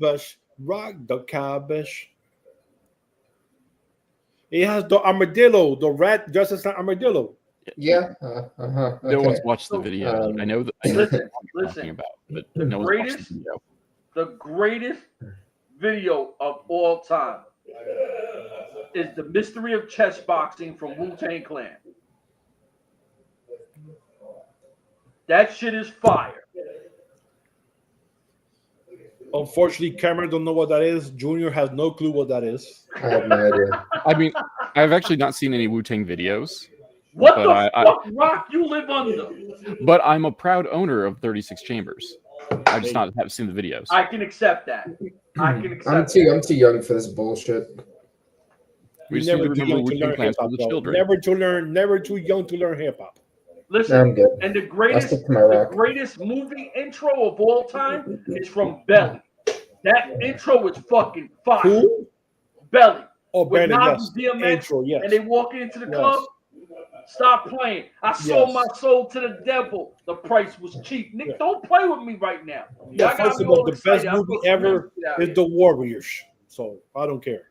Kabash. Rock the Kabash. It has the armadillo, the rat dressed as an armadillo. Yeah. No one's watched the video. I know that. I know Listen, what you're listen. talking about, but The no one's watched the greatest- video. The greatest video of all time is The Mystery of Chess Boxing from Wu-Tang Clan. That shit is fire. Unfortunately, Cameron don't know what that is. Junior has no clue what that is. I have no idea. I mean, I've actually not seen any Wu-Tang videos, What But the I- fuck rock you live under? but I'm a proud owner of 36 Chambers. I just not have seen the videos. I can accept that. I can I'm accept too that. I'm too young for this bullshit. We just Never need to too remember young to Wu-Tang learn Clan hip for hop. the children. Never too young to learn hip hop. Listen, I'm good. and the I'll greatest, stick to my the rock. greatest movie intro of all time is from Belly. That intro is fucking fire. Who? Belly. Oh, With Bennett, Nas yes. and DMX, Intro, yes. and they walk into the Yes. club. Stop playing. I sold Yes. my soul to the devil. The price was cheap. Nick, Yeah. don't play with me right now. Yeah, Y'all got first me of all, all the best excited. I'm movie supposed to ever be out is here. The Warriors. So I don't care.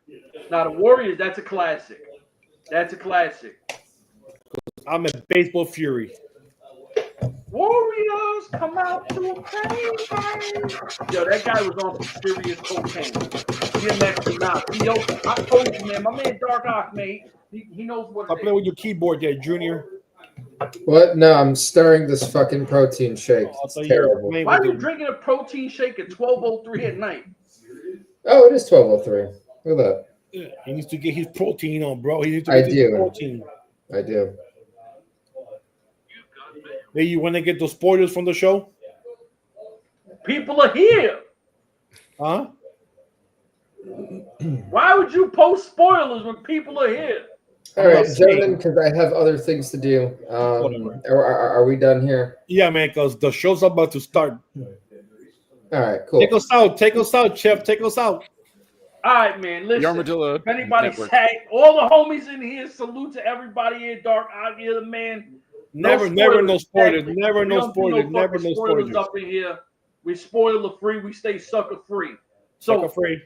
Now, The Warriors, that's a classic. That's a classic. I'm a baseball fury. Warriors come out to play. Yo, that guy was on some serious cocaine. DMX is not. Yo, I told you, man. My man Dark Ock, man. He knows what I it play is. with your keyboard there, Junior. What? No, I'm stirring this fucking protein shake. I'll It's tell you, you're terrible. playing Why are with you the- drinking a protein shake at 12:03 at night? Oh, it is 12:03. Look at that. Yeah, he needs to get his protein on, bro. He needs to I get his do. protein. I do. Hey, you want to get the spoilers from the show? People are here. Huh? Why would you post spoilers when people are here? All I'm right, not saying- gentlemen, because I have other things to do. Whatever. Are we done here? Yeah, man, because the show's about to start. All right, cool. Take us out, Chef. Take us out. All right, man. The Listen. Armadillo If anybody Network. say all the homies in here, salute to everybody here. Dark out here, the man. Never no spoilers. Never We no don't do spoilers. Never fucking no spoilers. up in here. We spoiler free. We stay sucker free. So Sucker free.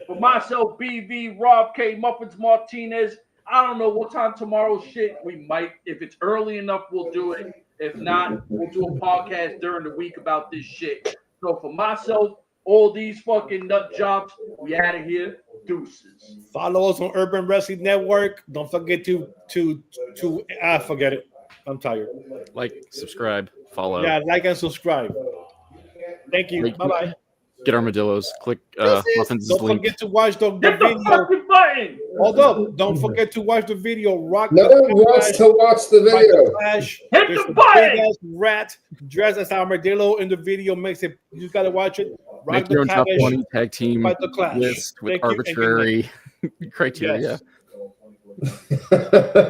for myself, BV, Rob K, Muffins Martinez. I don't know what time tomorrow's shit. We might, if it's early enough, we'll do it. If not, we'll do a podcast during the week about this shit. So for myself, all these fucking nut jobs, we out of here. Deuces. Follow us on Urban Wrestling Network. Don't forget to forget it. I'm tired. Like, subscribe, follow. Yeah, like and subscribe. Thank you. Like- Bye bye. Get Armadillos. Click Muffins' Don't link. forget to watch the Hit the video. fucking button. Hold up. Don't forget to watch the video. Rock No the one wants Clash, to watch the Rock the video. Clash. Hit There's the a button. big ass rat dressed as armadillo in the video. Makes it. You just gotta watch it. Rock Make the your own top Clash, 20 tag team Fight the Clash. list with Thank you and good night. arbitrary criteria. Yes.